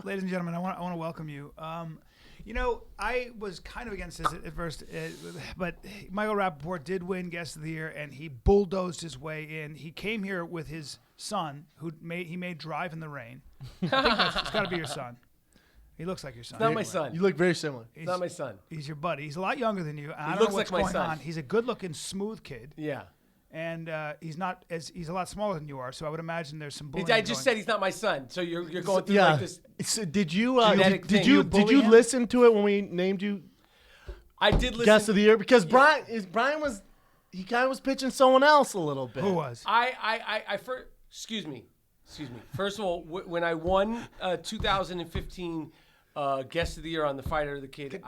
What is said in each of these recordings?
ladies and gentlemen, I want to welcome you. You know, I was kind of against this at first, but Michael Rapaport did win Guest of the Year, and he bulldozed his way in. He came here with his son, who made Drive in the Rain. I think it's got to be your son. He looks like your son. It's not my son. You look very similar. He's not my son. He's your buddy. He's a lot younger than you. I don't looks know what's like my going son. on. He's a good-looking, smooth kid. Yeah. And he's a lot smaller than you are, so I would imagine there's some bullying. I just said he's not my son, so you're going through like this. So did you genetic did thing. you You did bully you him? listen to it when we named you I did listen. Guest of the Year? Because Brian was he kind of was pitching someone else a little bit. Who was? I first, excuse me. First of all, when I won 2015 Guest of the Year on the Fighter of the Kid,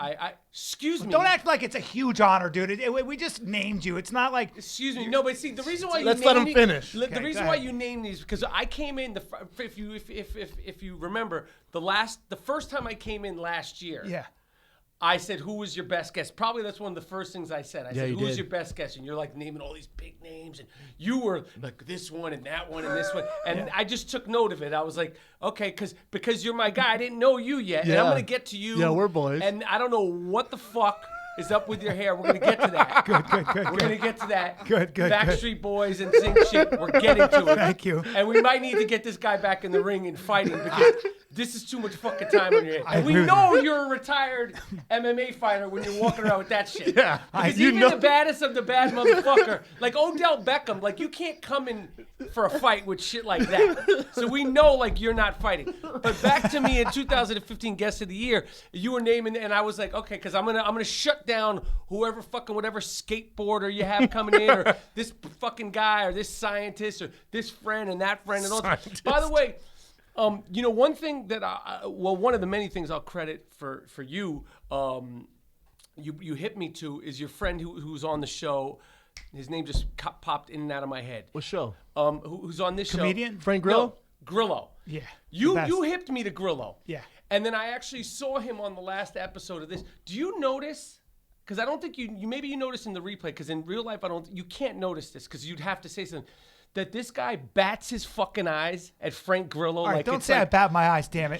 excuse me. Don't act like it's a huge honor, dude. We just named you. It's not like. Excuse me. No, but see, the reason why Let's you let named him me- finish. The Okay, reason go why ahead. you named these because I came in if you remember the first time I came in last year. Yeah. I said, who was your best guest? Probably that's one of the first things I said. I said, you who's did. your best guest? And you're like naming all these big names. And you were like this one and that one and this one. And I just took note of it. I was like, okay, because you're my guy. I didn't know you yet. And I'm Yeah. going to get to you. Yeah, we're boys. And I don't know what the fuck is up with your hair. We're going to get to that. Good. We're going to get to that. Good. Backstreet Boys and Sing shit. We're getting to it. Thank you. And we might need to get this guy back in the ring and fighting because this is too much fucking time on your head. And we agree with know you're a retired MMA fighter when you're walking around with that shit. Yeah, Because you even know- the baddest of the bad motherfucker, like Odell Beckham, like you can't come in for a fight with shit like that. So we know like you're not fighting. But back to me in 2015 Guest of the Year, you were naming, and I was like, okay, because I'm gonna shut down whatever skateboarder you have coming in, or this fucking guy, or this scientist, or this friend and that friend, and all that. By the way. You know, one thing that one of the many things I'll credit for you, you hit me to is your friend who's on the show. His name just popped in and out of my head. What show? Who's on this Comedian? show? Frank Grillo? No, Grillo. Yeah. You hipped me to Grillo. Yeah. And then I actually saw him on the last episode of this. Do you notice? Because I don't think you maybe you noticed in the replay. Because in real life you can't notice this because you'd have to say something. That this guy bats his fucking eyes at Frank Grillo. All right, like don't it's say like, I bat my eyes, damn it.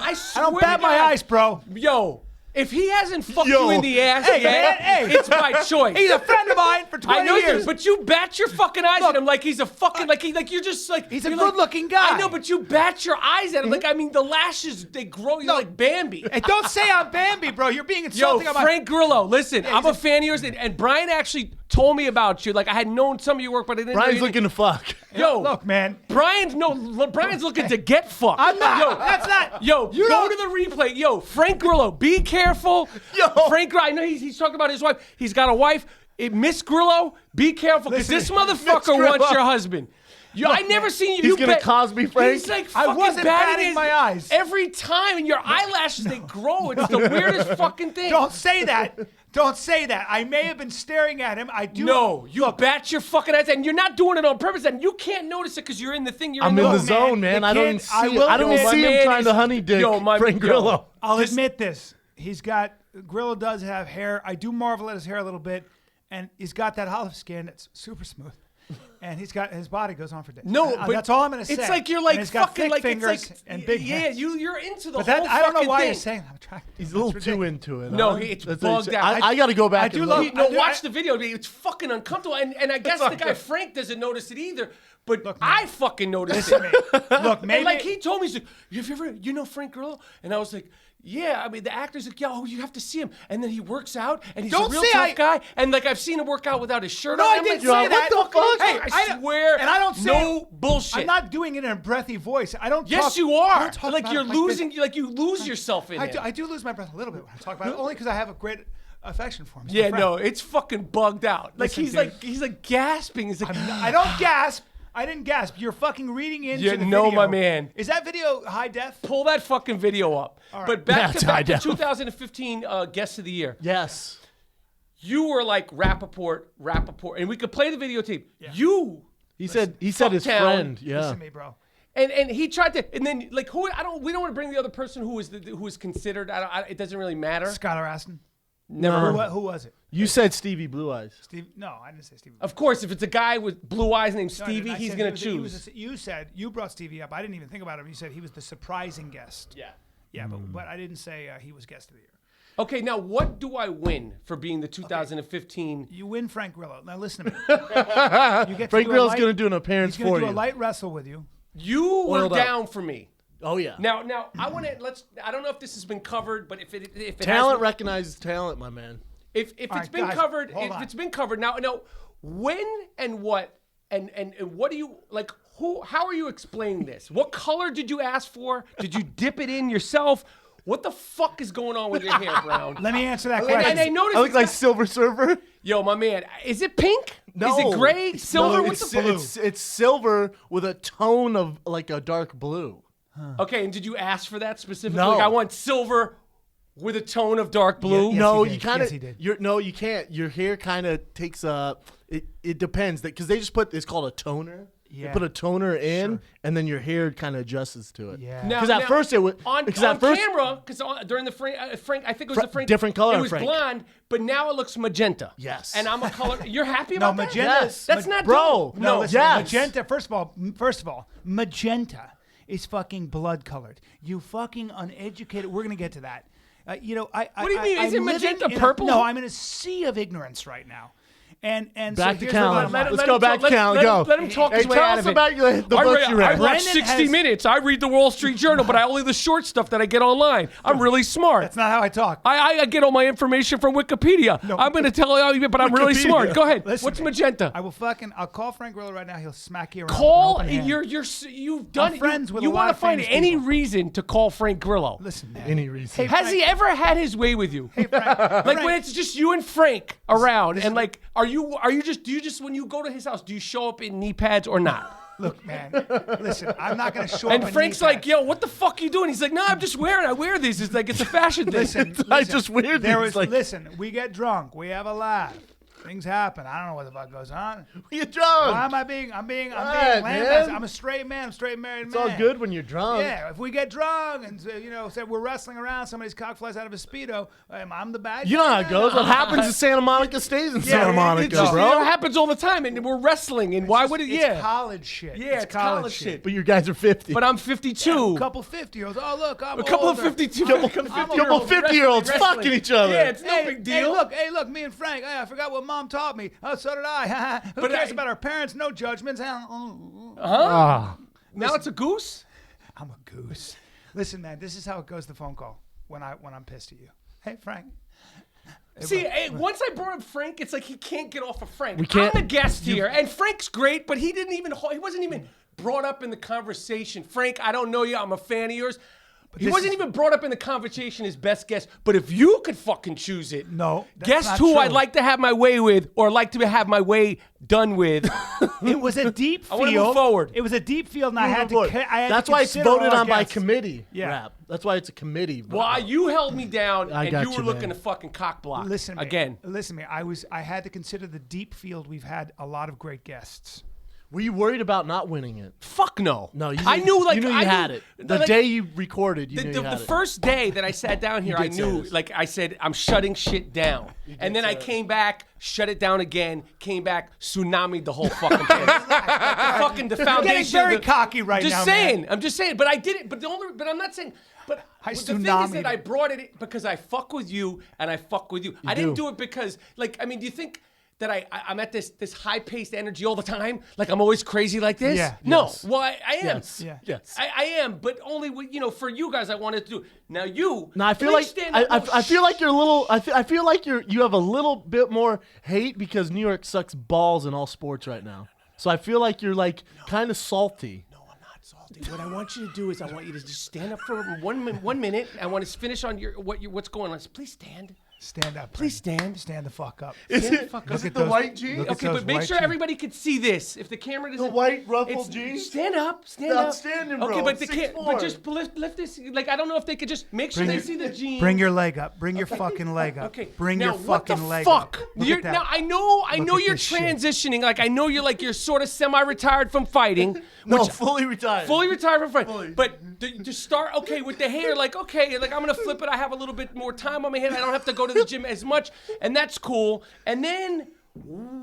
I swear I don't bat to my God, eyes, bro. Yo, if he hasn't fucked Yo. you in the ass Hey, yet, man, hey. it's by choice. He's a friend of mine for 20 I know years. you, but you bat your fucking eyes Look, at him like he's a fucking like you're just like He's a you're like- good-looking guy. I know, but you bat your eyes at him like I mean the lashes they grow. You're like Bambi. Hey, don't say I'm Bambi, bro. You're being Yo, insulting. on my- Frank Grillo, listen, I'm he's a fan of yours, and Brian actually told me about you. Like I had known some of your work, but I didn't. Brian's know you looking to fuck. Yo, Look, man. Brian's looking to get fucked. I'm not. Yo, That's not. Yo, You go don't- to the replay. Yo, Frank Grillo, be careful. Yo. Frank Grillo, I know he's talking about his wife. He's got a wife. Miss Grillo, be careful because this Listen, motherfucker Miss wants Grillo. your husband. I never seen you. He's gonna Cosby Frank? He's like I fucking wasn't batting his- my eyes. every time, and your eyelashes they grow. It's the weirdest fucking thing. Don't say that. Don't say that. I may have been staring at him. I do. No, you Look, bat your fucking eyes, and you're not doing it on purpose, and you can't notice it because you're in the thing. You're I'm in in the the zone, man. the I don't kid- even see. I will I don't admit- see My him man trying is- to honey dick Frank yo. Grillo. I'll admit this. He's got Grillo does have hair. I do marvel at his hair a little bit, and he's got that olive skin that's super smooth. And he's got his body goes on for days. No, but that's all I'm gonna say. It's like you're And like he's got fucking thick like fingers it's like and big yeah. hands. You're into the But whole that I don't know fucking why thing. you're saying I'm attracted. He's a little That's too ridiculous. into it. No, huh? it's That's bugged what out. I got to go back. I do and love- look. No, I do- watch the video. It's fucking uncomfortable, and I guess the guy Frank doesn't notice it either. But Look, man. I fucking noticed Listen it. to me. Look, And maybe like he told me, he's like, "Have you ever, you know Frank Grillo?" And I was like, "Yeah." I mean, the actor's like, "Yo, you have to see him." And then he works out, and he's Don't a real say tough guy. And like I've seen him work out without his shirt No, on. I I'm didn't like, say that. What the fuck? Hey, I swear, and I don't say no bullshit. I'm not doing it in a breathy voice. I don't. Yes, talk, you I are. don't talk Like about you're it like this. losing. Like you lose yourself in it. I do lose my breath a little bit when I talk about it, only because I have a great affection for him. He's my Yeah, friend. no, it's fucking bugged out. Like Listen, he's like gasping. He's like, I don't gasp. I didn't gasp. You're fucking reading into Yeah, the no, video. my man. Is that video high def? pull that fucking video up. right. But back Yeah, to I know. 2015 Guest of the Year. Yes. You were like Rapaport, and we could play the videotape. Yeah. You He said his Fucktown. friend. Yeah. Listen to me, bro. and he tried to, and then like who we don't want to bring the other person who is considered. It doesn't really matter. Skylar Aston. Never. Who was it? You said Stevie Blue Eyes. Steve? No, I didn't say Stevie. Of course, if it's a guy with blue eyes named No, I didn't. Stevie, I he's said gonna he choose. was you said you brought Stevie up. I didn't even think about him. You said he was the surprising guest. Yeah. Yeah, but I didn't say he was guest of the year. Okay, now what do I win for being the 2015? You win Frank Grillo. Now listen to me. You get Frank to Grillo's going to do an appearance He's going for to do you. a light wrestle with you. You were Oiled up. down for me. Oh yeah. Now I want to I don't know if this has been covered, but if it Talent has, recognizes talent, my man. if it's right, been guys, covered, hold if on. it's been covered now, when and what and what do you like? How are you explaining this? What color did you ask for? Did you dip it in yourself? What the fuck is going on with your hair, Brown? Let me answer that And question. I noticed I look it's like got- Silver Surfer. Yo, my man, is it pink? No. Is it gray? Silver? No, What's it's, the blue? it's silver with a tone of like a dark blue. Okay, and did you ask for that specifically? No. Like, I want silver with a tone of dark blue. Yes, No, he did. you kind Yes, of. he did. You can't. Your hair kind of takes a. It depends because they just put it's called a toner. Yeah. You put a toner in, and then your hair kind of adjusts to it. Yeah. Now- Because at now, first it was on camera. because during the Frank, I think it was the Frank. Different color It on was Frank. blonde, but now it looks magenta. Yes. And I'm a color. You're happy No, about that? magenta. Yes. That's not Bro, dope. No, listen, yes. magenta. First of all, magenta is fucking blood colored. You fucking uneducated. We're gonna get to that. What do you mean? Isn't I'm living magenta in purple? No, I'm in a sea of ignorance right now. And Back so to here's Callan. the bottom line. Let's go back to Callan. Go. Let him talk Hey, his way tell out us of it. about the I books read, you read. I watch Brendan 60 has- Minutes. I read the Wall Street Journal, but I only the short stuff that I get online. I'm really smart. That's not how I talk. I get all my information from Wikipedia. I'm going to tell you, but I'm really Wikipedia. smart. Go ahead. Listen, What's man, magenta? I'll call Frank Grillo right now. He'll smack you around. Call with an open hand. you've done I'm it. friends with you a lot want of to find famous any people. reason to call Frank Grillo. Listen, man. Any reason? Has he ever had his way with you? Hey, Frank. Like Frank, when it's just you and Frank around, and like, do you just when you go to his house, do you show up in knee pads or not? look, man. Listen, I'm not gonna show up. And in Frank's knee like, pads. yo, what the fuck you doing? He's like, no, I'm just wearing. I wear these. It's like it's a fashion thing. Listen, I just weird. There things was like listen. We get drunk. We have a laugh. Things happen. I don't know what the fuck goes on. you're drunk. Why am I being? I'm being Right, lambasted. man. I'm a straight man. I'm a straight married It's man. all good when you're drunk. Yeah, if we get drunk and say we're wrestling around, somebody's cock flies out of his speedo. I'm the bad. You know how guy. it goes. What happens in Santa Monica stays in Santa it- Monica, It's just, bro. it happens all the time, and we're wrestling. And why would it? It's Yeah, college shit. yeah, it's college shit. But you guys are 50. But I'm 52. A couple 50-year-olds. Oh look, I'm A couple of older. 52. I'm- Couple I'm a- couple 50-years wrestling. fucking each other. Yeah, it's no Hey, big deal. Hey, look, me and Frank. Hey, I forgot what Mom taught me. Oh, so did I. Who But cares I- about our parents? No judgments. Ah. Now it's a goose. I'm a goose. Listen, man, this is how it goes. The phone call when I'm pissed at you. Hey, Frank. See, once I brought up Frank, it's like he can't get off of Frank. We can't- I'm the guest here, and Frank's great, but he wasn't even brought up in the conversation. Frank, I don't know you. I'm a fan of yours. He this wasn't is- even brought up in the conversation as best guest. But if you could fucking choose it, No, that's guess not who true. I'd like to have my way with, or like to have my way done with. It was a deep field. I wanna move forward. It was a deep field, and I had to. I had That's to why it's consider voted our on by guests. committee. Yeah. Rap. That's why it's a committee. vote. Well, you held me down, I and got you were you, looking man. to fucking cock block. Listen to me. again. Listen to me. I had to consider the deep field. We've had a lot of great guests. Were you worried about not winning it? Fuck no. No, I knew like you knew you I had knew, it. The like, day you recorded, you knew the you had it. first day that I sat down here, I did say knew, this. like I said, I'm shutting shit down. And then I came back, shut it down again, came back, tsunami'd the whole fucking thing. the You're foundation. getting very of the- cocky right just now, saying. man. I'm just saying. But I did it. But I'm not saying. But I the thing is tsunami'd that I it. brought it because I fuck with you and I fuck with you. I didn't do. do it because, like, I mean, do you think that I'm at this high-paced energy all the time? Like I'm always crazy like this? Yeah. No. Yes. Well, I am. Yes. Yeah. Yes. I am, but only with, for you guys I wanted to do. Now you. No, I feel please like stand up. I feel like you're a little. I feel like you have a little bit more hate because New York sucks balls in all sports right now. So I feel like you're like kind of salty. No, I'm not salty. What I want you to do is I want you to just stand up for 1 minute. I want to finish on what's going on. Please stand. Stand up. Please Brendan. stand. Stand the fuck up. Is Stand the it, fuck is up. it the white jeans? look at Okay, those but make white sure jeans. everybody can see this. If the camera doesn't, The white ruffled it's- jeans? Stand up, stand I'm up. standing, Okay, bro. but the 6'4". but just lift this. Like I don't know if they could just make sure they see the jeans. Bring your leg up. Bring your fucking leg up. Okay. Bring now, your fucking leg fuck? up. Look You're, at that. now I know Look at you're this shit. transitioning. Like I know you're sort of semi-retired from fighting. No, which, fully retired. fully retired from fighting. Fully. But to start with the hair, like I'm gonna flip it. I have a little bit more time on my hand. I don't have to go to the gym as much, and that's cool. And then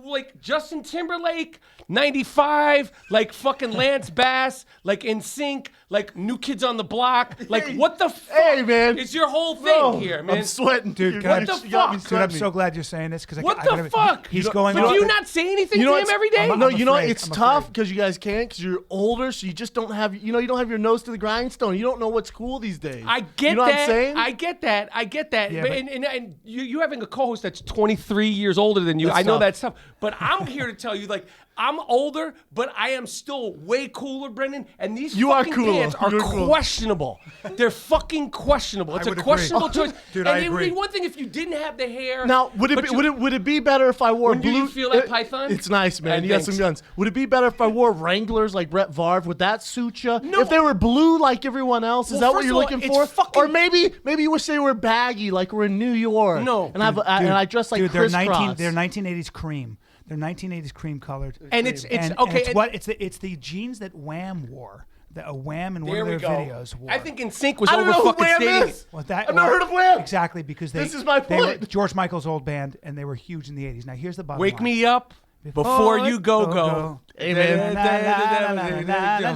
like Justin Timberlake, 95, like fucking Lance Bass, like In Sync, like New Kids on the Block. Like, what the fuck Hey, man. is your whole thing here, man? I'm sweating, dude. What the fuck? Dude, I'm so glad you're saying this because What the fuck? He's going. But do you not say anything to him what's- every day? No, I'm you know afraid. it's I'm tough afraid. because you guys can't because you're older, so you just don't have you don't have your nose to the grindstone. You don't know what's cool these days. I get you know that. What I'm saying? I get that. Yeah, but, but- and you having a co-host that's 23 years older than you, That's I know tough. that's tough. But I'm here to tell you, like, I'm older, but I am still way cooler, Brendan. And these You are fucking cooler. pants are You're cool. questionable. They're fucking questionable. It's I a would agree. questionable choice. Dude, and I it would be agree. one thing if you didn't have the hair. Now, would it be better if I wore When do blue? you feel that python? It's nice, man. You got Thanks. some guns. Would it be better if I wore Wranglers like Brett Favre? Would that suit you? No. If they were blue like everyone else, is Well, that what first you're of all, looking it's for? fucking- Or maybe you wish they were baggy like we're in New York. No. and I dress like Dude, they're crisscross. They're 1980s cream. They're 1980s cream colored. And it's and okay. it's the jeans that Wham wore. The Wham in one There of we their go. videos wore. I think In Sync was I don't over know who fucking Wham stating is. it. Well, that, I've never heard of Wham. Exactly because This is my they were point. George Michael's old band, and they were huge in the 80s. Now here's the bottom Wake line. me up before you go. Amen.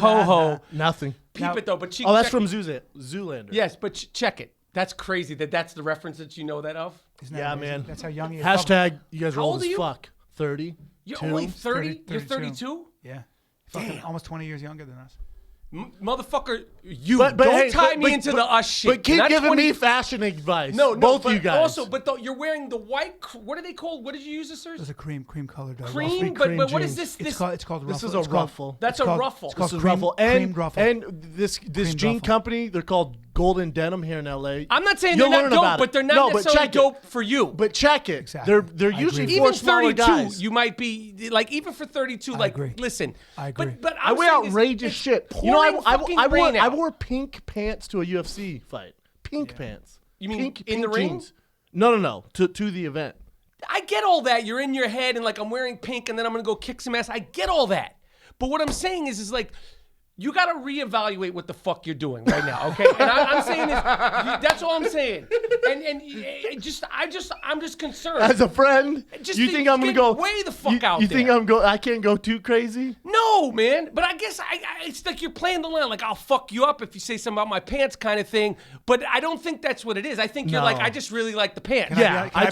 Ho ho. Nothing. Peep it though, but Oh, that's from Zoolander. Yes, but check it. That's crazy that's the reference that you know that of. Isn't that Yeah, amazing? man. That's how young he is. Hashtag you guys are How old old as are you? fuck. 30. You're Two. only 30? 30, You're 32. 32? Yeah. Fucking almost 20 years younger than us. Motherfucker, you But don't hey, tie but- me but- into the us shit. But keep Not giving 20 me fashion advice. No, both but you guys. Also, but you're wearing the white. What are they called? What did you use this, sir? There's a cream colored. Cream? But what is this? It's called ruffle. This is a It's called- ruffle. That's it's a called- ruffle. It's called This is cream, ruffle. cream ruffle. And this Cream jean ruffle. company, they're called Golden Denim here in LA. I'm not saying You'll they're learn not about dope, it. but they're not No, but necessarily check it. dope for you. But check it. Exactly. They're I usually agree. for Even smaller 32, guys. you might be like even for 32. Like, agree. listen, I agree. But I I'm wear saying is outrageous it's shit. You know, pouring fucking rain I out. wore pink pants to a UFC fight. Pink pants. You mean pink, in the pink ring? jeans. No. To the event. I get all that. You're in your head and like I'm wearing pink and then I'm gonna go kick some ass. I get all that. But what I'm saying is like you got to reevaluate what the fuck you're doing right now, okay? And I'm saying this. That's all I'm saying. And I'm just concerned. As a friend, Just you think I'm gonna get go way the fuck you, out You think there. I can't go too crazy? No, man. But I guess it's like you're playing the line, like I'll fuck you up if you say something about my pants, kind of thing. But I don't think that's what it is. I think you're No. like, I just really like the pants. Can Yeah, I do a I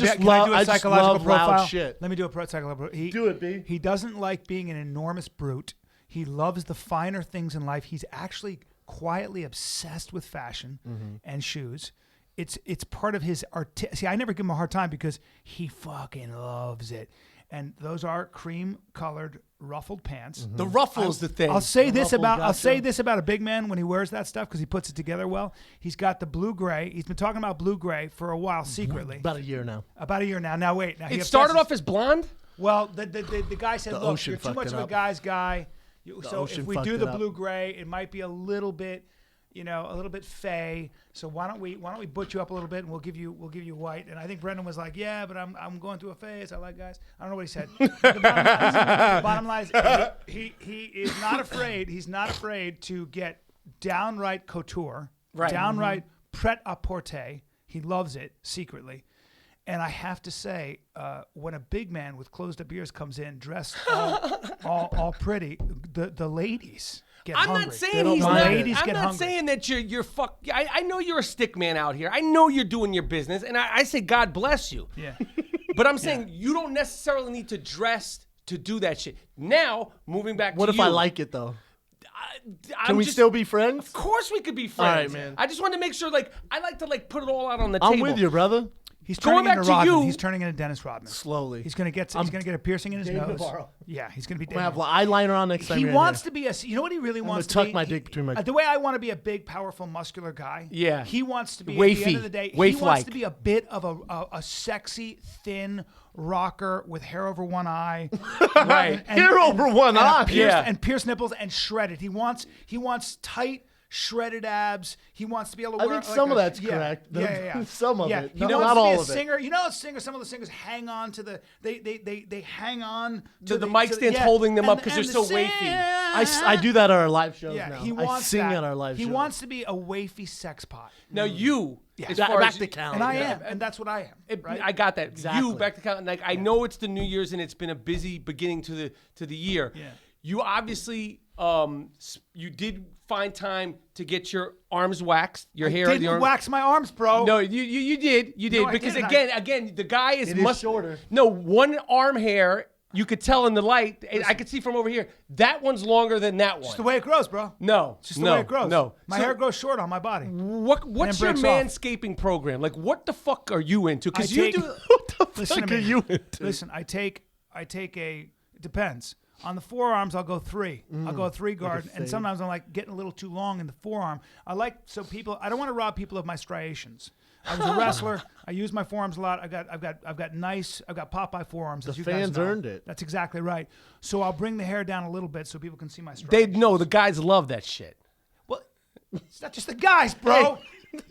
just psychological love loud profile? shit. Let me do a psychological. Do it, B. He doesn't like being an enormous brute. He loves the finer things in life. He's actually quietly obsessed with fashion and shoes. It's part of his art. See, I never give him a hard time because he fucking loves it. And those are cream-colored ruffled pants. The ruffle's the thing. I'll say this ruffle, about gotcha. a big man when he wears that stuff because he puts it together well. He's got the blue gray. He's been talking about blue gray for a while secretly. About a year now. About a year now. Now wait. Now he It started obsesses- off as blonde. well, the guy said, "Look, ocean you're too fucked much it of a up. guy's guy. So ocean if we fucked do it the up. blue gray, it might be a little bit, a little bit fey. So why don't we butch you up a little bit and we'll give you white." And I think Brendan was like, "Yeah, but I'm going through a phase. I like guys." I don't know what he said. The bottom line is he is not afraid. He's not afraid to get downright couture, Right. downright pret-a-porter. He loves it secretly. And I have to say, when a big man with closed-up ears comes in, dressed all pretty, the ladies get I'm hungry. not saying he's The not. ladies I'm get not hungry. saying that you're fuck. I know you're a stick man out here. I know you're doing your business, and I say God bless you. Yeah. But I'm saying you don't necessarily need to dress to do that shit. Now, moving back What to if you. I like it though? I'm Can we just- still be friends? Of course we could be friends. right, man. I just want to make sure, like, I like to, like, put it all out on the I'm table. with you, brother. He's Going turning back into to Rodman. you- He's turning into Dennis Rodman. Slowly. He's gonna get a piercing in his David nose. Navarro. Yeah, he's gonna be. I'm gonna have eyeliner on next time. He you're in wants here. to be a. You know what he really wants to tuck be? my dick between my- The way I want to be a big, powerful, muscular guy. Yeah. He wants to be. At Wafy. the end of the day, he Waif-like. wants to be a bit of a sexy, thin rocker with hair over one eye. Right. Hair over one eye. Yeah. And pierced nipples and shredded. He wants tight, shredded abs. He wants to be able to I wear. think like some of a- that's yeah, correct. Yeah. Some of yeah. it. He No, wants not to be all a of it. singer. You know, some of the singers hang on to the. They hang on To the mic stands holding them up 'cause they're so wafy. I do that at our live shows Yeah, now. he wants I sing that. at our live He shows. wants to be a wafy sex pot. Now, you, as Back- far back as to count. And I yeah. am, and that's what I am. Right? I got that. Exactly. You back to count. Like I know it's the New Year's and it's been a busy beginning to the year. Yeah. You obviously you did find time to get your arms waxed, your hair. I didn't wax my arms, bro. No, you did. You did. No, I because didn't. again, the guy is It is shorter. No, one arm hair, you could tell in the light. I could see from over here. That one's longer than that one. Just the way it grows, bro. No. It's just the way it grows. No. My So hair grows short on my body. what's your breaks off. manscaping program? Like, what the fuck are you into? Because I you take- do. What the Listen fuck to are me. you into? Listen, I take it depends. On the forearms, I'll go 3. I'll go 3 guard, and fade. sometimes I'm like getting a little too long in the forearm. I don't want to rob people of my striations. I was a wrestler. I use my forearms a lot. I've got Popeye forearms. As you guys fans know. earned it. That's exactly right. So I'll bring the hair down a little bit so people can see my striations. The guys love that shit. Well, it's not just the guys, bro.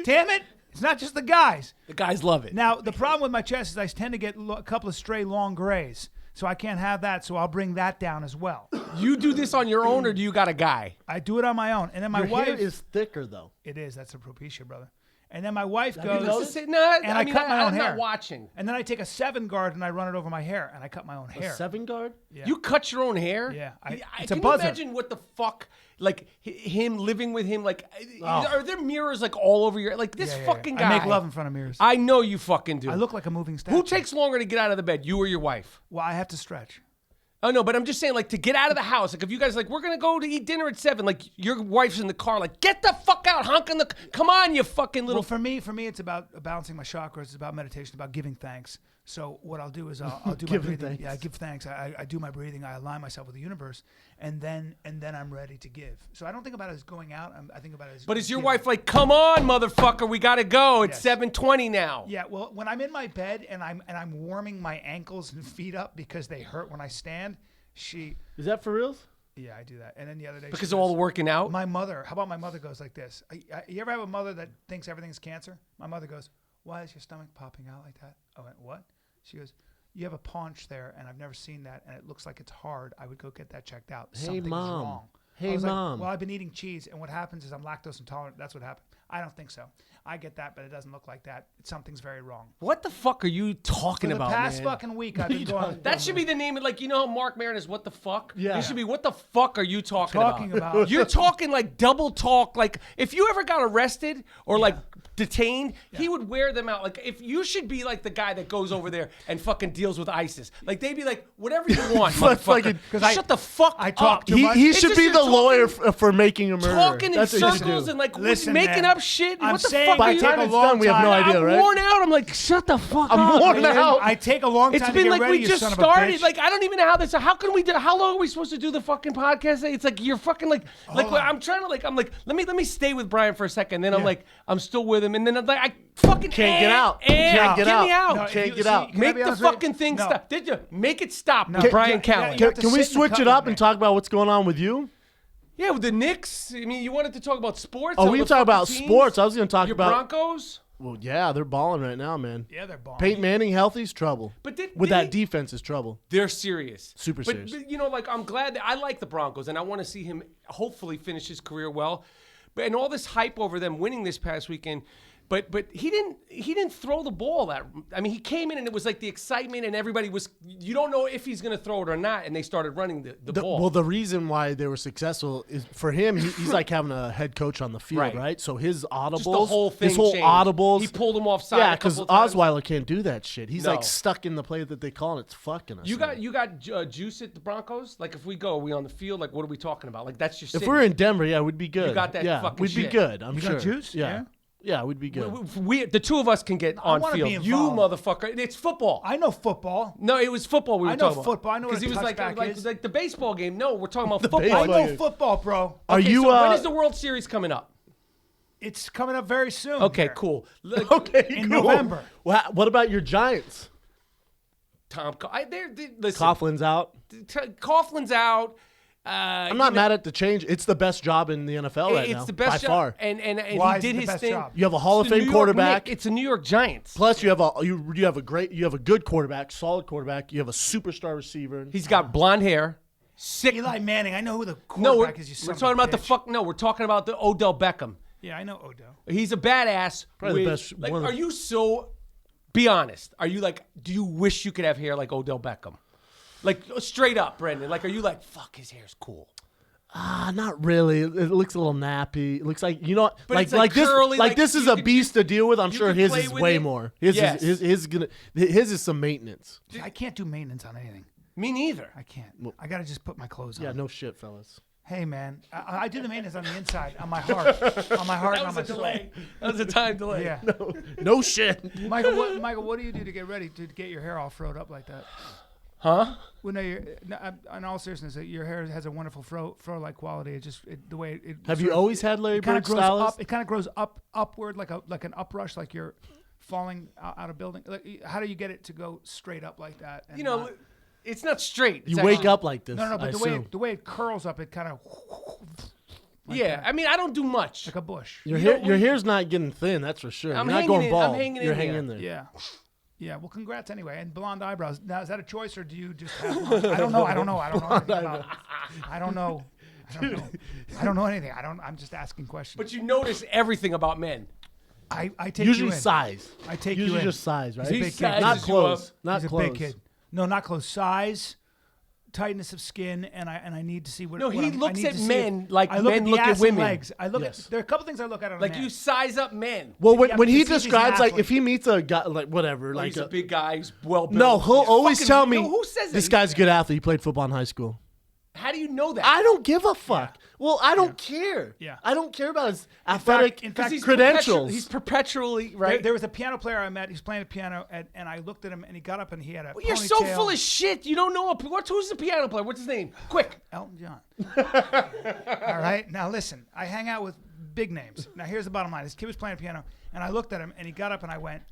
Damn it. It's not just the guys. The guys love it. Now, the problem with my chest is I tend to get a couple of stray long grays. So I can't have that, so I'll bring that down as well. You do this on your own, or do you got a guy? I do it on my own. And then my Your wife hair is thicker though. It is. That's a propecia, brother. And then my wife you goes noticed? No, and I cut my own I'm hair. not watching. And then I take a 7 guard and I run it over my hair and I cut my own hair. 7 guard? Yeah. You cut your own hair? Yeah, it's can a buzzer. you imagine what the fuck, like, him living with him, like, Oh. are there mirrors, like, all over your, like, this Yeah, yeah, fucking yeah. guy? I make love in front of mirrors. I know you fucking do. I look like a moving statue. Who takes longer to get out of the bed, you or your wife? Well, I have to stretch. Oh, no, but I'm just saying, like, to get out of the house, like, if you guys, like, we're going to go to eat dinner at 7, like, your wife's in the car, like, get the fuck out, honking the, come on, you fucking little. Well, for me, it's about balancing my chakras. It's about meditation, about giving thanks. So what I'll do is I'll do my Giving breathing. thanks. Yeah, I give thanks. I do my breathing. I align myself with the universe, and then I'm ready to give. So I don't think about it as going out. I think about it as. But is your giving. wife like, come on, motherfucker, we got to go. It's Yes. 7:20 now. Yeah, well, when I'm in my bed and I'm warming my ankles and feet up because they hurt when I stand, Is that for reals? yeah, I do that. And then the other day, Because she of all the goes, working out? my mother, how about my mother goes like this? You ever have a mother that thinks everything's cancer? My mother goes, why is your stomach popping out like that? I went, what? She goes, you have a paunch there, and I've never seen that, and it looks like it's hard. I would go get that checked out. Hey, Something's Mom. wrong. Hey, I was like, Mom. well, I've been eating cheese, and what happens is I'm lactose intolerant. That's what happened. I don't think so. I get that, but it doesn't look like that. Something's very wrong. What the fuck are you talking For the about, past man? fucking week, I've been going. That should be the name of, like, you know how Mark Maron is what the fuck? Yeah. It should be what the fuck are you talking about. You're talking like double talk. Like, if you ever got arrested or like detained, he would wear them out. Like, if you should be like the guy that goes over there and fucking deals with ISIS. Like, they'd be like, whatever you want, That's like motherfucker. a- 'cause Shut the fuck I up. talk too much. He It's should just be you're the talking- lawyer for making a murder. Talking in That's what he should circles do. and like Listen, making man, up shit. I'm What the saying fuck by are you take a time it's long done, we have no time. idea, I'm right? worn out. I'm like, shut the fuck I'm up. worn man. out. I take a long time It's to been get like ready, we you just son of a started. bitch. Like, I don't even know how this. How can we do? How long are we supposed to do the fucking podcast? It's like you're fucking like on. I'm trying to like I'm like let me stay with Brian for a second. Then I'm Yeah. like I'm still with him, and then I'm like I fucking Can't get out. Get Can't get out. me out. No, if Can't you- get see, out. can I Make be the honest with you? fucking thing No. stop. Did you make it stop, No. Brian Can- Callen? you have to Can we sit and switch cut it up with and me. talk about what's going on with you? Yeah, with the Knicks. I mean, you wanted to talk about sports. Oh, how we the can talk fucking about teams? sports. I was going to talk Your about. Broncos. Well, yeah, they're balling right now, man. Yeah, they're bomb. Peyton Manning healthy's trouble. But did That he- defense is trouble. They're serious. Super serious. But, you know, like, I'm glad that I like the Broncos, and I want to see him hopefully finish his career well. But and all this hype over them winning this past weekend, but he didn't throw the ball that. I mean, he came in and it was like the excitement, and everybody was. You don't know if he's going to throw it or not, and they started running the ball. Well, the reason why they were successful is for him. He's like having a head coach on the field, Right. right? So his audibles, Just the whole thing his whole changed. audibles, He pulled him offside. Yeah, a because couple times. Osweiler can't do that shit. He's No. like stuck in the play that they call, and it's fucking us. You man. got juice at the Broncos. Like, if we go, are we on the field? Like, what are we talking about? Like, that's your. If city. we're in Denver, yeah, we'd be good. got that yeah, fucking we'd be shit. good. I'm You sure. got juice? Yeah. Yeah, we'd be good. we the two of us can get on wanna be field. You involved. motherfucker! It's football. I know football. No, it was football we were I know talking about. football. I know what Because a he was like, touchback is. like the baseball game. No, we're talking about football. baseball I know game. football, bro. Are Okay, you? so when is the World Series coming up? It's coming up very soon. Okay, here. cool. Like, okay, in cool. November. What about your Giants? Tom, listen. Coughlin's out. Coughlin's out. I'm not mad at the change. It's the best job in the NFL right now. It's the best by job. far. And Why he is it did the his best thing. job? You have a Hall It's of the Fame New York quarterback. It's the New York Giants. Plus, you have a good quarterback, solid quarterback. You have a superstar receiver. He's got blonde hair. Sick. Eli Manning. I know who the No, quarterback is. You son we're of talking a about the bitch. fuck. No, we're talking about the Odell Beckham. Yeah, I know Odell. He's a badass. Probably the with- best Like, one of are the- you so? Be honest. Are you like? Do you wish you could have hair like Odell Beckham? Like, straight up, Brendan. Like, are you like, fuck, his hair's cool? Not really. It looks a little nappy. It looks like But like it's like this. curly, Like like this is you a could- beast to deal with. I'm you sure could his play is with way it. more. His Yes. is some maintenance. I can't do maintenance on anything. Me neither. I can't. I gotta just put my clothes on. Yeah, no shit, fellas. Hey man, I do the maintenance on the inside, on my heart, on my heart, and on That my was a soul. delay. That was a time delay. Yeah. No shit. Michael, what do you do to get ready to get your hair all froed up like that? Huh? Well, no, in all seriousness, your hair has a wonderful fro-like quality. It just the way it. Have sort you of- always had Larry It kind Bird of grows stylist? up. It kind of grows upward like an uprush, like you're falling out of building. Like, how do you get it to go straight up like that? And You know, not- it's not straight. You It's wake actually- up like this. no, I but assume. the way it curls up, it kind of Yeah, I mean, I don't do much. like a bush. Your You know, hair, your hair's not getting thin. That's for sure. I'm You're not hanging going in- bald. I'm hanging You're in hanging there. in there. Yeah. Yeah, well, congrats anyway. And blonde eyebrows. Now, is that a choice, or do you just have blonde? I don't know. I don't know anything about. I don't know. I don't know anything. I'm just asking questions. But you notice everything about men. I take Usually you in. size. I take you Usually in. just size, right? He's a He big kid. sizes Not you clothes. up. Not He's clothes. a big kid. No, not clothes. Size, tightness of skin, and I need to see what. No, what he I'm- I looks need at to see men if- like I look men at the look at ass and women. legs. I look Yes. at. There are a couple things I look at on a Like man. you size up men. Well, Yeah, when to he see if he's an describes like athlete. if he meets a guy like whatever, like He's a big guy. He's well built. no, he'll He's always fucking- tell me No, who says that? this guy's a good athlete. He played football in high school. How do you know that? I don't give a fuck. Well, I don't care. Yeah. I don't care about his athletic in fact, he's credentials. He's perpetually right. There was a piano player I met. He's playing a piano, and I looked at him, and he got up and he had a. You're so ponytail. full of shit. You don't know who's the piano player. What's his name? Quick. Elton John. All right. Now listen, I hang out with big names. Now here's the bottom line. This kid was playing piano, and I looked at him, and he got up, and I went,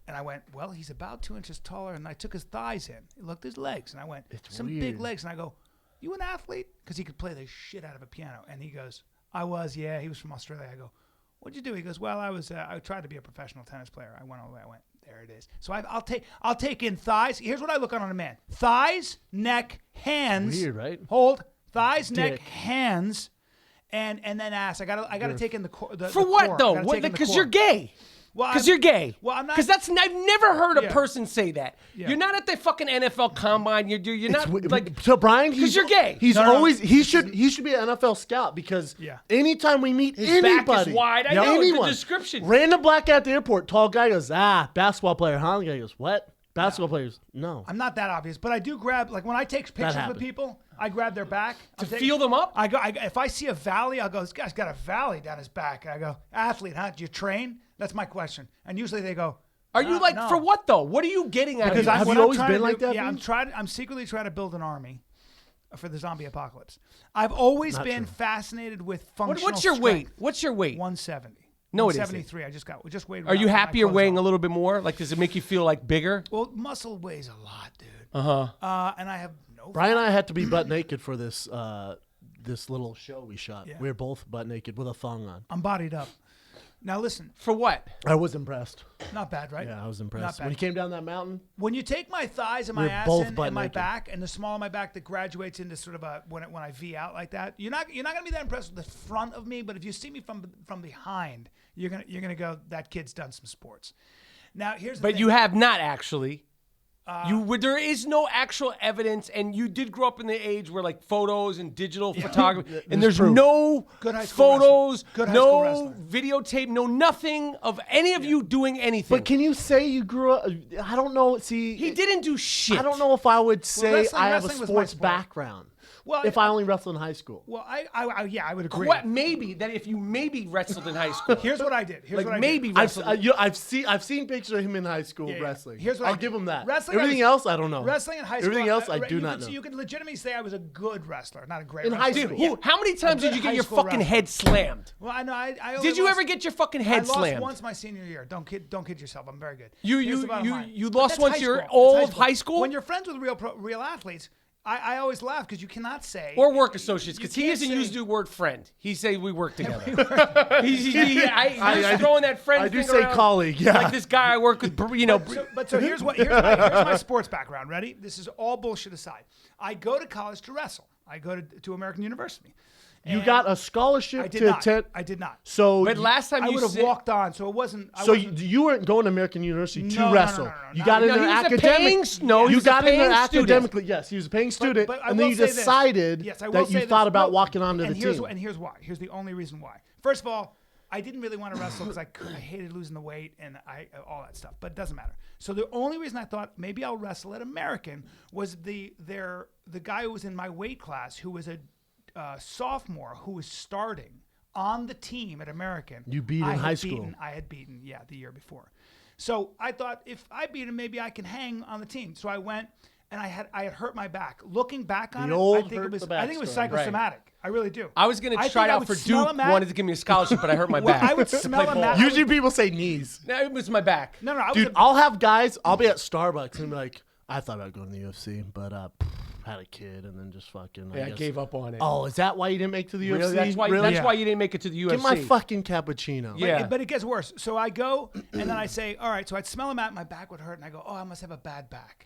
well, he's about 2 inches taller, and I took his thighs in. He looked at his legs, and I went, some big weird. legs, and I go, you an athlete? Because he could play the shit out of a piano, and he goes, I was, yeah. He was from Australia. I go, what'd you do? He goes, well, I tried to be a professional tennis player. I went all the way. I went, there it is. So I'll take in thighs. Here's what I look on a man: thighs, neck, hands. Weird, right? Hold thighs, neck, Dick. hands, and then ass. I gotta take in the core. For what though? Because you're gay. Well, Because you're gay. Well, I'm not. Because I've never heard a Yeah. person say that. Yeah. You're not at the fucking NFL combine. You're not like. So Brian, 'Cause you're gay. He's No, no, no. always he should be an NFL scout because Yeah. anytime we meet His anybody, back is wide. I know, it's the anyone, description. Random black guy at the airport, tall guy goes, basketball player. Huh? The guy goes, what? Basketball players? No. I'm not that obvious, but I do grab when I take pictures with happened. people. I grab their back To feel them up? I go. If I see a valley, I'll go. This guy's got a valley down his back. And I go, athlete, huh? Do you train? That's my question. And usually they go. Are you like no. for what though? What are you getting at? Because here? Have what you I'm always trying to been like do- that, Yeah, B? I'm secretly trying to build an army for the zombie apocalypse. I've always Not been true. fascinated with functional. What's your weight? strength. What's your weight? 170. No, it isn't. 173. I just weighed. Are you without my happy you're clothes weighing on. a little bit more? Like, does it make you feel like bigger? Well, muscle weighs a lot, dude. Uh-huh. And I have no. Brian and I had to be butt naked for this this little show we shot. Yeah. We were both butt naked with a thong on. I'm bodied up. Now listen, For what? I was impressed. not bad, right? Yeah, I was Not impressed. bad. When he came down that mountain, When you take my thighs and We my were ass both in, butt and my naked. back, and the small of my back that graduates into sort of a when I V out like that, you're not gonna be that impressed with the front of me. But if you see me from behind, you're gonna go, that kid's done some sports. Now here's the But thing. you have not actually. There is no actual evidence, and you did grow up in the age where like photos and digital photography, and there's proof. no Good high school photos, wrestler. Good high school no wrestler. videotape, no nothing of any of you doing anything. but can you say you grew up? I don't know. See, He didn't do shit. I don't know if I would say wrestling- I have a wrestling was my sports sport. background. Well, if I only wrestled in high school. Well, I would agree. What maybe that if you maybe wrestled in high school, Here's what I did. Here's like what I maybe did. wrestled. I've seen pictures of him in high school Yeah. wrestling. Here's what I'll I did. give him that. Wrestling, I Everything was- else, I don't know. Wrestling in high school. Everything else, I do you not could, know. You can legitimately say I was a good wrestler, not a great In high wrestler. school. Dude, how many times good did you get high your school fucking wrestler. head slammed? Well, I know. I only Did you lost- ever get your fucking I head lost slammed? once my senior year. Don't kid yourself. I'm very good. You- Here's you- the bottom you- line. you But lost that's once high you're school. all That's of high school? When you're friends with real athletes, I always laugh because you cannot say Or work associates, because you he can't doesn't say- use the word friend. He say we work together. He's throwing that friend. I do thing say around. colleague, yeah. Like this guy I work with, you know. So here's my sports background. Ready? This is all bullshit aside. I go to college to wrestle. I go to American University, You And got a scholarship I did to not. attend. I did not. So, But last time I you would have said, walked on, so it wasn't. I so wasn't- you weren't going to American University No, to no, no, wrestle. no, no, no, You not got even. in No, there he was a academic. paying- no, he you was a got in there paying student. academically. Yes, he was a paying student, But I and then will you say this. decided Yes, I will that say you this. thought about No, walking onto and the here's team. And here's why. Here's the only reason why. First of all, I didn't really want to wrestle because I hated losing the weight and all that stuff. But it doesn't matter. So the only reason I thought maybe I'll wrestle at American was the guy who was in my weight class, who was a sophomore, who was starting on the team at American. You beat in high school. I had beaten, the year before. So I thought if I beat him, maybe I can hang on the team. So I went. And I had hurt my back. Looking back on The it, old I think hurt it was the back it was story. psychosomatic. I really do. I was going to I try think it I out would for smell Duke, a mat. wanted to give me a scholarship, but I hurt my Well, back. I would to smell play a ball. mat. Usually people say knees. No, it was my back. No, I was Dude, I'll have guys. I'll be at Starbucks and be like, I thought about going to the UFC, but had a kid and then just fucking. Yeah, I guess. gave up on it. Oh, is that why you didn't make it to the UFC? Really? That's why. Really? That's why you didn't make it to the UFC. Get my fucking cappuccino. Yeah. But it gets worse. So I go and then I say, all right. So I'd smell a mat, my back would hurt, and I go, oh, I must have a bad back.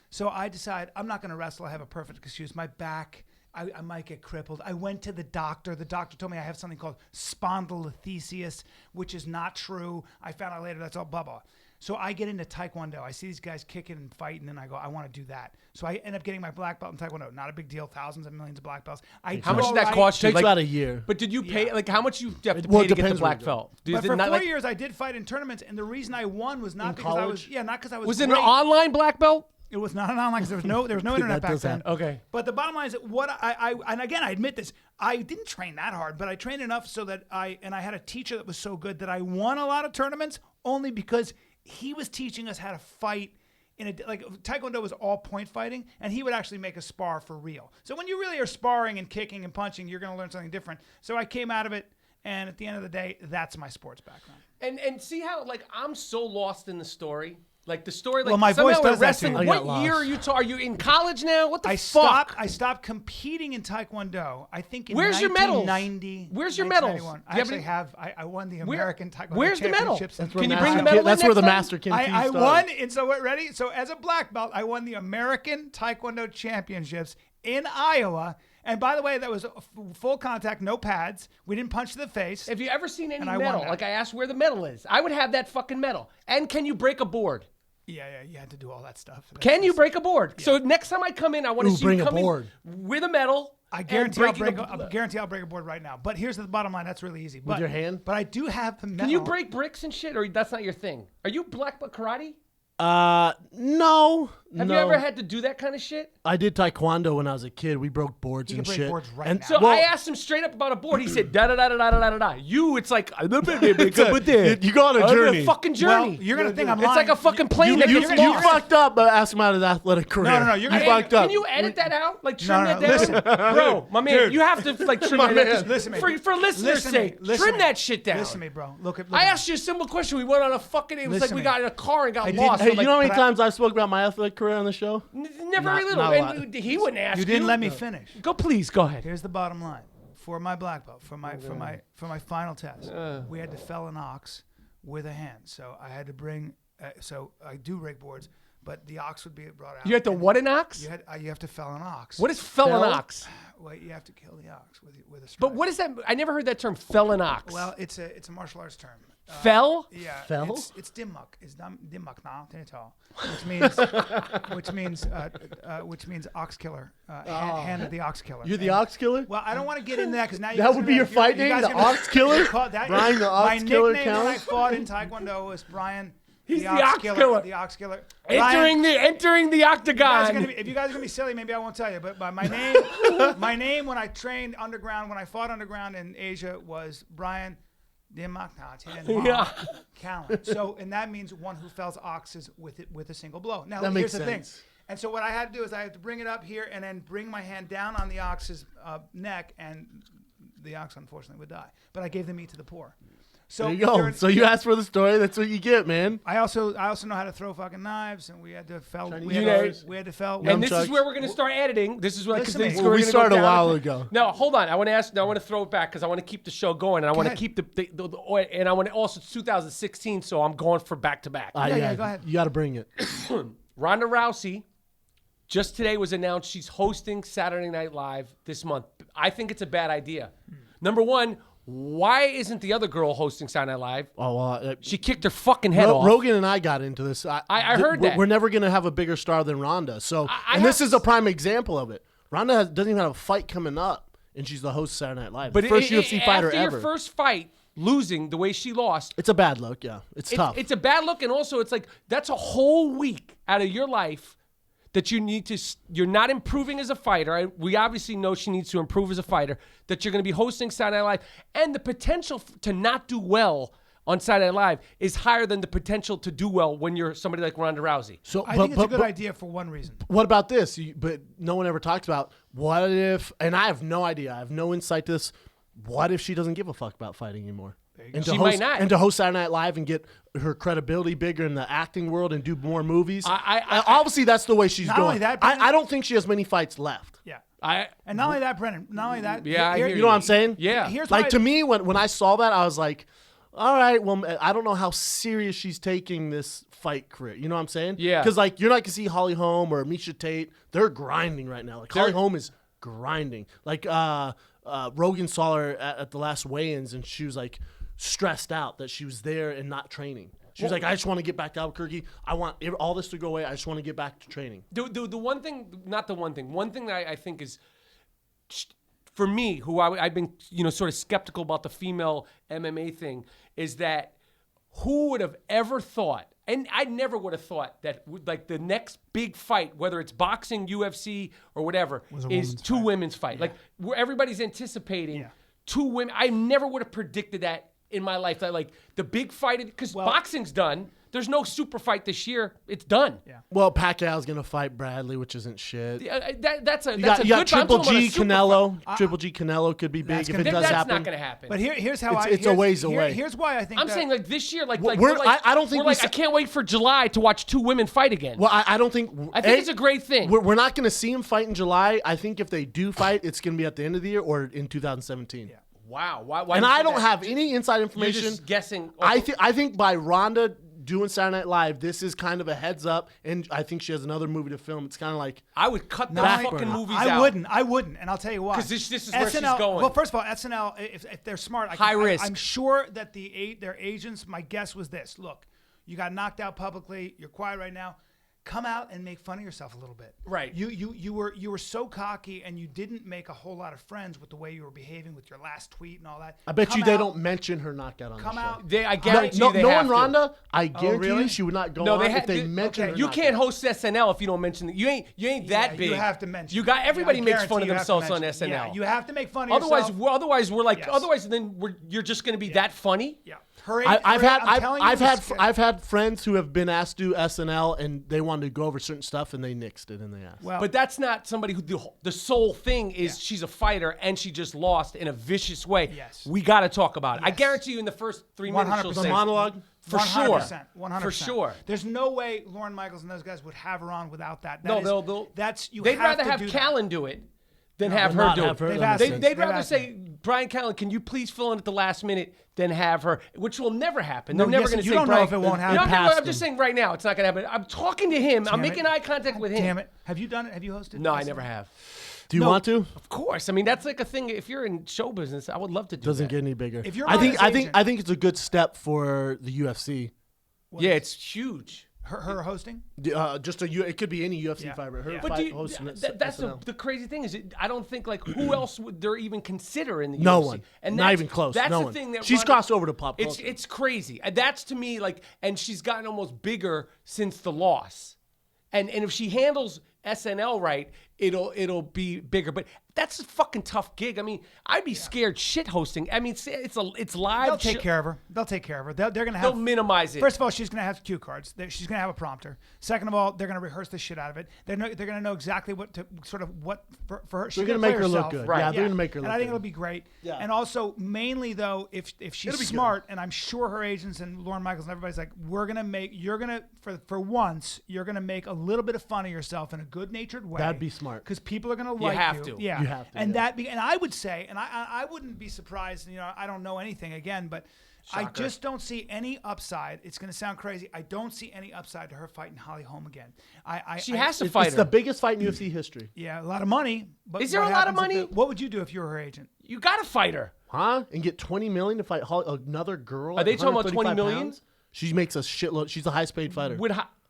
So I decide I'm not going to wrestle. I have a perfect excuse. My back, I might get crippled. I went to the doctor. The doctor told me I have something called spondylolisthesis, which is not true. I found out later that's all blah, blah. So I get into Taekwondo. I see these guys kicking and fighting, and I go, I want to do that. So I end up getting my black belt in Taekwondo. Not a big deal. Thousands and millions of black belts. How much did that cost you? Takes about a year. But did you pay? Like, how much you have to Well, pay it to get the depends where black you go. belt? But Is it for not 4 like- years, I did fight in tournaments, and the reason I won was not because college? not because I was. Was it an great. online black belt? It was not an online because there was no internet back does then. happen. Okay. But the bottom line is that what I and again I admit this, I didn't train that hard, but I trained enough so that I had a teacher that was so good that I won a lot of tournaments only because he was teaching us how to fight in a like Taekwondo was all point fighting, and he would actually make a spar for real. So when you really are sparring and kicking and punching, you're going to learn something different. So I came out of it, and at the end of the day, that's my sports background. And see how like I'm so lost in the story. Like the story, like Well, my somehow voice in does that wrestling. too. I got What year lost. are you? Are you in college now? What the fuck? I stopped competing in Taekwondo. I think in Where's your medals? 1990. Where's your medals? 1991. Do I you have actually any- have. I won the American Taekwondo Where's the medal? championships. That's in- where Can you Master bring the King- medal in That's where next the time? Master King I started. won, and so what? Ready? So as a black belt, I won the American Taekwondo championships in Iowa. And by the way, that was full contact, no pads. We didn't punch to the face. Have you ever seen any And I won medal? that. Like I asked where the medal is. I would have that fucking medal. And can you break a board? Yeah, you had to do all that stuff. Can you break a board? So next time I come in, I want to Ooh, see bring you a come board. in with a medal. I and guarantee I'll breaking break. a- I guarantee I'll break a board right now. But here's the bottom line. That's really easy. But, your hand? But I do have the medal. Can you break bricks and shit, or that's not your thing? Are you black belt karate? No. Have you ever had to do that kind of shit? I did taekwondo when I was a kid. We broke boards You and can break shit. boards right and now. So well, I asked him straight up about a board. He said da da da da da da da da. You, it's like you go on a journey. A fucking Well, journey. you're gonna think I'm It's lying. like a fucking plane that You gets lost. fucked up, but ask him about his athletic career. No, you're gonna- fucked up. Can you edit that out? Like trim No, that no, down? listen. Bro, my man, Dude. you have to like trim My that man. down. Listen to me. For listeners' Listen to me. sake, Listen trim to me. that shit down. Listen to me, bro. Look at. I asked you a simple question. We went on a fucking. It was Listen like we to got me. in a car and got I didn't- lost. Hey, We're you know how like, many times I spoke about my athletic career on the show? never very little. not a lot. And he wouldn't ask You didn't let me finish. Go, please. Go ahead. Here's the bottom line. For my black belt, for my final test, we had to fell an ox with a hand. So I had to bring. So I do rake boards, but the ox would be brought out. You had to and what an ox? You have to fell an ox. What is fell an Fell? ox? Well, you have to kill the ox with a strike. But what is that? I never heard that term. Fell an ox. Well, it's a martial arts term. Fell? Yeah, Fell? It's dimmuk. It's dimmuk now, which means ox killer. Hand of the ox killer. You're the And- ox killer? Well, I don't want to get into that because now you That guys would are be your gonna- fight you name, guys the are gonna- Ox Killer? you call that- Brian the Ox my Killer nickname when I counts? fought in Taekwondo was Brian. He's the Ox Killer. The Ox Killer. Entering the If you octagon. guys are gonna be silly, maybe I won't tell you. But my name, my name when I trained underground, when I fought underground in Asia, was Brian Yeah. Callan. So, and that means one who fells oxes with a single blow. Now, That here's makes the thing. sense. And so what I had to do is I had to bring it up here and then bring my hand down on the ox's neck, and the ox unfortunately would die. But I gave the meat to the poor. So There you go. So you asked for the story. That's what you get, man. I also know how to throw fucking knives, and we had to fell. Chinese We had, knives. to, we had to fell. And this is Nunchucks. where we're going to start editing. This is what Listen to me. Well, we started a while ago. No, hold on. I want to ask. I want to throw it back because I want to keep the show going, and I want to ahead. keep the and I want to also. It's 2016, so I'm going for back to back. Yeah, go ahead. You got to bring it. Ronda Rousey, just today was announced she's hosting Saturday Night Live this month. I think it's a bad idea. Number one, why isn't the other girl hosting Saturday Night Live? Oh, well, She kicked her fucking head off. Rogan and I got into this. I heard that. We're never going to have a bigger star than Ronda. So, this is a prime example of it. Ronda doesn't even have a fight coming up, and she's the host of Saturday Night Live. But the first UFC fighter after ever. your first fight, losing the way she lost, It's a bad look, yeah. It's tough. It's a bad look, and also it's like that's a whole week out of your life that you're not improving as a fighter. We obviously know she needs to improve as a fighter, that you're going to be hosting Saturday Night Live, and the potential to not do well on Saturday Night Live is higher than the potential to do well when you're somebody like Ronda Rousey. So, I think it's a good idea for one reason. What about this? But no one ever talks about what if, and I have no idea, I have no insight to this, what if she doesn't give a fuck about fighting anymore? And She might not. And to host Saturday Night Live and get her credibility bigger in the acting world and do more movies. Obviously, that's the way she's Not going. only that, Brendan- I don't think she has many fights left. Yeah. And not only that, Brennan. Not only that. Yeah, I hear You know what I'm saying? Yeah. Here's Like, why- to me, when I saw that, I was like, all right, well, I don't know how serious she's taking this fight career. You know what I'm saying? Yeah. Because, like, you're not going to see Holly Holm or Misha Tate. They're grinding right now. Like, Holly Holm is grinding. Like, Rogan saw her at the last weigh-ins, and she was, like, stressed out that she was there and not training. She was like, I just want to get back to Albuquerque. I want all this to go away. I just want to get back to training. The one thing, not the one thing. One thing that I think is, for me, who I've been sort of skeptical about the female MMA thing, is that who would have ever thought, and I never would have thought that like the next big fight, whether it's boxing, UFC, or whatever, is two women's fight. Like where everybody's anticipating two women. I never would have predicted that in my life. That like the big fight, because boxing's done. There's no super fight this year. It's done. Yeah. Well, Pacquiao's going to fight Bradley, which isn't shit. That's a You got good Triple fight. I'm talking G about a super Canelo. fight. Triple G Canelo could be big if it does That's happen. not going to happen. But here's how It's a ways away. Here's why I think I'm saying like this year, I don't think I can't wait for July to watch two women fight again. Well, I don't think. I think it's a great thing. We're not going to see them fight in July. I think if they do fight, it's going to be at the end of the year or in 2017. Yeah. Wow. Why And do you I say don't that? have any inside You're information. just guessing. I think by Ronda doing Saturday Night Live, this is kind of a heads up, and I think she has another movie to film. It's kind of like I would cut the Back fucking burner. movies I out. wouldn't, and I'll tell you why. 'Cause this is where she's going. Well, first of all, SNL, if they're smart, High risk. I'm sure that their agents. My guess was this: look, you got knocked out publicly. You're quiet right now. Come out and make fun of yourself a little bit. Right. You were so cocky, and you didn't make a whole lot of friends with the way you were behaving with your last tweet and all that. I bet Come you they out, don't mention her knockout on Come the show. out. I guarantee you they no, have and to. Ronda, I guarantee really? you she would not go No, on they if they had. mention her You knockout. can't host SNL if you don't mention that. You ain't that Yeah, big. you have to mention. You got everybody I makes fun guarantee of you have to themselves on mention. SNL. Yeah, you have to make fun of Otherwise, yourself. otherwise we're like. Yes. Otherwise, then you're just going to be that funny. Yeah. Hurry, I've I've had friends who have been asked to do SNL and they wanted to go over certain stuff and they nixed it and they asked. Well, But that's not somebody who the sole thing is she's a fighter and she just lost in a vicious way. Yes. We got to talk about it. I Yes. guarantee you in the first 3 minutes she'll 100%. the say monologue. for sure. 100%. For sure. There's no way Lauren Michaels and those guys would have her on without that. No, they'll. That's you. They'd have rather to have do Callan do it than No, have they'll her not do have it. her. They've That asked makes them. sense. They'd They've rather asked say, Brian Callen, can you please fill in at the last minute than have her, which will never happen. They're No, never yes, going to you say, don't know Brian, if it won't happen. You know, Past I'm just saying right now, it's not going to happen. I'm talking to him. I'm Damn it. making eye contact with him. Damn it! Have you done it? Have you hosted? No, I this? never have. Do you want to? Of course. I mean, that's like a thing. If you're in show business, I would love to do Doesn't that. get any bigger. If you're I think Ronda's agent- I think it's a good step for the UFC. Yeah, it's huge. Her hosting. It could be any UFC Yeah. fighter. Her Yeah. But fight do you, hosting it. that's SNL. the crazy thing is, I don't think like who else would there even consider in the No UFC? one. And Not that's- even close. That's No the one. thing that She's Ronda- crossed over to pop culture. It's crazy. And that's to me like, and she's gotten almost bigger since the loss. And if she handles SNL right, it'll be bigger. But that's a fucking tough gig. I mean, I'd be scared shit hosting. I mean, it's live. They'll take care of her. They'll take care of her. They're going to have. They'll minimize it. First of all, she's going to have cue cards. She's going to have a prompter. Second of all, they're going to rehearse the shit out of it. They're going to know exactly what to for her. She's They're gonna play make her look herself. good. Right. Yeah, they're gonna make her look And I think good. it'll be great. Yeah. And also, mainly though, if she's smart, and I'm sure her agents and Lauren Michaels and everybody's like, you're gonna for once, you're gonna make a little bit of fun of yourself in a good-natured way. That'd be smart. Because people are gonna like have you. to. Yeah. You have to, And yeah. and I would say, and I wouldn't be surprised. You know, I don't know anything again, but I Shocker. just don't see any upside. It's going to sound crazy. I don't see any upside to her fighting Holly Holm again. She has to fight It's her. the biggest fight in UFC history. Yeah, a lot of money. But Is there what a lot of happens if money? what would you do if you were her agent? You got to fight her. Huh? And get $20 million to fight another girl? Are they talking about 20 135 million? pounds? She makes a shitload. She's the highest paid fighter.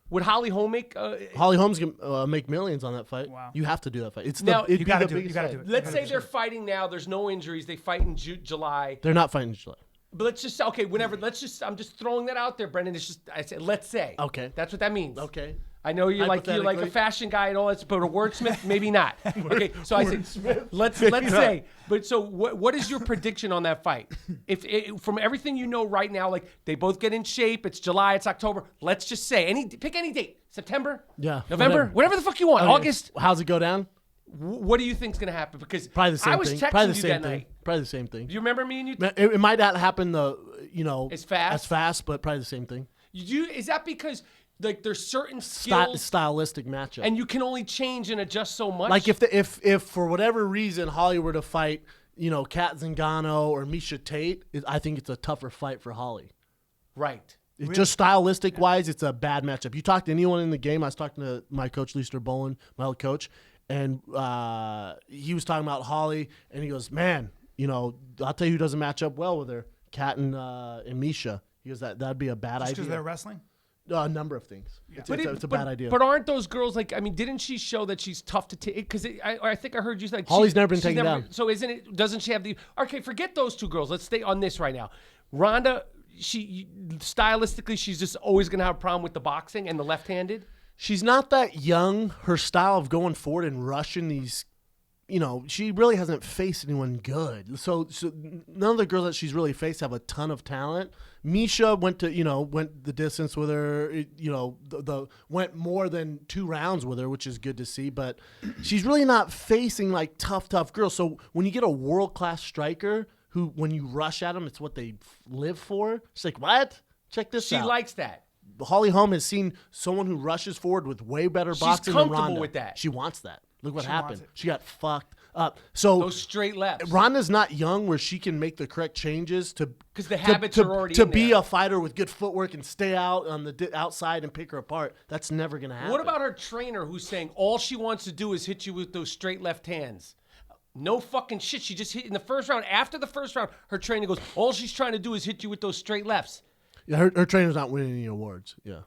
Would Holly Holm make? Holly Holmes can make millions on that fight. Wow. You have to do that fight. It's Now, it'd you be gotta the do it. You biggest gotta fight. do it. Let's say they're fighting now. There's no injuries. They fight in July. They're not fighting in July. But let's just okay. Whenever. I'm just throwing that out there, Brendan. It's just I said. Let's say. Okay. That's what that means. Okay. I know you're like a Hypothetically. fashion guy and all that, but a wordsmith, maybe not. Okay, so I said, let's say. But so, what is your prediction on that fight? If from everything you know right now, like they both get in shape, it's July, it's October. Let's just say pick any date, September, Yeah, November, whatever the fuck you want, Okay. August. How's it go down? What do you think's gonna happen? Because Probably the same I was thing. texting Probably you the same that thing. night. Probably the same thing. Do you remember me and you? It might not happen As fast? but probably the same thing. Is that because like there's certain skills Stylistic matchup. and you can only change and adjust so much? Like if for whatever reason Holly were to fight, Kat Zingano or Misha Tate, I think it's a tougher fight for Holly. right. Just stylistic wise, it's a bad matchup. You talk to anyone in the game. I was talking to my coach, Lester Bolin, my old coach, and he was talking about Holly, and he goes, "Man, I'll tell you who doesn't match up well with her, Kat and Misha." He goes, "That'd be a bad Just idea." because they're wrestling? A number of things. It's a bad idea. But aren't those girls like? I mean, didn't she show that she's tough to take? Because I think I heard you like Holly's never been taken down. So doesn't she have the? Okay, forget those two girls. Let's stay on this right now. Ronda, stylistically, she's just always gonna have a problem with the boxing and the left-handed. She's not that young. Her style of going forward and rushing these, she really hasn't faced anyone good. So none of the girls that she's really faced have a ton of talent. Misha went the distance with her. Went more than 2 rounds with her, which is good to see. But she's really not facing like tough girls. So when you get a world-class striker who, when you rush at them, it's what they live for. She's like, what? Check this out. She likes that. Holly Holm has seen someone who rushes forward with way better boxing than comfortable Ronda. with that. She wants that. Look what She happened. wants it. She got fucked up. So Those straight lefts. Ronda's not young where she can make the correct changes to 'Cause the habits are already to in be there. a fighter with good footwork and stay out on the outside and pick her apart. That's never gonna happen. What about her trainer who's saying all she wants to do is hit you with those straight left hands? No fucking shit. She just hit in the first round. After the first round, her trainer goes, all she's trying to do is hit you with those straight lefts. Yeah, her trainer's not winning any awards. Yeah.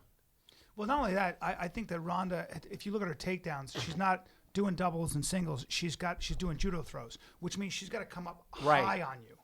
Well, not only that, I think that Ronda, if you look at her takedowns, she's not doing doubles and singles. She's doing judo throws, which means she's got to come up Right. high on you.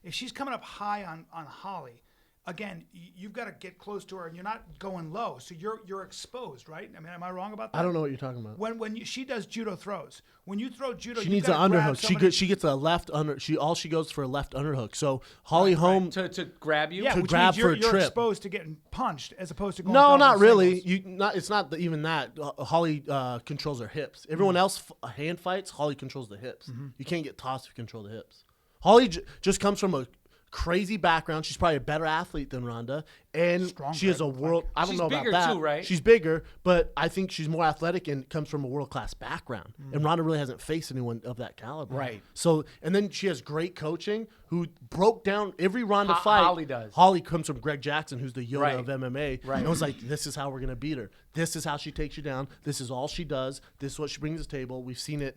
If she's coming up high on Holly, again, you've got to get close to her, and you're not going low, so you're exposed, right? I mean, am I wrong about that? I don't know what you're talking about. When she does judo throws, when you throw judo, She you needs an gotta grab underhook. somebody- She gets a left under. She goes for a left underhook. So Holly Holm. To grab you? yeah, to which grab means you're, for a you're trip. exposed to getting punched as opposed to going. No, doubles not and really. singles. It's not even that. Holly controls her hips. Everyone else hand fights. Holly controls the hips. You can't get tossed if you control the hips. Holly just comes from a crazy background. She's probably a better athlete than Ronda, and Stronger, she is a it looks world. like. I don't She's know about bigger that. too, right? She's bigger, but I think she's more athletic and comes from a world class background. And Ronda really hasn't faced anyone of that caliber. Right. So, and then she has great coaching who broke down every Ronda fight. Holly does. Holly comes from Greg Jackson, who's the Yoda Right. of MMA. Right. And it was like, this is how we're going to beat her. This is how she takes you down. This is all she does. This is what she brings to the table. We've seen it,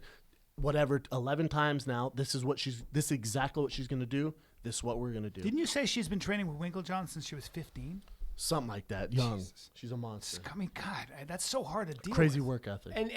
11 times now. This is exactly what she's going to do. This is what we're going to do. Didn't you say she's been training with Winklejohn since she was 15? Something like that. Young. Jesus. She's a monster. I mean, God, that's so hard to deal Crazy with. work ethic. And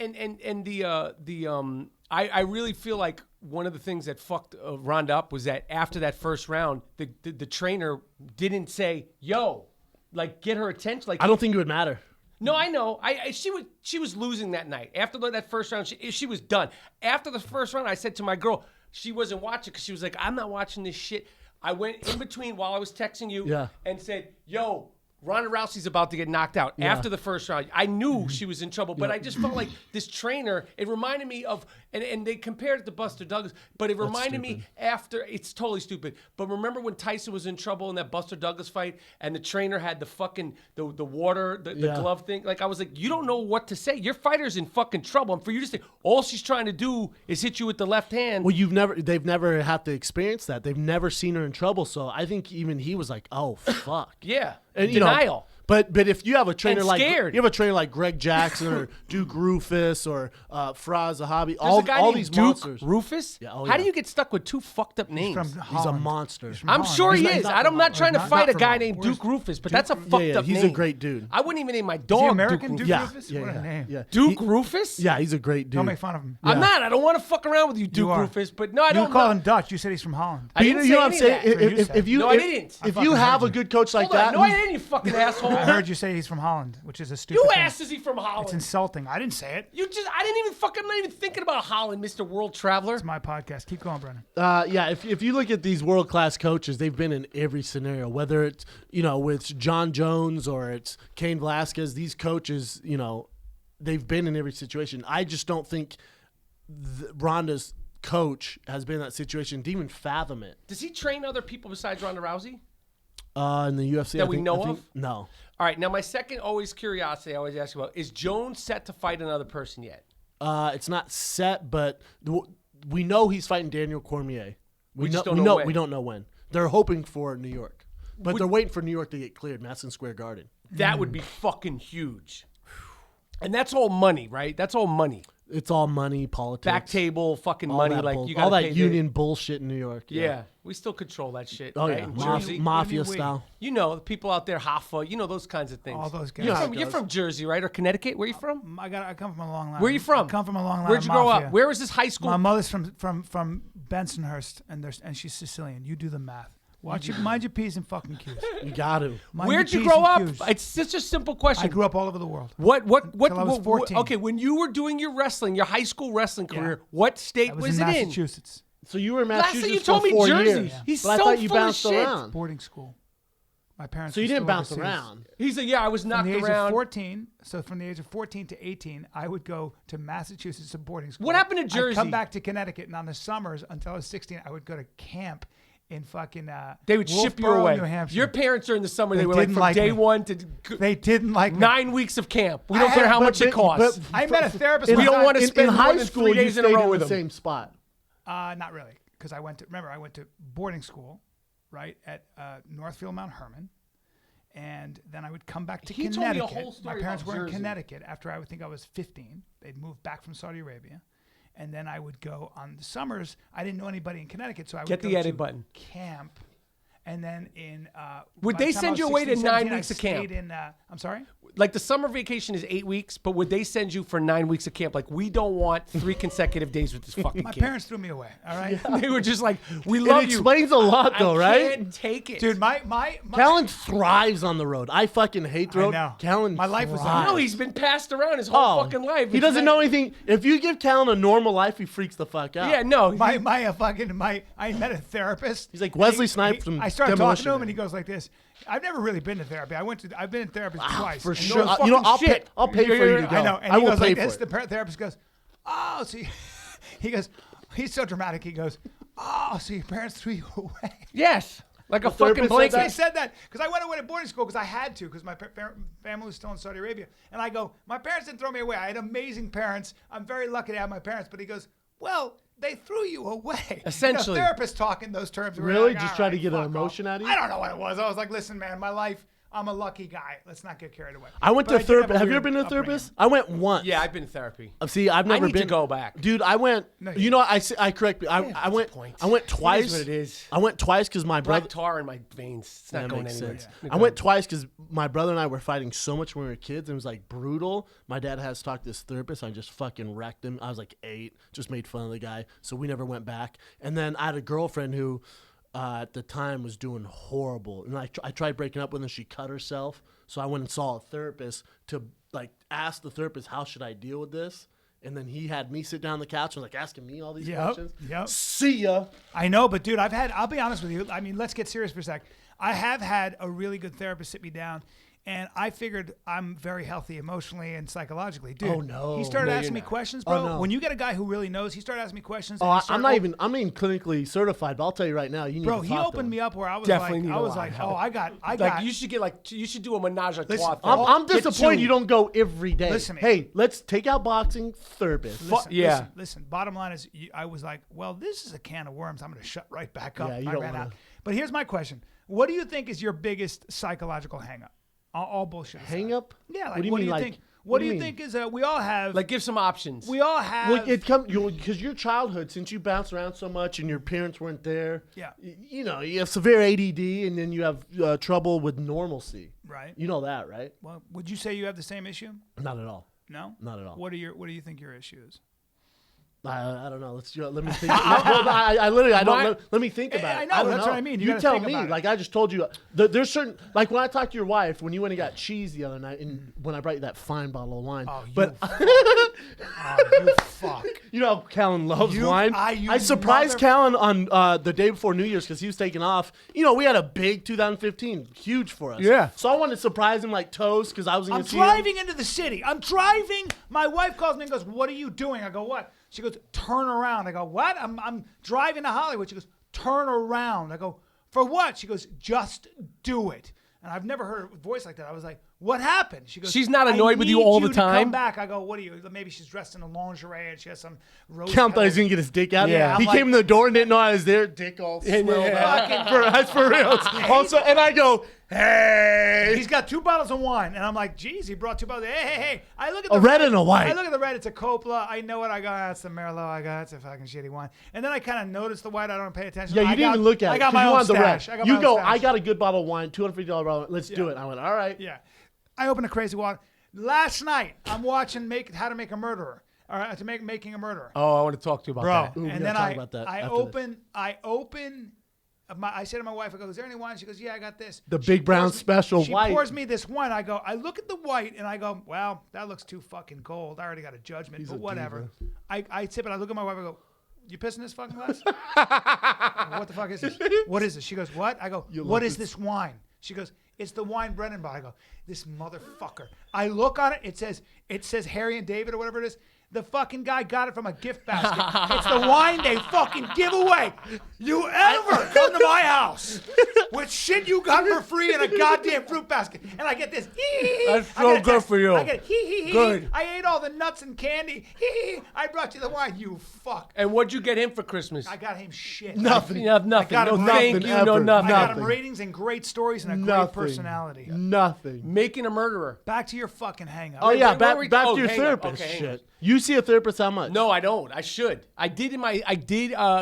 I really feel like one of the things that fucked Ronda up was that after that first round, the trainer didn't say, "Yo, like get her attention." Like I don't think it would matter. No, I know. She was losing that night. After that first round, she was done. After the first round, I said to my girl, she wasn't watching because she was like, "I'm not watching this shit." I went in between while I was texting you Yeah. and said, "Yo, Ronda Rousey's about to get knocked out after the first round. I knew she was in trouble, but I just felt like this trainer, it reminded me of, and they compared it to Buster Douglas, but it reminded me after, it's totally stupid, but remember when Tyson was in trouble in that Buster Douglas fight and the trainer had the fucking, the water, the glove thing? Like, I was like, you don't know what to say. Your fighter's in fucking trouble. And for you to say, all she's trying to do is hit you with the left hand. Well, they've never had to experience that. They've never seen her in trouble. So I think even he was like, oh, fuck. Yeah. And, Denial. But if you have a trainer And like scared. you have a trainer like Greg Jackson or Duke Rufus or Faraz Zahabi, There's all a guy all named these Duke monsters. Rufus? Yeah, How do you get stuck with two fucked up names? He's a monster. I'm sure he is. I'm not trying to fight a from guy Holland. named Where's Duke Rufus, but that's a fucked up he's name. a great dude. I wouldn't even name my Is he dog American Duke Duke Rufus. Rufus? What a name. Yeah. Duke Rufus? Yeah, he's a great dude. Don't make fun of him. I'm not. I don't want to fuck around with you, Duke are. Rufus. But no, I You don't call know. him Dutch. You said he's from Holland. I didn't say know what I'm any saying? of that. If you No, I didn't. If I you fucking have heard a you. good coach like Hold on. that, No, I didn't, you fucking asshole. I heard you say he's from Holland, which is a stupid You thing. asked, is he from Holland? It's insulting. I didn't say it. I didn't even fucking, I'm not even thinking about Holland, Mr. World Traveler. It's my podcast. Keep going, Brennan. if you look at these world class coaches, they've been in every scenario. Whether it's with John Jones or it's Cain Velasquez, these coaches, they've been in every situation. I just don't think Ronda's coach has been in that situation to even fathom it. Does he train other people besides Ronda Rousey? In the UFC, That we know of? No. All right, now my second curiosity I always ask you about, is Jones set to fight another person yet? It's not set, but we know he's fighting Daniel Cormier. We just don't know when. We don't know when. They're hoping for New York, but they're waiting for New York to get cleared. Madison Square Garden. That would be fucking huge. And that's all money, right? That's all money. It's all money, politics, Back table, fucking all money. that Like bull- you all got that union bullshit in New York. Yeah, we still control that shit. Oh right? yeah, In Jersey. mafia Wait. style. You know, the people out there, Hoffa, those kinds of things. All those guys. You're from Jersey, right? Or Connecticut? Where you from? I come from a long line. Where you from? I come from a long line. Where'd of you grow mafia. up? Where was this high school? My mother's from Bensonhurst, and she's Sicilian. You do the math. Mind your P's and fucking Q's. You got to. Mind Where'd your you P's grow and up? Q's. It's such a simple question. I grew up all over the world. What? Till I was 14. Okay, when you were doing your wrestling, your high school wrestling career, what state I was was in it in? Massachusetts. So you were in Last thing Massachusetts you told for me 4 Jersey. years. He's But I so thought you full of bounced shit. around. Boarding school. My parents. So you were didn't still bounce overseas. around. He's like, yeah, I was From knocked the age around. of 14, so from the age of 14 to 18, I would go to Massachusetts to boarding school. What happened to I'd Jersey? come back to Connecticut, and on the summers until I was 16, I would go to camp in fucking. They would ship you Wolfboro, away. New Hampshire. Your parents are in the summer. They They were like didn't from like day me. one to They didn't like me. 9 weeks of camp. We I don't care had- how much it costs. I met a therapist. We one don't time- want to spend in more high than school, 3 you days in a stayed row in with the them. same spot. Not really, because I went to boarding school, right at Northfield Mount Herman, and then I would come back to He told me a Connecticut. whole story My parents about were in Jersey. Connecticut after I would think I was 15. They'd moved back from Saudi Arabia, and then I would go on the summers. I didn't know anybody in Connecticut, so I would Get go the edit to button. camp, and then in Would by they the time send I you was away to 16, 9 17, weeks I of camp? stayed In, I'm sorry. Like the summer vacation is 8 weeks, but would they send you for 9 weeks of camp? Like, we don't want 3 consecutive days with this fucking My kid. parents threw me away. All right, They were just like, we It love you. explains a lot, though, I right? can't take it. dude. My Callan thrives on the road. I fucking hate the I road. know. Callan My life was on thrives. No, he's been passed around his whole fucking life. He It's doesn't not- know anything. If you give Callan a normal life, he freaks the fuck out. Yeah, no. I met a therapist. He's like Wesley Snipes from I started talking Demolition to him, Man. and he goes like this. I've never really been to therapy. I've been in therapy twice. For And sure. no You know, fucking I'll pay shit. for you to go. I know. And I he will goes pay like for this. it. The therapist goes, oh, so he goes, he's so dramatic. He goes, oh, so your parents threw you away. Yes. Like a therapist fucking said blanket. They said that because I went away to boarding school because I had to because my family was still in Saudi Arabia. And I go, my parents didn't throw me away. I had amazing parents. I'm very lucky to have my parents. But he goes, well, they threw you away. Essentially. Therapists talk in those terms. We're Really? like, Just all try to right, get an fuck emotion off. out of you? I don't know what it was. I was like, listen, man, my life, I'm a lucky guy. Let's not get carried away. I went But to did therapist. Have you weird ever been to a upbringing. therapist? I went once. Yeah, I've been in therapy. See, I've never need been to go back. dude. I went. No, you know, I correct me. I what's went. the point? I went It is twice. what it is. I went twice because my brother. Black tar in my veins. It's not That going makes anywhere. sense. Yeah. I went twice because my brother and I were fighting so much when we were kids. And it was like brutal. My dad has talked to this therapist. I just fucking wrecked him. I was like 8, just made fun of the guy. So we never went back. And then I had a girlfriend who, at the time, was doing horrible. And I tried breaking up with her. She cut herself. So I went and saw a therapist to like ask the therapist, how should I deal with this? And then he had me sit down on the couch and like asking me all these questions. Yep. See ya. I know, but dude, I'll be honest with you. I mean, let's get serious for a sec. I have had a really good therapist sit me down And I figured I'm very healthy emotionally and psychologically. Dude, Oh, no. he started No, asking me you're not. questions, bro. Oh, no. When you get a guy who really knows, he started asking me questions. Oh, and he I'm started not even. I'm even clinically certified, but I'll tell you right now, you need Bro, to he talk to opened him. me up where I was Definitely like, need I a was lot like, of oh, help. I got. you should do a menage a Listen, trois. I'm Get disappointed you. you don't go every day. Listen, man. Hey, let's take out boxing, therapist. Yeah. Listen. Bottom line is, I was like, well, this is a can of worms. I'm going to shut right back up. Yeah, you I don't ran wanna- out. But here's my question: what do you think is your biggest psychological hang-up? All bullshit. aside. Hang up? Yeah. Like, What do you mean, like? think? What do you mean? think is? We all have. Like, give some options. we all have. Well, it comes because your childhood, since you bounced around so much and your parents weren't there. Yeah. You know, you have severe ADD, and then you have trouble with normalcy. right. You know that, right? Well, would you say you have the same issue? Not at all. No. Not at all. What do you think your issue is? I don't know. Let me think. I literally I don't know. Let me think about I it. know, don't that's what I mean. You You gotta tell think me. about it. Like I just told you, there's certain like when I talked to your wife when you went and got cheese the other night, and when I brought you that fine bottle of wine. Oh, you but you fuck. you know, Callan loves You- wine. you I surprised mother- Callan on the day before New Year's because he was taking off. You know, we had a big 2015, huge for us. Yeah. So I wanted to surprise him like toast because I was going I'm to see him. driving into the city. I'm driving. My wife calls me and goes, "What are you doing?" I go, "What?" She goes, "Turn around." I go, "What?" I'm driving to Hollywood. She goes, "Turn around." I go, "For what?" She goes, "Just do it." And I've never heard a voice like that. I was like, "What happened?" She goes, She's not "I annoyed with you need all the to time? Come back. I go, "What are you?" Maybe she's dressed in a lingerie and she has some rose. Count thought he was petals. gonna get his dick out. Yeah. I'm he like- came to the door and didn't know I was there. Dick all swelled out. That's for real. Also, and I go, hey. He's got 2 bottles of wine, and I'm like, "Geez, he brought 2 bottles." Hey! I look at A the red and a white. I look at the red. It's a Coppola. I know what I got. It's the Merlot. I got. It's a fucking shitty wine. And then I kind of noticed the white. I don't pay attention. Yeah, you I didn't got- even look at it. I got 'cause my you own wanted the red. stash. I got You my own go, stash. I got a good bottle of wine, $250 bottle. Let's do Yeah. it. I went, all right. Yeah. I opened a crazy wallet. Last night, I'm watching How to Make a Murderer. Or Making a Murderer. Oh, I want to talk to you about Bro, that. Ooh, we and gotta then talk about that I after open. I say to my wife, I go, "Is there any wine?" She goes, "Yeah, I got this." The She Big Brown pours me- Special She white. pours me this wine. I go, I look at the white and I go, "Well, that looks too fucking cold. I already got a judgment, He's but a whatever." I sip it. I look at my wife. I go, "You pissing this fucking glass?" What the fuck is this? What is this? She goes, "What?" I go, "What is this wine?" She goes, "It's the wine Brennan bought." I go, "This motherfucker." I look on it. It says Harry and David or whatever it is. The fucking guy got it from a gift basket. It's the wine they fucking give away. You ever come to my house with shit you got for free in a goddamn fruit basket, and I get this. That's I so get a good text. for you. I get hee. Good. I ate all the nuts and candy. Hee. I brought you the wine. You fuck. And what'd you get him for Christmas? I got him shit. Nothing. You have nothing. got No him thank nothing you. ever. No I nothing. got him Nothing. ratings and great stories and a Nothing. great personality. Nothing. Making a murderer. Back to your fucking hang up. Oh, yeah. wait, Back, wait, back oh, to your hang on. therapist Okay, hang shit. You see a therapist how much? No, I don't. I should. I did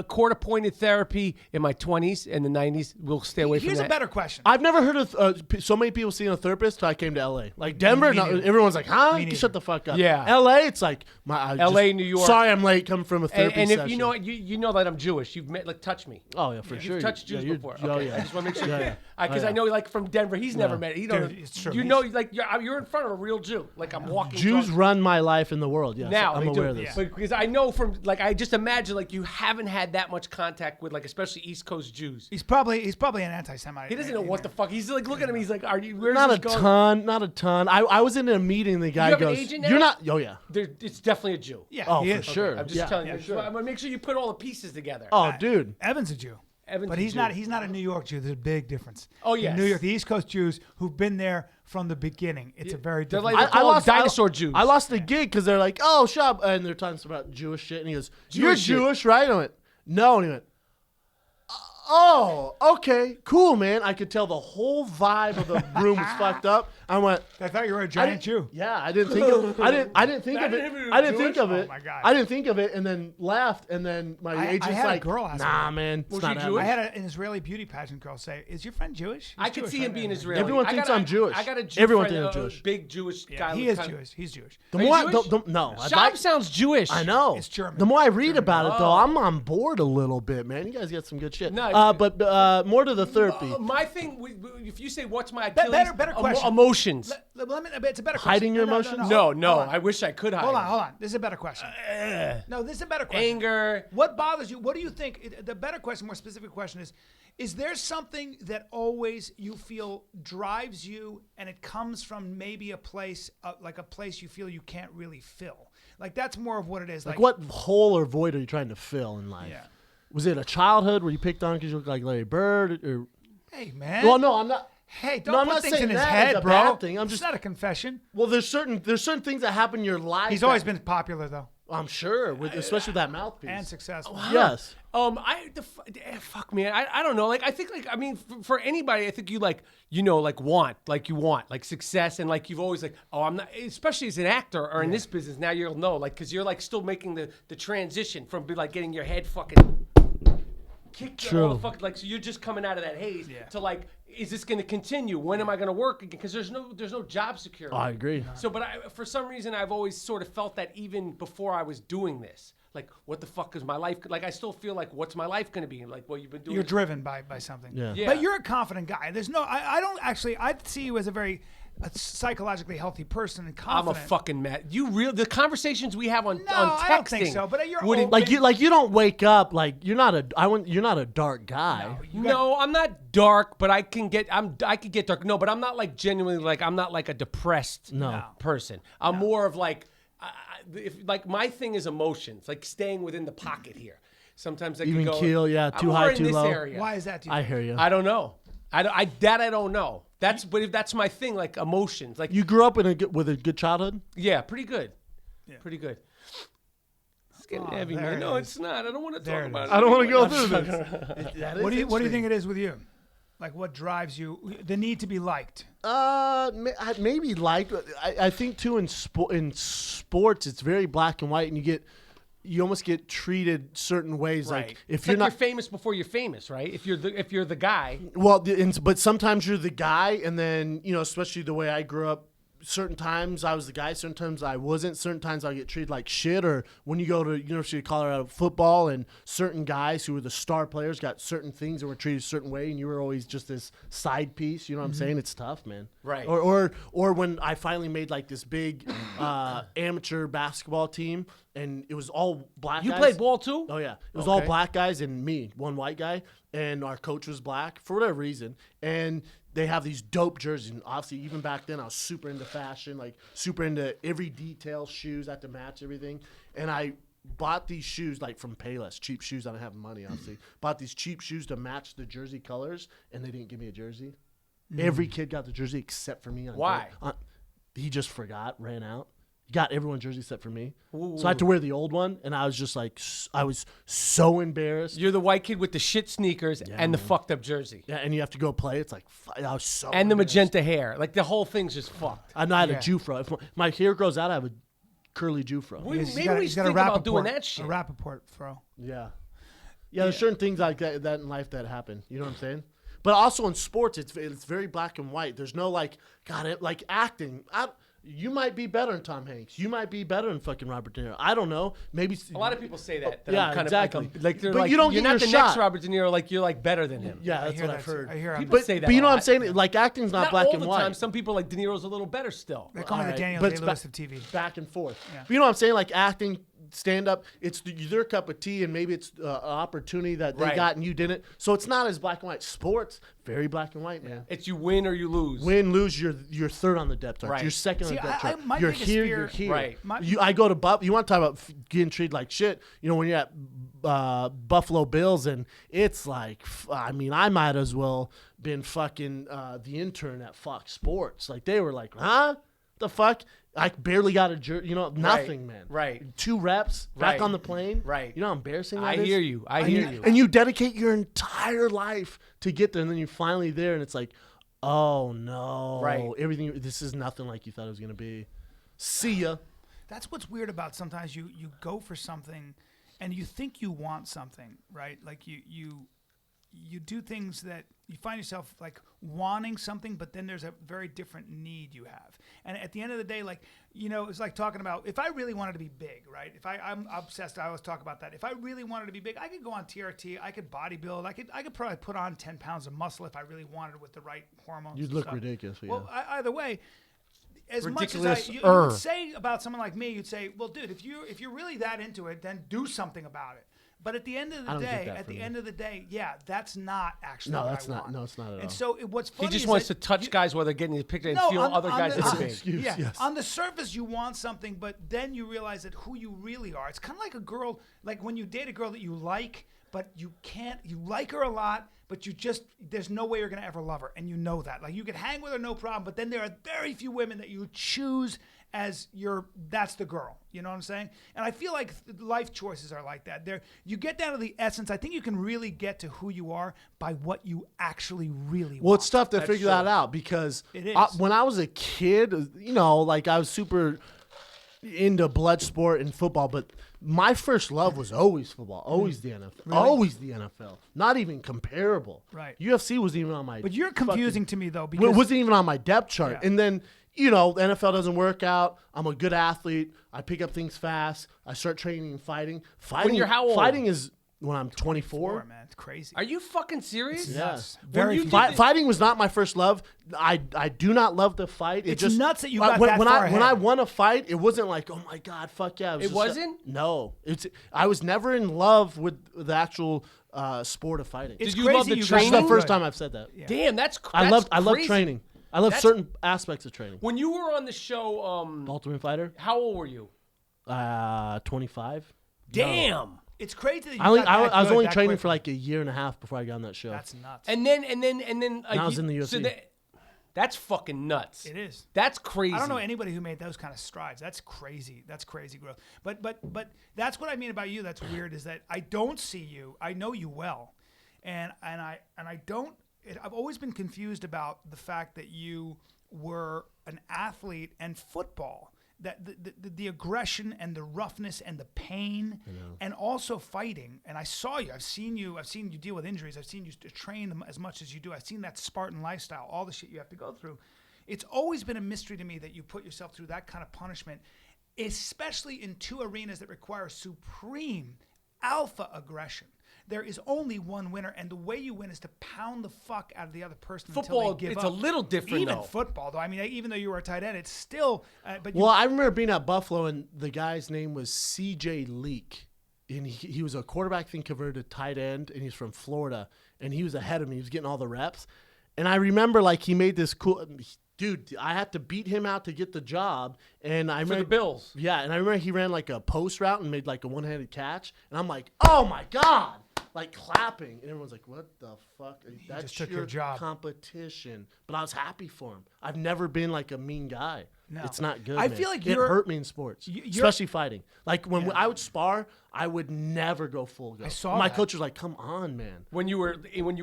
court-appointed therapy in my 20s and the 90s. We'll stay away from Here's that. a better question. I've never heard of so many people seeing a therapist till I came to LA. Like Denver, Me neither. everyone's like, huh? Me neither. Shut the fuck up. Yeah. LA, it's like, LA, New York. Sorry I'm late coming from a therapy And if session. you know you know that I'm Jewish. You've met touch me. Oh, yeah, for sure. You've touched Yeah, Jews you're- before. oh, Okay. yeah. I just want to make sure. Yeah, Because yeah. I know, like from Denver, he's never met. He don't. Dude, it's true. You know, like you're in front of a real Jew. Like I'm walking. Jews drunk. run my life in the world, yes. Now I'm they aware do. of this. But because I know from like I just imagine like you haven't had that much contact with like especially East Coast Jews. He's probably an anti-Semite. He doesn't know what the fuck. He's like looking at me. He's like, "Are you? Where's Not this a going?" ton, not a ton. I was in a meeting, the guy have an goes, agent now? you're not, oh yeah. It's definitely a Jew. Yeah, Oh, he for is. sure. I'm just Yeah. telling you. Yeah, sure. I'm gonna make sure you put all the pieces together. Oh, dude. Evan's a Jew. Evan's But a he's Jew. not. He's not a New York Jew. There's a big difference. Oh, In yes. New York, the East Coast Jews who've been there from the beginning. It's a very They're different. like- They call them dinosaur Jews. I lost the gig because they're like, oh, shop. And they're talking about Jewish shit. And he goes, you're Jewish shit. Jewish, right? I went, no. And he went, oh, okay, cool, man. I could tell the whole vibe of the room was fucked up. I went, I thought you were a I giant didn't- Jew. Yeah, I didn't think of I didn't think of it. Imagine if he was I didn't think Jewish. of it. Oh, my God. I didn't think of it and then laughed and then my I agent's had a like, girl ask me nah, that. man, it's Was not she happening. I had an Israeli beauty pageant girl say, "Is your friend Jewish?" He's I could Jewish, see him right? being Israeli. Everyone I thinks got a- I'm Jewish. I got a Jew Everyone friend, thinks I'm a Jewish. big Jewish Yeah, guy. he with is kind of- Jewish. He's Jewish. The Are you more Jewish? no, Shab sounds Jewish. I know. It's German. The more I read about it, though, Oh. I'm on board a little bit, man. You guys got some good shit. No, it's but more to the therapy. My thing, if you say what's my Achilles, better question. emotional emotions. It's a better question. Hiding your emotions? No, Hold on. I wish I could hide. Hold them. on. This is a better question. No, this is a better question. Anger. What bothers you? What do you think? The better question, more specific question is there something that always you feel drives you and it comes from maybe a place, like a place you feel you can't really fill? Like that's more of what it is. Like what hole or void are you trying to fill in life? Yeah. Was it a childhood where you picked on because you look like Larry Bird? Or Hey, man. well, no, I'm not. Hey, don't No, I'm put not things saying in his that head, is a bro. bad thing. I'm It's just not a confession. well. There's certain things that happen in your life. He's that- always been popular, though, I'm sure, especially with that mouthpiece. and successful. Yes. Fuck, man. I don't know. Like, I think, like, I mean, for anybody, I think you want success, and like you've always like, oh, I'm not. Especially as an actor or in this business, now you'll know, like, because you're like still making the transition from like getting your head fucking kicked. True. Like, so you're just coming out of that haze to like, is this going to continue? When am I going to work again? Because there's no job security. I agree. So, but for some reason, I've always sort of felt that even before I was doing this. Like, what the fuck is my life? Like, I still feel like, what's my life going to be? Like, well, you've been doing. You're this. driven by something. Yeah. Yeah. But you're a confident guy. There's no. I don't actually. I see you as a very psychologically healthy person and I'm confident. a fucking mad. The conversations we have on No, texting. I don't think so. But you're wouldn't- open. Like you don't wake up like you're not a dark guy. No, I'm not dark, but I could get dark. No, but I'm not like genuinely like I'm not like a depressed person. I'm more of like if like my thing is emotions, like staying within the pocket here. Sometimes I Even can go keel, yeah, I'm too more high, in too this low. area. Why is that? Do you I think? hear you. I don't know. I don't know. But if that's my thing, like emotions, like You grew up with a good childhood. yeah, pretty good, pretty good. It's getting heavy, there man. it No, is. it's not. I don't want to There talk it about is. it. I don't want to go through this. What do you think it is with you? Like what drives you? The need to be liked. Maybe like I think too in sports it's very black and white, and you almost get treated certain ways. Right. Like if It's you're like not you're famous before you're famous, right? If you're the guy. well, but sometimes you're the guy, and then especially the way I grew up. Certain times I was the guy, certain times I wasn't. Certain times I get treated like shit. Or when you go to University of Colorado football, and certain guys who were the star players got certain things and were treated a certain way, and you were always just this side piece. You know what I'm saying? It's tough, man. Right. Or when I finally made like this big amateur basketball team, and it was all black. You guys. played ball too? Oh yeah, it was all Okay. black guys and me, one white guy, and our coach was black for whatever reason, and they have these dope jerseys. And obviously, even back then, I was super into fashion, like super into every detail, shoes, I had to match everything. And I bought these shoes like from Payless, cheap shoes. I don't have money, obviously. Bought these cheap shoes to match the jersey colors, and they didn't give me a jersey. Every kid got the jersey except for me. Why? He just forgot, ran out. Got everyone's jersey except for me. So I had to wear the old one, and I was just like, I was so embarrassed. You're the white kid with the shit sneakers and the fucked up jersey. Yeah, and you have to go play. It's like, I was so And the embarrassed. magenta hair. Like the whole thing's just fucked. I know I had a Jufro. If my hair grows out, I have a curly Jufro. Maybe He's we got should a think about doing Rapaport- that shit. A Rapaport throw. Yeah. There's certain things like that in life that happen. You know what I'm saying? But also in sports, it's very black and white. There's no like, God, like acting. You might be better than Tom Hanks. You might be better than fucking Robert De Niro. I don't know. Maybe A lot of people say that. Yeah, I'm kind exactly. Of like they're But like, you don't you're get not your the shot. next Robert De Niro. Like you're like better than him. Yeah, I that's hear what that I've too. heard. I hear People that. say that But you know a what I'm lot. saying? Like acting's not black all and the white. time. Some people like De Niro's a little better still. They call me the Alright, Daniel but it's Day-Lewis of TV. Back and forth. Yeah. But you know what I'm saying? Like acting, stand up, it's their cup of tea, and maybe it's an opportunity that they Right. got and you didn't. So it's not as black and white. Sports, very black and white, man. It's you win or you lose. Win, lose, you're third on the depth chart. Right. You're second See, on the depth I- chart. my You're biggest here, fear- you're here. Right. I go to you want to talk about getting treated like shit. When you're at Buffalo Bills, and it's like, I mean, I might as well been fucking the intern at Fox Sports. Like they were like, huh? The fuck? I barely got a jersey. Nothing, man. Right. 2 reps, back Right. on the plane. Right. You know how embarrassing that I is? hear you. I hear you. And you dedicate your entire life to get there, and then you're finally there, and it's like, oh no. Right. This is nothing like you thought it was going to be. See ya. That's what's weird about sometimes you go for something and you think you want something, right? Like you you do things that you find yourself like wanting something, but then there's a very different need you have. And at the end of the day, like, it's like talking about if I really wanted to be big, right? I'm obsessed. I always talk about that. If I really wanted to be big, I could go on TRT. I could bodybuild. I could probably put on 10 pounds of muscle if I really wanted with the right hormones. You'd and look stuff. ridiculous. Yeah. Well, either way, as much as you would say about someone like me, you'd say, well, dude, if you're really that into it, then do something about it. But at the end of the day, yeah, that's not actually No, what that's I not. want. No, it's not at all. And so what's funny He just is wants that to touch guys while they're getting picked and feel other guys are big. excuse, yeah, yes. on the surface you want something, but then you realize that who you really are. It's kind of like a girl, like when you date a girl that you like, but you like her a lot, but there's no way you're going to ever love her. And you know that. Like you could hang with her, no problem, but then there are very few women that you choose as that's the girl. You know what I'm saying? And I feel like life choices are like that. You get down to the essence. I think you can really get to who you are by what you actually really want. Well, it's tough to figure that out because It is. when I was a kid, like I was super into blood sport and football, but my first love was always football, always the NFL, always the NFL, not even comparable. Right. UFC wasn't even on my. But you're confusing to me though because It wasn't even on my depth chart, Yeah. and then. The NFL doesn't work out. I'm a good athlete. I pick up things fast. I start training and fighting. Fighting. you're how old? Fighting is when I'm 24. man, it's crazy. Are you fucking serious? Yes. Very When you few- did Fighting was not my first love. I do not love to fight. It's nuts that you got when, that when far I ahead. when I won a fight, it wasn't like, oh my god, fuck yeah. It just wasn't? No. I was never in love with the actual sport of fighting. It's Did you love crazy the you got This is the training? first good. time I've said that. Damn, that's I love crazy. training. I love That's- certain aspects of training. When you were on the show, Ultimate Fighter, how old were you? 25. Damn. It's crazy that you I was got that only good that training quick. for like a year and a half before I got on that show. That's nuts. And then I was in the UFC. That's fucking nuts. It is. That's crazy. I don't know anybody who made those kind of strides. That's crazy. That's crazy growth. But that's what I mean about you. That's weird is that I don't see you. I know you well, and I don't. I've always been confused about the fact that you were an athlete and football. That the aggression and the roughness and the pain and also fighting. And I saw you. I've seen you deal with injuries. I've seen you train as much as you do. I've seen that Spartan lifestyle, all the shit you have to go through. It's always been a mystery to me that you put yourself through that kind of punishment, especially in two arenas that require supreme alpha aggression. There is only one winner, and the way you win is to pound the fuck out of the other person Football, until they give it's up. a little different, Even though. football, though. I mean, even though you were a tight end, it's still. But Well, I remember being at Buffalo, and the guy's name was C.J. Leak. And he was a quarterback thing converted to tight end, and he's from Florida. And he was ahead of me. He was getting all the reps. And I remember, like, he made this cool – dude, I had to beat him out to get the job. And I For remember, the Bills. Yeah, and I remember he ran, like, a post route and made, like, a one-handed catch. And I'm like, oh, my God. Like, clapping. And everyone's like, what the fuck? That's just took your job. competition. But I was happy for him. I've never been, like, a mean guy. No. It's not good, I man. feel like it hurt me in sports, especially fighting. Like when I would spar, I would never go full go. I saw My that. coach was like, "Come on, man." When you were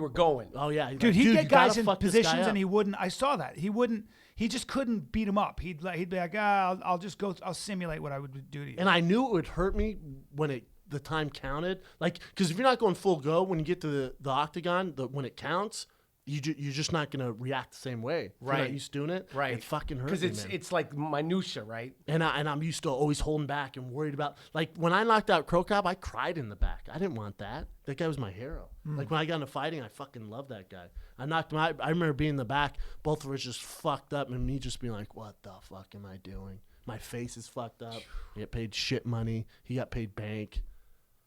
going. Oh yeah, he's Dude, like, he'd get you guys gotta in fuck this guy positions up." and he wouldn't. I saw that. He wouldn't. He just couldn't beat him up. He'd be like, I'll just go. I'll simulate what I would do to you. And I knew it would hurt me when the time counted. Like, because if you're not going full go when you get to the octagon, when it counts, you're just not gonna react the same way. If you're not Right. used to doing it. Right. It fucking hurts Because me, man. it's like minutia, right? And I'm used to always holding back and worried about, like, when I knocked out Crow Cop, I cried in the back. I didn't want that. That guy was my hero. Like, when I got into fighting, I fucking loved that guy. I knocked him out. I remember being in the back, both of us just fucked up, and me just being like, what the fuck am I doing? My face is fucked up. I get paid shit money. He got paid bank.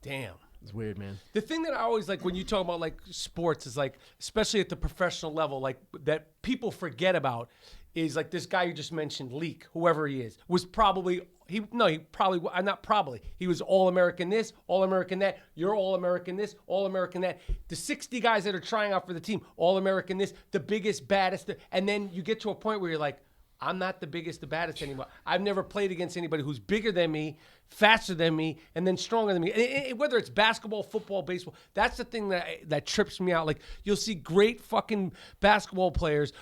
Damn. It's weird, man. The thing that I always like when you talk about like sports is like, especially at the professional level, like that people forget about is like this guy you just mentioned, Leak, whoever he is, was probably he was All-American this, All-American that, you're All-American this, All-American that. The 60 guys that are trying out for the team, All-American this, the biggest, baddest, and then you get to a point where you're like, I'm not the biggest, the baddest anymore. I've never played against anybody who's bigger than me, faster than me, and then stronger than me. And whether it's basketball, football, baseball, that's the thing that trips me out. Like, you'll see great fucking basketball players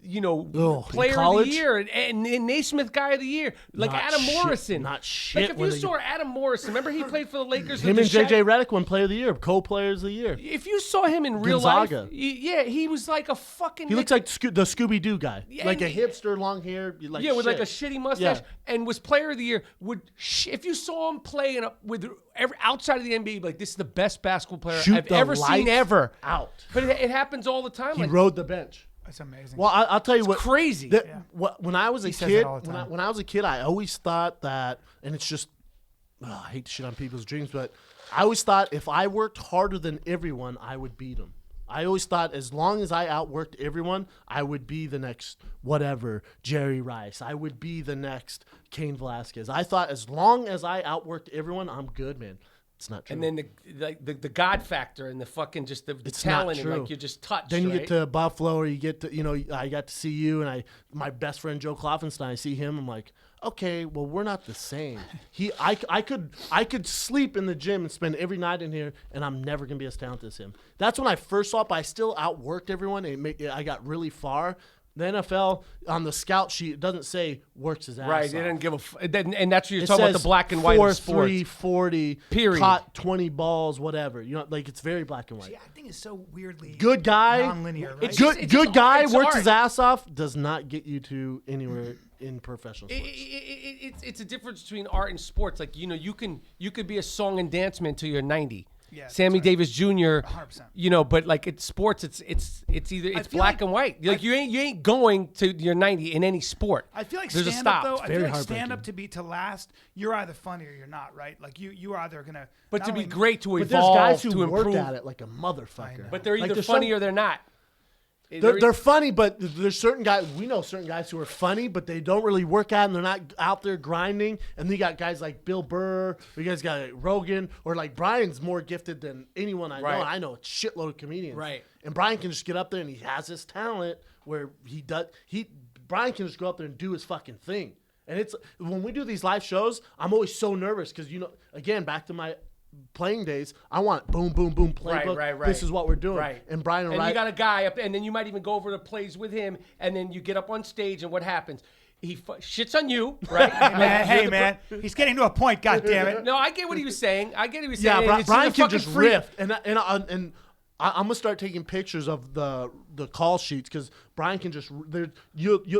in player of college? the year and Naismith guy of the year, like Not Adam shit- Morrison. not shit Like if when you they saw Adam Morrison, remember he played for the Lakers. Him with and the JJ Redick won Player of the Year, co-players of the year. If you saw him in real Gonzaga. life, he was like a fucking. He looks like the Scooby Doo guy, Yeah, like a and- hipster, long hair, like with like a shit. shitty mustache, Yeah. and was Player of the Year. If you saw him play outside of the NBA, you'd be like, this is the best basketball player Shoot I've the ever seen lights ever. out. But it happens all the time. He Like, rode the bench. That's amazing. Well, I'll tell you what. crazy. When I was a says kid, that all the time. when I was a kid, I always thought that, and it's just, I hate to shit on people's dreams, but I always thought if I worked harder than everyone, I would beat them. I always thought as long as I outworked everyone, I would be the next whatever Jerry Rice. I would be the next Cain Velasquez. I thought as long as I outworked everyone, I'm good, man. It's not true. and then the God factor and the fucking just the It's not talent and true. like you're just touched. Then you right? get to Buffalo, or you get to, I got to see you, and my best friend Joe Kloffenstein, I see him, I'm like, okay, well, we're not the same. I could sleep in the gym and spend every night in here, and I'm never gonna be as talented as him. That's when I first saw it, but I still outworked everyone, and I got really far. The NFL on the scout sheet, it doesn't say works his ass right. off. They didn't give and that's what you're It talking about, says the black and white of 4-3, sports. 40, Period. caught 20 balls, whatever. Like it's very black and white. See, acting is so weirdly Good guy, non-linear, right? It's just- good guy, it's works art. his ass off, does not get you to anywhere in professional sports. It's a difference between art and sports. Like you could be a song and dance man till you're 90. Yeah, that's Sammy right. Davis Jr. 100%. But like it's sports, it's either I it's feel black like- and white. Like you ain't going to your 90 in any sport. I feel like there's a stand up stop. though. It's I very feel like heartbreaking. stand up to last. You're either funny or you're not, right? Like you're either gonna. But not to be only- great to But there's evolve guys who to work improve. at it like a motherfucker. But they're Like, either there's funny some- or they're not. They're funny, but there's certain guys. We know certain guys who are funny, but they don't really work out, and they're not out there grinding. And then you got guys like Bill Burr, or you guys got like Rogan, or like Brian's more gifted than anyone I know. Right. And I know a shitload of comedians. Right. And Brian can just get up there, and he has this talent where Brian can just go up there and do his fucking thing. And it's when we do these live shows, I'm always so nervous because again, back to my playing days, I want boom, boom, boom, playbook. Right. This is what we're doing. Right. And Brian and you got a guy up, and then you might even go over the plays with him, and then you get up on stage, and what happens? He shits on you, right? Hey man, he's getting to a point. God damn it! No, I get what he was saying. I get what he was Yeah, saying. and it's Brian just a can fucking just freak. riff, and I'm gonna start taking pictures of the call sheets because Brian can just.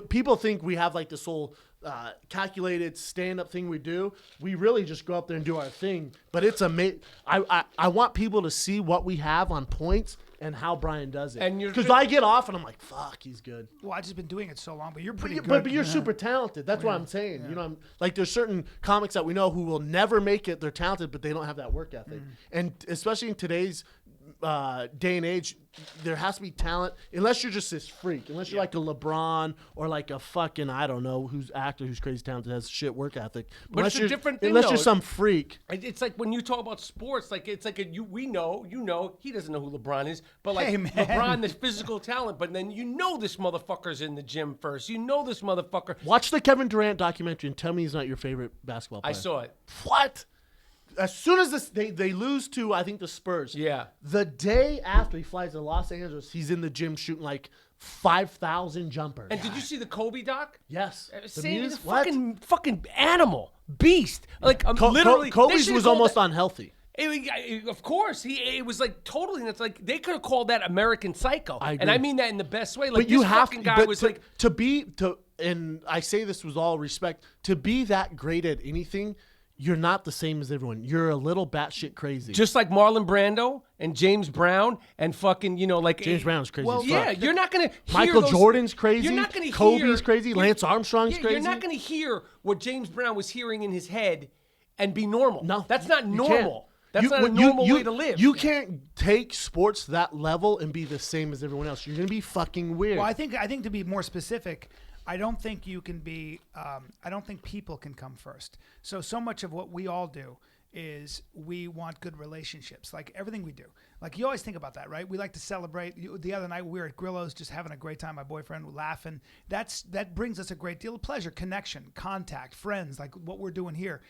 People think we have like this whole calculated stand-up thing we do. We really just go up there and do our thing. But it's amazing. I want people to see what we have on points and how Brian does it. And because I get off and I'm like, fuck, he's good. Well, I've just been doing it so long, but you're pretty good. But you're super talented. That's what I'm saying. Like there's certain comics that we know who will never make it. They're talented, but they don't have that work ethic. And especially in today's day and age, there has to be talent. Unless you're just this freak. Unless you're like a LeBron or like a fucking I don't know who's actor who's crazy talented has shit work ethic. But it's a different thing, Unless though. you're some freak. It's like when you talk about sports, like it's like we know, he doesn't know who LeBron is, but like Hey, man. LeBron, the physical talent, but then this motherfucker's in the gym first. This motherfucker. Watch the Kevin Durant documentary and tell me he's not your favorite basketball player. I saw it. What? As soon as they lose to, I think, the Spurs. Yeah. The day after he flies to Los Angeles, he's in the gym shooting like 5,000 jumpers. And did you see the Kobe doc? Yes. The Same Muse? as fucking animal, beast. Like literally, they Kobe's should've was called almost it- unhealthy. Of course, it was like totally. It's like they could have called that American Psycho, I and agree. I mean that in the best way. Like But you this have fucking to, guy but was to, like, to be and I say this with all respect, to be that great at anything, you're not the same as everyone. You're a little batshit crazy. just like Marlon Brando and James Brown and fucking like James Brown's crazy. Well, as yeah, fuck. you're not gonna. Michael hear those, Jordan's crazy. You're not gonna Kobe's hear, crazy. you're- Lance Armstrong's yeah, crazy. You're not gonna hear what James Brown was hearing in his head and be normal. No, that's not you normal. can't. That's not a normal way to live. You can't take sports to that level and be the same as everyone else. You're gonna be fucking weird. Well, I think to be more specific, I don't think you can be. I don't think people can come first. So much of what we all do is we want good relationships, like everything we do. Like you always think about that, right? We like to celebrate. The other night we were at Grillo's, just having a great time. My boyfriend laughing. That brings us a great deal of pleasure, connection, contact, friends, like what we're doing here.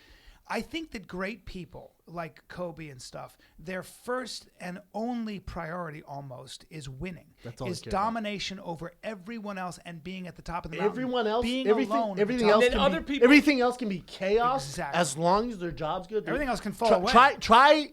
I think that great people like Kobe and stuff, their first and only priority almost is winning. That's all is they care about. domination over everyone else and being at the top of the mountain. Everyone else, being everything, alone. at everything the top. else, And then can other be, people- everything else can be chaos Exactly. as long as their job's good. Everything else can fall away. Try.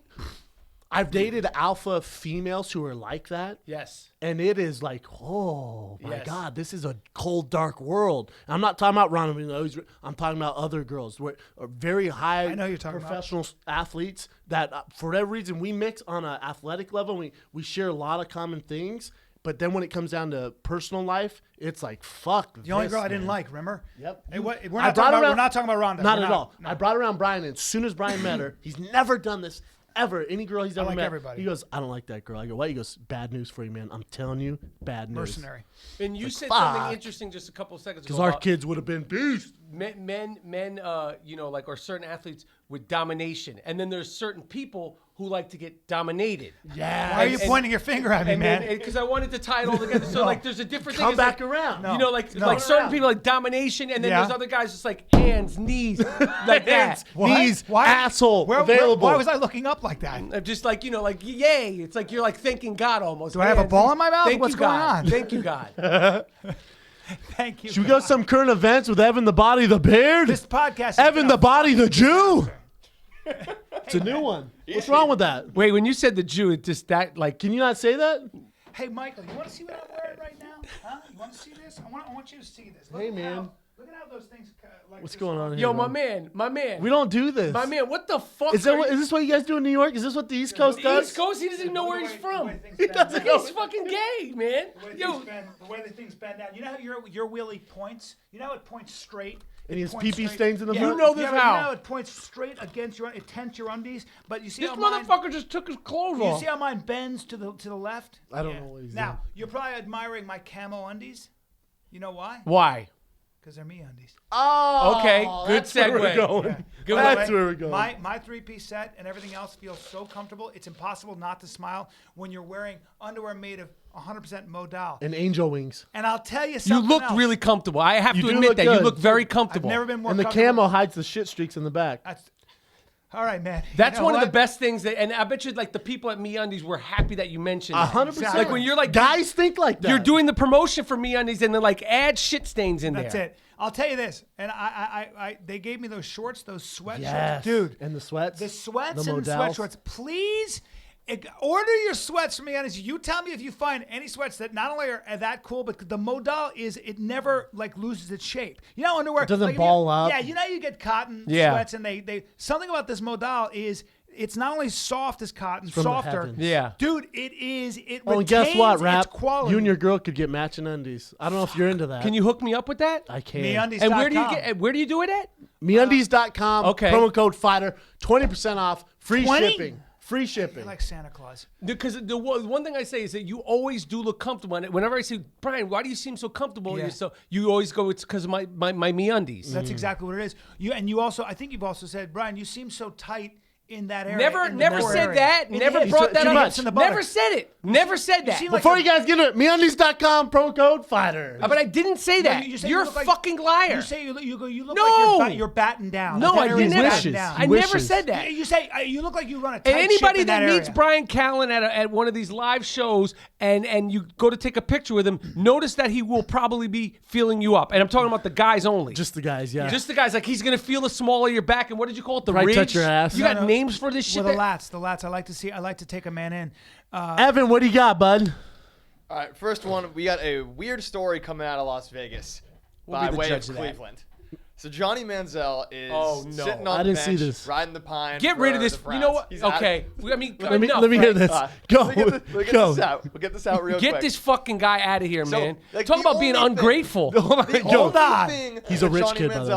I've dated alpha females who are like that. Yes. And it is like, oh my Yes. God, this is a cold, dark world. And I'm not talking about Ronald. I'm talking about other girls, who are very high I know you're talking about. professional athletes that, for whatever reason, we mix on an athletic level. We share a lot of common things. But then when it comes down to personal life, it's like, fuck. The only girl I didn't like, remember? Yep. Hey, we're I not brought talking about, around- we're not talking about Ronda. Not We're at all. No. I brought around Brian, and as soon as Brian met her, he's never done this ever. Any girl he's ever like met, everybody. he goes, I don't like that girl. I go, why? He goes, bad news for you, man. I'm telling you, bad news. Mercenary. And you said fuck. something interesting just a couple of seconds ago. Because our about kids would have been beasts. men, like, or certain athletes with domination, and then there's certain people who like to get dominated. Yeah. Why are you pointing your finger at me, man? Because I wanted to tie it all together. So like, there's a different thing. Come It's back like, around. No. You know, like No. like certain people like domination, and then Yeah. there's other guys just like hands, knees, like Hands, that. What? knees, Why? asshole, available. Why was I looking up like that? Just like, like, yay. It's like you're like thanking God almost. Do I have a Hands, ball in my mouth? Thank What's you, going God. on? Thank you, God. Thank you. Should we go to some current events with Evan the Body the Beard? This podcast. is Evan gonna- the Body the Jew? It's a new one. What's wrong with that? Wait, when you said the Jew, it just that like. Can you not say that? Hey, Michael, you want to see what I'm wearing right now? Huh? You want to see this? I want you to see this. Look Hey, at man. look at how those things. Like What's this going on here? Yo, man? my man. We don't do this. My man, what the fuck? Is this what you guys do in New York? Is this what the East Coast the does? East Coast? He doesn't even know where he's from. He doesn't know. He's fucking gay, man. Yo, The way the things bend down. You know how your wheelie points? You know how it points straight? And It he has points pee-pee straight. stains in the Yeah, front? You know this yeah, but how? You know how it points straight against your. It tents your undies. But you see this how mine. motherfucker just took his clothes You off. see how mine bends to the left? I don't know what he's Now you're probably admiring my camo undies. You know why? Why? Because they're me undies. Oh, Okay, good that's where we're segue. going. Good That's By the way, where we're going. My three-piece set and everything else feels so comfortable. It's impossible not to smile when you're wearing underwear made of 100% modal. And angel wings. And I'll tell you You something look else. really comfortable. I have You to do admit look that you good. look very I've comfortable. never been more And the comfortable. camo hides the shit streaks in the back. That's all right, man. That's You know one of the what? best things that, and I bet you like the people at MeUndies were happy that you mentioned that. 100%. Like when you're like Guys think like that. you're doing the promotion for MeUndies and then like add shit stains in That's there. it. I'll tell you this, and they gave me those shorts, those sweatshirts, Yes. dude. And the sweats. The sweats The and modals. sweatshorts, please. Order your sweats from me. Honest, you tell me if you find any sweats that not only are that cool, but the modal is it never like loses its shape. You know, underwear It doesn't like, ball up. Yeah, you know you get cotton Yeah. sweats, and they something about this modal is it's not only soft as cotton, from the softer. heavens. Yeah. Dude, it is. It Oh, and guess what, retains Rap? its quality. You and your girl could get matching undies. I don't know if you're into that. Can you hook me up with that? I can. MeUndies.com. And where do you do it at? MeUndies.com. Okay. Promo code FIGHTER. 20% off. Free 20? shipping. Free shipping. You're like Santa Claus. Because the one thing I say is that you always do look comfortable. And whenever I say, Brian, why do you seem so comfortable? Yeah. You always go, it's because of my MeUndies. That's exactly what it is. You also, I think you've also said, Brian, you seem so tight in that area. Never in the core said area. that. In the Never hips. brought that too up. much. In the Never buttocks. said it. Never said that. seem like Before you guys get into it, MeUndies.com. Promo code FIGHTER. But I didn't say that. You say You're look a like- fucking liar. You say you look No. like you're batting down. No, That I area didn't. is Never, batting wishes. down. I never wishes. said that. You say you look like you run a tight And anybody ship in that that meets area. Brian Callen at one of these live shows and you go to take a picture with him, notice that he will probably be feeling you up. And I'm talking about the guys only. Just the guys, yeah. Just the guys. Like he's going to feel the small of your back. And what did you call it? The Probably ridge? touch your ass. You No, got no. names for this shit? Well, the that- lats. I like to take a man in. Evan, what do you got, bud? All right, first one, we got a weird story coming out of Las Vegas We'll by be the way of judge of that. Cleveland. So Johnny Manziel is Oh, no. sitting on I the didn't see bench, this. riding the pine. Get for rid of this. the You Browns. know what? He's out- Okay. Let me enough, hear right? this. Go. Let me get Go. this out. We'll get this out real Get quick. this fucking guy out of here, So, man. like, Talk the about being only thing- ungrateful. The Yo, only thing He's a that rich Johnny kid, by the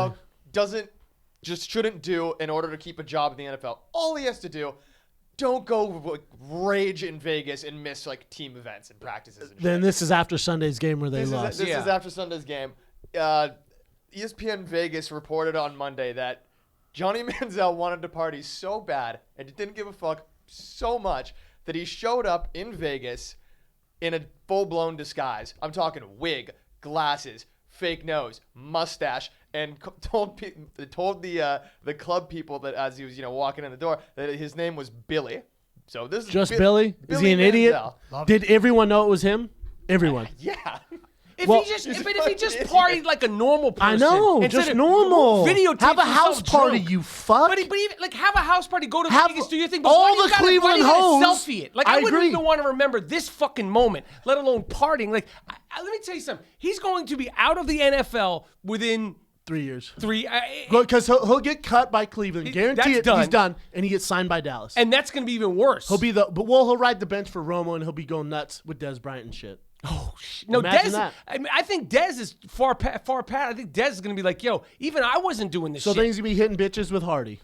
Manziel way. shouldn't do in order to keep a job in the NFL. All he has to do, don't go like, rage in Vegas and miss like team events and practices. And Then shit. this is after Sunday's game where they This lost. is Yeah. after Sunday's game. ESPN Vegas reported on Monday that Johnny Manziel wanted to party so bad and he didn't give a fuck so much that he showed up in Vegas in a full-blown disguise. I'm talking wig, glasses, fake nose, mustache, and told the club people that as he was walking in the door that his name was Billy. So this is Just Billy? Is he an idiot? Did everyone know it was him? Everyone. Yeah. If Well- he just partied like a normal person, I know, instead just of normal. videotape Have a yourself house party, drunk. you fuck. But even like have a house party, go to Have Vegas, do your thing. But all why do you the gotta- Cleveland why do you gotta hoes- selfie it. Like I I wouldn't agree. even want to remember this fucking moment, let alone partying. Like let me tell you something. He's going to be out of the NFL within 3 years. three, Because he'll get cut by Cleveland. Guarantee that's it. He's done. done, and he gets signed by Dallas. and that's going to be even worse. He'll ride the bench for Romo, and he'll be going nuts with Des Bryant and shit. No, Imagine Dez. that. I think Dez is far past. I think Dez is going to be like, yo, even I wasn't doing this So shit. then he's gonna be hitting bitches with Hardy.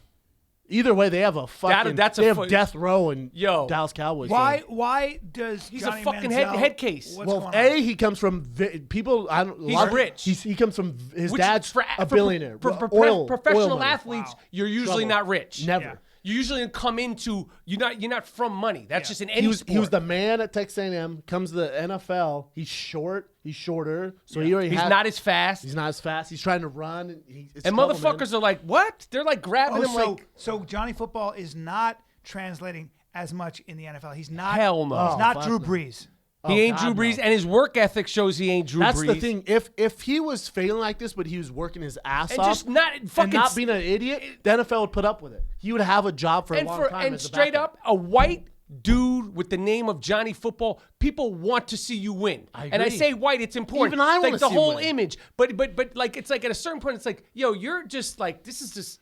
Either way, they have a fucking. that's a they have fu- death row and Yo. Dallas Cowboys. Why? fans. Why does He's Johnny a fucking Manziel, head case. What's Well, going A, on? he comes from people. I don't. a He's lot of- rich. He comes from his Which dad's for a billionaire. For oil professional money. athletes, Wow. you're usually Trouble. not rich. Never. Yeah. You usually come into you're not from money. That's just in any He was sport. the man at Texas A&M. Comes to the NFL. He's short. He's shorter. So he already He's had- not as fast. He's not as fast. He's trying to run. And, it's And trouble, motherfuckers man. are like, what? They're like grabbing him like so Johnny Football is not translating as much in the NFL. He's not. Hell no. He's Oh, not fuck Drew no. Brees. he ain't God, Drew Brees, no. and his work ethic shows he ain't Drew That's Brees. the thing. If he was failing like this, but he was working his ass And off, just not fucking and not being an idiot, the NFL would put up with it. He would have a job for a And long time. and as a straight backup. up, a white dude with the name of Johnny Football, people want to see you win. I And I agree. say white, it's important. Even I It's wanna like the see him whole win. image. But like it's like at a certain point, it's like, yo, you're just like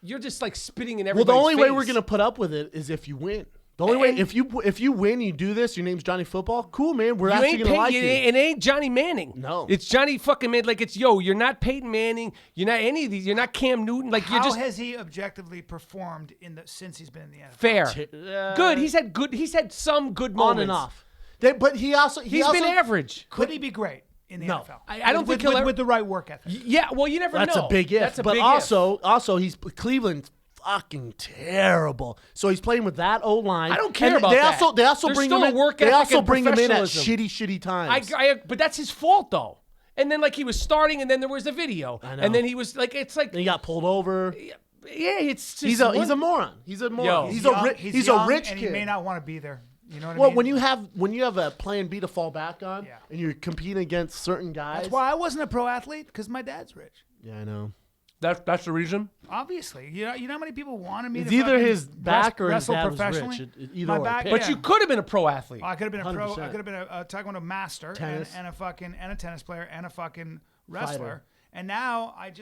you're just like spitting in Well, everybody's the only way we're face. gonna put up with it is if you win. The only way And- if you win, you do this. Your name's Johnny Football. Cool, man. We're You actually ain't gonna Peyton, like you. it ain't Johnny Manning. No. It's Johnny fucking Man. Like it's you're not Peyton Manning. You're not any of these. You're not Cam Newton. Like How you're just has he objectively performed since he's been in the NFL? fair. Good. He's had some good moments. on and off. But he's He's been average. Could he be great in the No. NFL? I don't with, think he'll ever- with the right work ethic. Yeah. Well, you never That's know. a big if. That's a but big also he's Cleveland. Fucking terrible. So he's playing with that O line. I don't care And about they that. Also, they also There's bring still him a in. work They ethic also and bring him in at professionalism. shitty times. But that's his fault though. And then like he was starting, and then there was a video, I know. and then he was like, it's like, And he got pulled over. yeah, it's just He's a moron. He's a moron. Yo. He's young, he's young, a rich and kid. he may not want to be there. You know what Well, I mean? when you have a plan B to fall back on, Yeah. and you're competing against certain guys. That's why I wasn't a pro athlete, because my dad's rich. Yeah, I know. that's the reason. Obviously, you know how many people wanted me It's to either fucking his back or his wrestle dad was professionally. rich. Either My way. back, Pick. But yeah. you could have been a pro athlete. I could have been a pro. I 100%. could have been a Taekwondo master Tennis. and a tennis player and a fucking wrestler. Fighter. And now I'm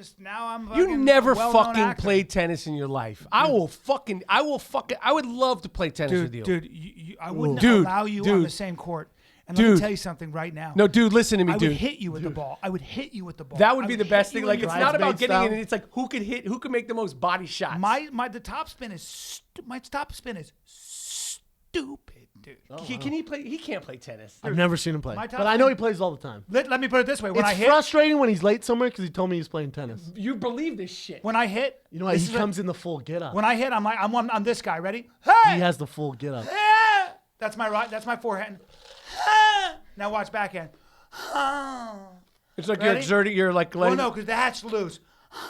You fucking never a well-known fucking actor. played tennis in your life. I would love to play tennis with you. Dude, I wouldn't Dude, allow you on the dude. same court. And let me Dude. tell you something right now. No, dude, listen to me, I dude. would hit you with the ball. I would hit you with the ball. That would I be the hit best you thing. in Like your it's eyes. not about Bridesmaid getting in. style. It's like who can make the most body shots. My top spin is stupid, dude. Can he play? He can't play tennis. I've never seen him play, My top but I know man- he plays all the time. Let me put it this way: when It's I hit, frustrating when he's late somewhere because he told me he's playing tennis. You believe this shit? when I hit, You know what? this He is comes in the full get up. when I hit, I'm this guy. Ready? Hey! He has the full get up. Ah! That's my right. That's my forehand. Ah! Now watch backhand. Ah! It's like Ready? you're exerting. You're like Well, letting. no, because the hat's loose.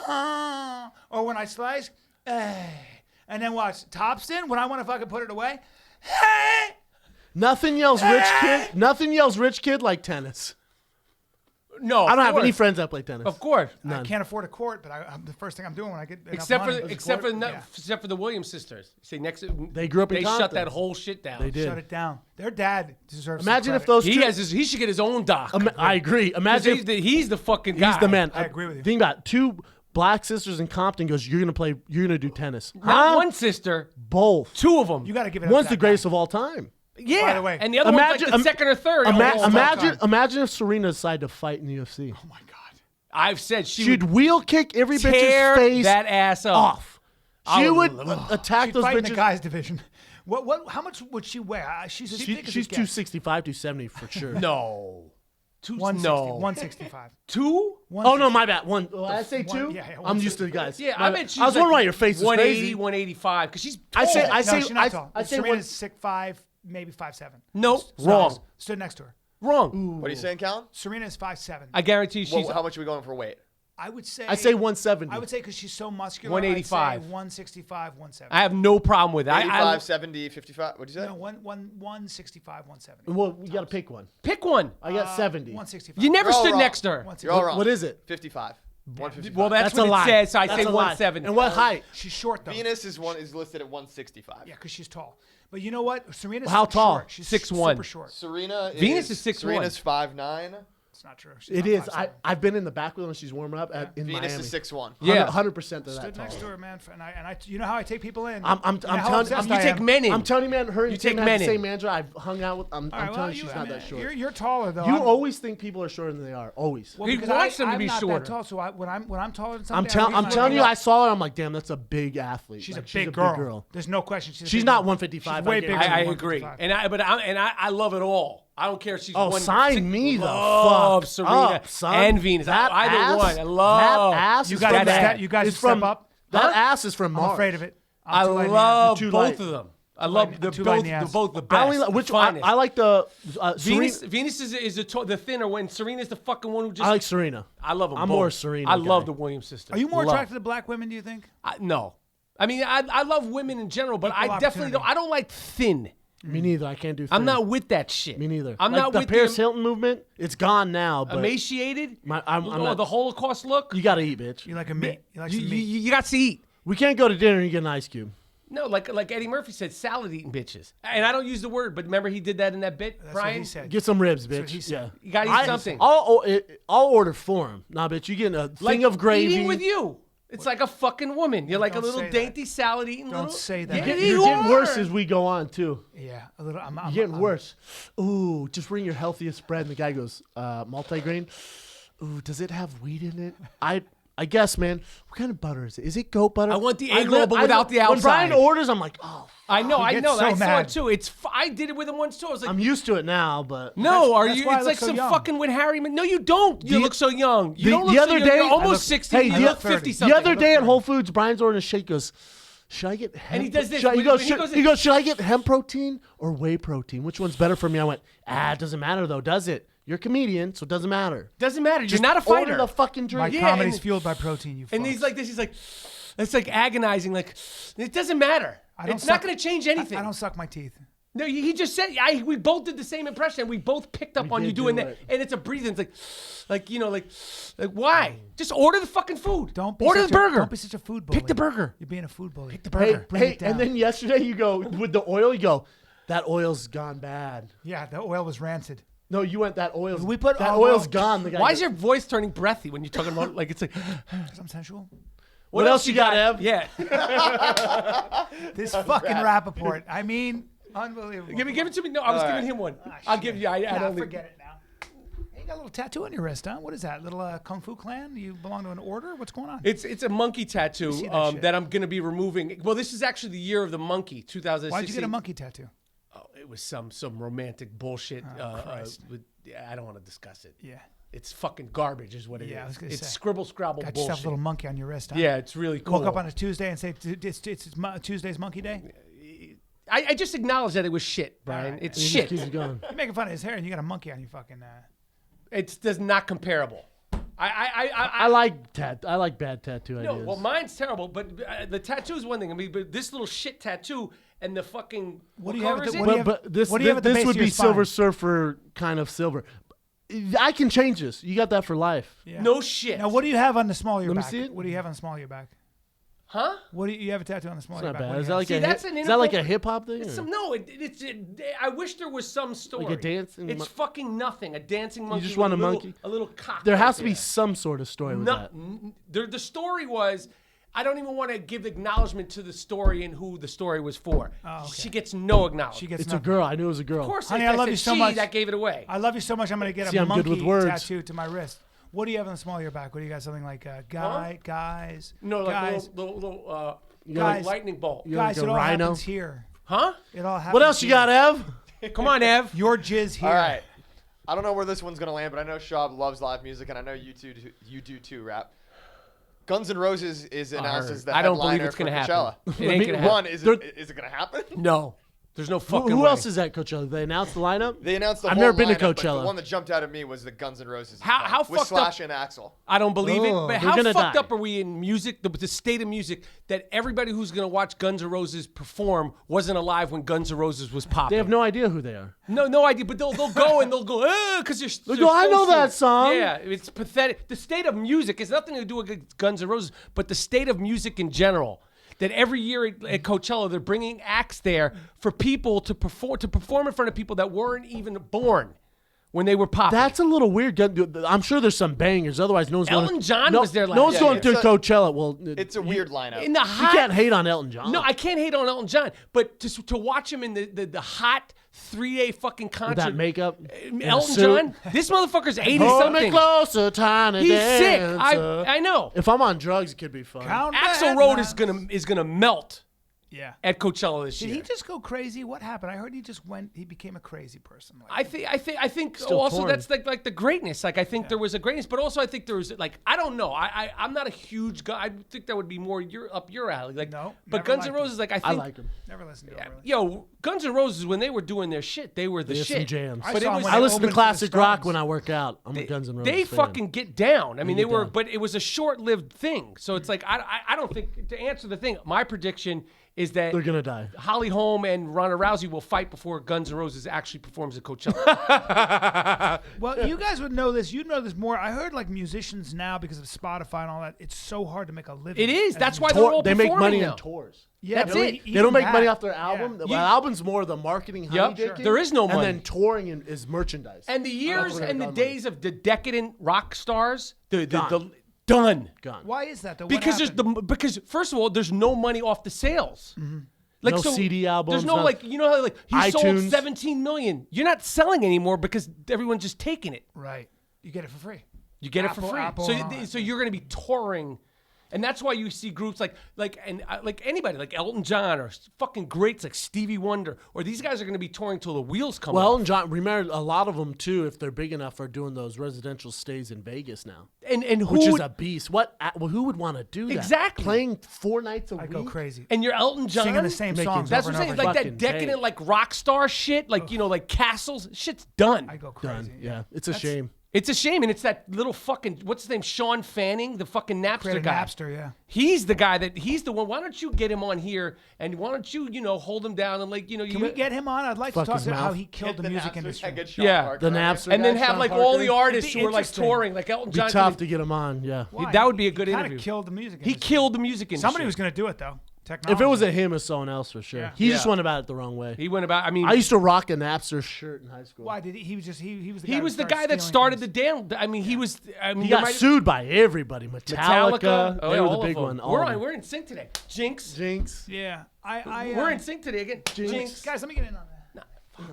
Ah! Or when I slice, and then watch topspin when I want to fucking put it away. Hey! Nothing yells rich kid. Nothing yells rich kid like tennis. No, I don't of have any course. friends that play tennis. Of course. I can't afford a court, but I'm the first thing I'm doing when I get enough Except money. for Yeah. except for the Williams sisters. See next. They grew up in They shut Compton. that whole shit down. They did. Shut it down. Their dad deserves. Imagine some if credit. those He two. has his. He should get his own doc. I agree. 'Cause Imagine if he's the fucking guy. he's the man. I agree with you. Think about it. Two black sisters in Compton goes. You're gonna do tennis. Not Huh? one sister. Both. Two of them. You got to give it. Up One's to the that guy. greatest of all time. Yeah. By the way, and the other one's like the second or third. Imagine if Serena decided to fight in the UFC. Oh my god. I've said she She'd would wheel kick every tear bitch's face that ass up. off. She I would would- attack She'd those fight in the bitches. guys division. What? How much would she weigh? She's as thick as She's it gets. 265, 270 for sure. No. 160, No. 165. Two? Oh no, my bad. One. Oh, I say one- two. yeah, I'm used to the guys. Yeah, My I bad. meant she's I was like wondering why your face was 180, crazy. 185, because she's I say. tall. I No, say. she's not tall. I say. Serena's One, 6'5", maybe 5'7". No, So wrong. Stood next to her. Wrong. What are you saying, Callan? Serena is 5'7". I guarantee you she's. How much are we going for weight? I would say. I'd say 170. I would say because she's so muscular. 185. I'd say 165, 170. I have no problem with it. 85, 70, 55. What'd you say? No, 165, 170. Well, you got to pick one. pick one. I got 70. 165. You never You're all stood wrong. next to her. You're all wrong. What is it? 55. 155. Well, that's a what lie. it says. So I That's say a lie. 170. And what height? She's short though. Venus is listed at 165. Yeah, because she's tall. But you know what? Serena's How tall? short. She's 6'1". super short. Serena Venus is 6'1". Serena's 5'9". It's not true. She's It not is. 5'7". I've been in the back with her when she's warming up in Venus Miami. is 6'1". Yeah. 100% they're that Stood tall. next to her, man, and I, you know how I take people in. I'm You know how telling obsessed You I take am. men in. I'm telling you, man, her You and take Tim have men the in. same manager. I've hung out with. I'm All right, well, telling you, she's not that short. You're taller though. You I'm- always think people are shorter than they are. Always. Well, He because wants them to I'm be not shorter. That tall, so when I'm taller than I'm somebody, telling you, I saw her. I'm like, damn, that's a big athlete. She's Like, a big girl. There's no question. She's a She's big not girl. 155. She's way I bigger. guarantee I than agree, 155. I love it all. I don't care if she's Oh, one. sign me the love fuck Serena up, son. and Venus. That Either ass, one. I love that ass. You is guys from step- that. you guys It's step from up. That Huh? ass is from I'm Mars. afraid of it. I I'm too light in the love Too both light. of them. I love the too light in both the the ass. both the I best. only the which one. finest. I like the Venus. Serena. Venus is the thinner one. Serena's the fucking one who just. I like Serena. I love them. I'm both. more a Serena I love guy. the Williams sisters. Are you more Love. attracted to black women? Do you think? No. I mean, I love women in general, but Equal I definitely don't. opportunity. I don't like thin. Me neither. I can't do. I'm thin. not with that shit. Me neither. I'm like not the with Paris the Hilton movement. It's gone now. But emaciated. I'm not- the Holocaust look. you gotta eat, bitch. You like a meat? You like You, some you, meat? you got to eat. We can't go to dinner and you get an ice cube. No, like Eddie Murphy said, salad eating bitches. And I don't use the word, but remember he did that in that bit, That's Brian? what he said. Get some ribs, what bitch. he said. Yeah. You gotta eat something. I'll order for him. Nah, bitch. You get a thing of gravy. Eating with you. It's like a fucking woman. You're like a Don't little say that. dainty salad eating Don't little. say that. You can You're eat getting worse more. as we go on too. Yeah, a little. I'm You're getting worse. Ooh, just bring your healthiest bread. And the guy goes, multigrain. Ooh, does it have wheat in it? I guess, man. What kind of butter is it? Is it goat butter? I want the egg roll, but without the When Brian outside. orders, I'm like, oh, I know. gets so I saw mad. it too. I did it with him once too. I was like, I'm used to it now, but no, are that's you? why I It's look like so some young. fucking with Harry. No, you don't. You The- look so young. You the- don't look the so other young. day- You're I almost look- 60. hey, you the- look 30. 50 the something. other day at Whole Foods, Brian's ordering a shake. Goes, should I get hemp? And he does this. Should, When- when he goes in- he goes, should I get hemp protein or whey protein? Which one's better for me? I went, it doesn't matter though, does it? You're a comedian, so it doesn't matter. Doesn't matter. Just You're not a fighter. Order the fucking My drink. Yeah, comedy's and- fueled by protein. You. And fucks. he's like this. He's like, it's like agonizing. Like, it doesn't matter. I don't It's not suck- going to change anything. I don't suck my teeth. No, he just said. We both did the same impression. We both picked up We on you did doing do that, it. and it's a breathing. It's like why? Just order the fucking food. Don't be order such the burger. Don't be such a food bully. Pick the burger. You're being a food bully. Pick the burger. Bring it down. And then yesterday you go with the oil. You go, that oil's gone bad. yeah, the oil was rancid. No, you went that oil's. We put that olive oil's oil- gone. The guy Why goes, is your voice turning breathy when you're talking about like it's like? Because I'm sensual. What else you got, Ev? Yeah, This fucking Rapaport. I mean, unbelievable. give it to me. No, I was giving him one. I'll give you. I Nah, don't forget it now. Hey, you got a little tattoo on your wrist, huh? What is that? Little Kung Fu Clan? You belong to an order? What's going on? It's a monkey tattoo see that shit. that I'm gonna be removing. Well, this is actually the year of the monkey, 2016. Why'd you get a monkey tattoo? Oh, it was some romantic bullshit. Christ. I don't want to discuss it. Yeah. It's fucking garbage, is what it is. Yeah, I was gonna It's say. scribble scrabble Got bullshit. yourself a little monkey on your wrist, huh? Yeah, it's really cool. Woke up on a Tuesday and say it's Tuesday's Monkey Day. I just acknowledge that it was shit, Brian. Alright. It's He just shit. keeps going. You're making fun of his hair and you got a monkey on your fucking. It's does not comparable. I like bad tattoo No, ideas. well, mine's terrible, but the tattoo is one thing. I mean, but this little shit tattoo and the fucking what do you have color at is the- it? what do you have- but this what do you have at the this base would of your be Silver spine? Surfer kind of silver. I can change this. You got that for life. Yeah. No shit. Now, what do you have on the small of your Let me back? see it. What do you have on the small of your back? Huh? What do you have a tattoo on the small It's of not your back? bad. What Is do that you like See, a that's hip, an is that like a inappropriate- hip hop thing? It's or- some no. I wish there was some story. Like a dancing It's fucking nothing. A dancing monkey. just with want a little- monkey? A little cock. There right has to be there. some sort of story with that. The story was, I don't even want to give acknowledgement to the story and who the story was for. Oh, okay. She gets no acknowledgement. She gets It's a nothing. girl. I knew it was a girl. Of course, Honey, I I love said you so she, much. That gave it away. I love you so much. I'm gonna get See, a I'm good monkey with words. tattoo to my wrist. What do you have on the small of your back? What do you got? Something like guys? No, like guys, little guys, lightning bolt. You guys. like It a all rhino? happens here. Huh? It all happens. What else you here. got, Ev? Come on, Ev. Your jizz here. All right. I don't know where this one's gonna land, but I know Shab loves live music, and I know you do too, Rap. Guns N' Roses is announced as the I don't believe headliner it's gonna for happen. Coachella. It ain't gonna happen. One, is it gonna happen? No. There's no fucking Who way. else is at Coachella? They announced the lineup? They announced the I've whole never been to lineup, but Coachella. the one that jumped out at me was the Guns N' Roses. How with fucked Slash up- and Axl. I don't believe it. Oh, But they're how gonna fucked die. up are we in music, the state of music, that everybody who's going to watch Guns N' Roses perform wasn't alive when Guns N' Roses was popping? They have no idea who they are. No idea, but they'll go and they'll go, because you're go, "I know that song." Yeah, it's pathetic. The state of music has nothing to do with Guns N' Roses, but the state of music in general. That every year at Coachella, they're bringing acts there for people to perform in front of people that weren't even born when they were popping. That's a little weird. I'm sure there's some bangers. Otherwise, no one's going. Elton John no, was there last No one's year. going to it's a- Coachella. Well, It's a weird lineup. in the You hot. can't hate on Elton John. No, I can't hate on Elton John, but to watch him in the hot 3-day fucking concert. With that makeup. and a Elton suit. John, this motherfucker's 80 Hold me something. closer, tiny He's sick. dancer. I know. If I'm on drugs, it could be fun. Count the Axl Rose headlines. is gonna melt Yeah. at Coachella this Did year. he just go crazy? What happened? I heard he just went. He became a crazy person. Like, I think Still also torn. that's like the greatness. Like I think there was a greatness, but also I think there was like I don't know. I'm not a huge guy. I think that would be more up your alley. Like No, but never Guns N' liked Roses like I I think like him. never listened to him. Really. yo Guns N' Roses when they were doing their shit, they were the They had shit. some jams. I But saw it him was when I they listen to opened for the classic rock Stones. when I work out. I'm a Guns N' Roses They fan. fucking get down. I mean, they get were, down. but it was a short-lived thing. So it's like I don't think to answer the thing. My prediction is that They're gonna die. Holly Holm and Ronda Rousey will fight before Guns N' Roses actually performs at Coachella. Well, you guys would know this. You'd know this more. I heard like musicians now because of Spotify and all that. It's so hard to make a living. It is. as That's a why musician. they're all They make performing money now. on tours. Yeah, That's really, it. They don't make even money that. off their album. Yeah. The album's more the marketing. Yep. honey-dicking, There is no money. And then touring is merchandise. And the years where and they the got money. days of the decadent rock stars, the Gone. done. Gone. Why is that though? What Because happened? because first of all, there's no money off the sales. Like No CD albums, There's no no- like you know how like he sold iTunes. 17 million. You're not selling anymore because everyone's just taking it. right. You get it for free. You get it Apple- for free. Apple so and all that. so you're going to be touring. And that's why you see groups like anybody like Elton John or fucking greats like Stevie Wonder or these guys are going to be touring till the wheels come Well, off. and John, remember a lot of them too, if they're big enough, are doing those residential stays in Vegas now, And who which is would- a beast. Well, who would want to do that? Exactly. Playing 4 nights a I week. go crazy. and you're Elton John Singing the same Making- songs. That's over what I'm and saying. over Like Fucking that decadent, day. like rock star shit, like like castles. Shit's done. I go Done. crazy. Yeah, it's a shame. It's a shame, and it's that little fucking what's his name, Sean Fanning, the fucking Napster Created guy. Napster, yeah. He's the guy he's the one. Why don't you get him on here and why don't you hold him down and like Can we get him on? I'd like to Fuck talk his about how mouth. he killed the music industry. Yeah. The Napster and then guy, have Sean like all the Parker. artists It'd be who are like interesting. touring, like Elton Be John. tough to get him on. Yeah. Why? That would be a good He interview. Kinda killed the music He industry. killed the music industry. Somebody was going to do it though. Technology. If it was a him or someone else, for sure. Yeah. He just Yeah. went about it the wrong way. He went about. I mean, I used to rock a Napster shirt in high school. Why did he was just he was the he guy was who the guy that stealing started the things. damn. I mean, he was. I mean, He there got might- sued by everybody. Metallica. Oh, They yeah, were all the of big them. one. all We're of on. them. We're in sync today. Jinx. Jinx. Yeah. I We're in sync today again. Jinx. Guys, let me get in on that.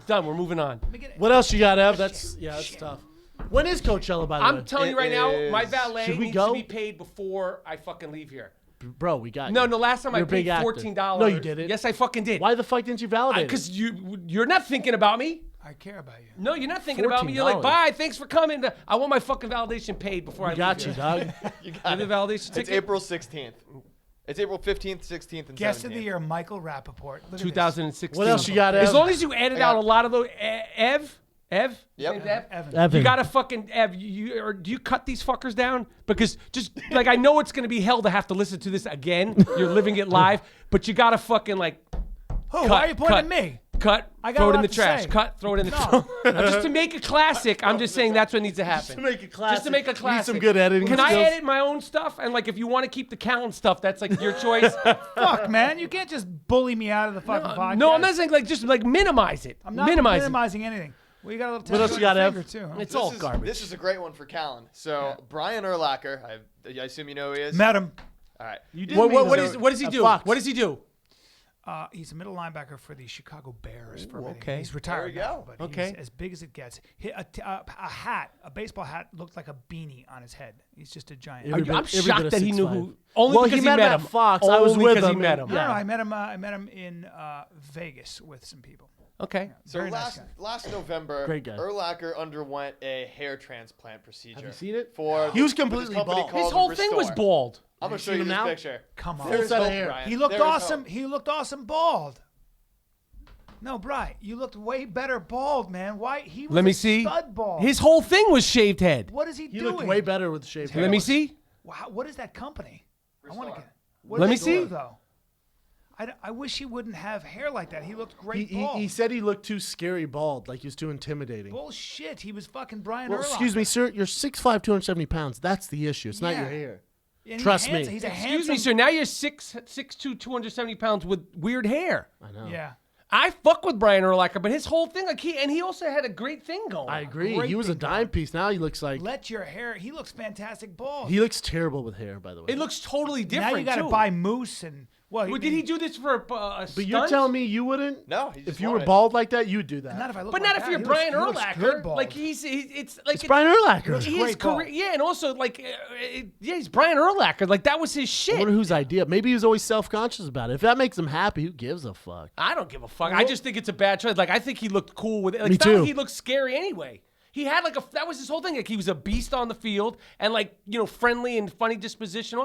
Done. We're moving on. Let me get in. What else you got, Ev? That's tough. When is Coachella, by the way? I'm telling you right It now, my is- valet Should we needs go? to be paid before I fucking leave here. Bro, we got No, you. no. Last time You're I a big paid actor. $14. No, you didn't. Yes, I fucking did. Why the fuck didn't you validate it? Because you're not thinking about me. I care about you. No, you're not thinking about me. You're like, $14. bye. Thanks for coming. I want my fucking validation paid before I We got leave you, here. dog. You Have got the it. validation It's ticket. April 16th. It's April 15th, 16th, and 17th. Guest of the year, Michael Rappaport. Look at this. 2016. What else you got, Ev? As long as you edit I got- out a lot of those, Ev. Yep. Name's Ev? Evan. Evan. You gotta fucking Ev. Or do you cut these fuckers down? Because just like I know it's gonna be hell to have to listen to this again. You're living it live, but you gotta fucking like Who? Why are you pointing at me? Cut. I got Throw a it in lot the to trash. say. Cut. Throw it in the No. trash. Now, just to make a classic. I'm just saying that's what needs to happen. to make it classic. Just to make a Need classic. some good editing Can I skills. edit my own stuff? And like, if you want to keep the Callan stuff, that's like your choice. Fuck, man. You can't just bully me out of the fucking podcast. No, I'm not saying like just like minimize it. I'm not minimize it. minimizing anything. Well, you got a little What else you got, Ev? Too, huh? It's all This is- garbage. This is a great one for Callan. So Brian Urlacher, I assume you know who he is. Met him. All right. You did. What, meet what him. does he a do? fox. What does he do? He's a middle linebacker for the Chicago Bears. For a minute. okay. He's retired There we now, go. but Okay. he's as big as it gets. A baseball hat looked like a beanie on his head. He's just a giant. Every bit- I'm every bit shocked of that he knew 6'5". who. Only Well, because he met him at him. Fox. I was Only with because him he met and- him. No, yeah. no, I met him in Vegas with some people. Okay. So Very nice last November, Great guy. Urlacher underwent a hair transplant procedure. Have you seen it? For He was with completely this company bald. called His whole thing was Restore. bald. I'm gonna show seen you him this now? picture. Come on. There is set of hope, hair. Brian. He looked There is awesome. hope. He looked awesome bald. No, Bri, you looked way better bald, man. Why? He was Let me a see. stud bald. His whole thing was shaved head. What is he He doing? looked way better with shaved hair. Let me see. Wow, what is that company? I want to get. What Let do me they do, see. though. I wish he wouldn't have hair like that. He looked great He bald. said he looked too scary bald, like he was too intimidating. Bullshit. He was fucking Brian Well, Urlacher. excuse me, sir. You're 6'5", 270 pounds. That's the issue. It's not Yeah. your hair. And he's Trust me. handsome. He's a Excuse handsome. me, sir. Now you're 6'2", 270 pounds with weird hair. I know. Yeah. I fuck with Brian Urlacher, but his whole thing, like he also had a great thing going. I agree. Great He was a big dime piece. Now he looks like Let your hair. He looks fantastic bald. he looks terrible with hair. By the way, It looks totally different. now you got to too. buy mousse and well. Well, did he do this for a But stunt? you're telling me you wouldn't? No, he just If you were wanted it. bald like that, you'd do that. Not if I look. But like not if that. you're He looks- Brian he looks good Urlacher. bald. Like it's like It's Brian Urlacher. his great bald. career. Yeah, and also like yeah, he's Brian Urlacher. Like that was his I shit. wonder whose idea. Maybe he was always self-conscious about it. If that makes him happy, who gives a fuck? I don't give a fuck. I just think it's a bad choice. Like I think he looked cool with it. Like, Me it's not too. like he looked scary anyway. He had like that was his whole thing. Like he was a beast on the field and like friendly and funny disposition.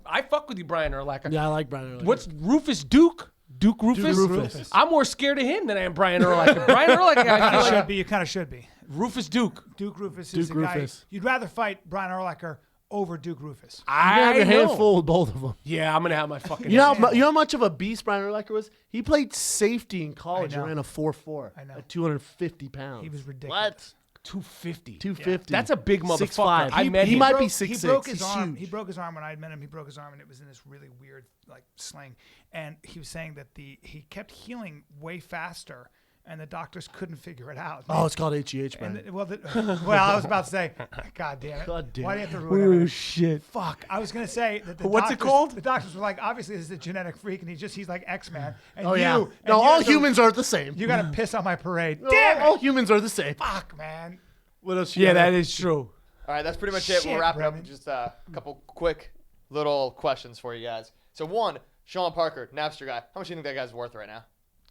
I fuck with you, Brian Urlacher. Yeah, I like Brian Urlacher. What's Rufus Duke? Duke Rufus? Rufus. I'm more scared of him than I am Brian Urlacher. Brian Urlacher, I You feel should like be. You kind of should be. Rufus Duke. Duke Rufus is Duke the guy. Rufus. You'd rather fight Brian Urlacher over Duke Rufus. You have your hands full with both of them. Yeah, I'm gonna have my fucking. You know how much of a beast Brian Urlacher was? He played safety in college I and know. ran a 4.4 I know. at 250 pounds. He was ridiculous. 250. 250. That's a big motherfucker. 6'5". I met he him. might be He 6'6". broke his He's arm. huge. He broke his arm when I met him. He broke his arm, and it was in this really weird like sling. And he was saying that he kept healing way faster, and the doctors couldn't figure it out. Oh, it's called HGH, And Brian. well, I was about to say, God damn it! God damn Why do it. you have to ruin everything? shit. Fuck! I was gonna say that. The What's it doctors- called? The doctors were like, obviously this is a genetic freak, and he's like X-Man. And Oh, you, yeah. and No, you're all the- humans are the same. You gotta piss on my parade. No, Damn all it! humans are the same. Fuck, man. What else? Yeah, that is true. All right, that's pretty much it. We'll Shit, wrap it up Brennan. with just a couple quick little questions for you guys. So one, Sean Parker, Napster guy. How much do you think that guy's worth right now?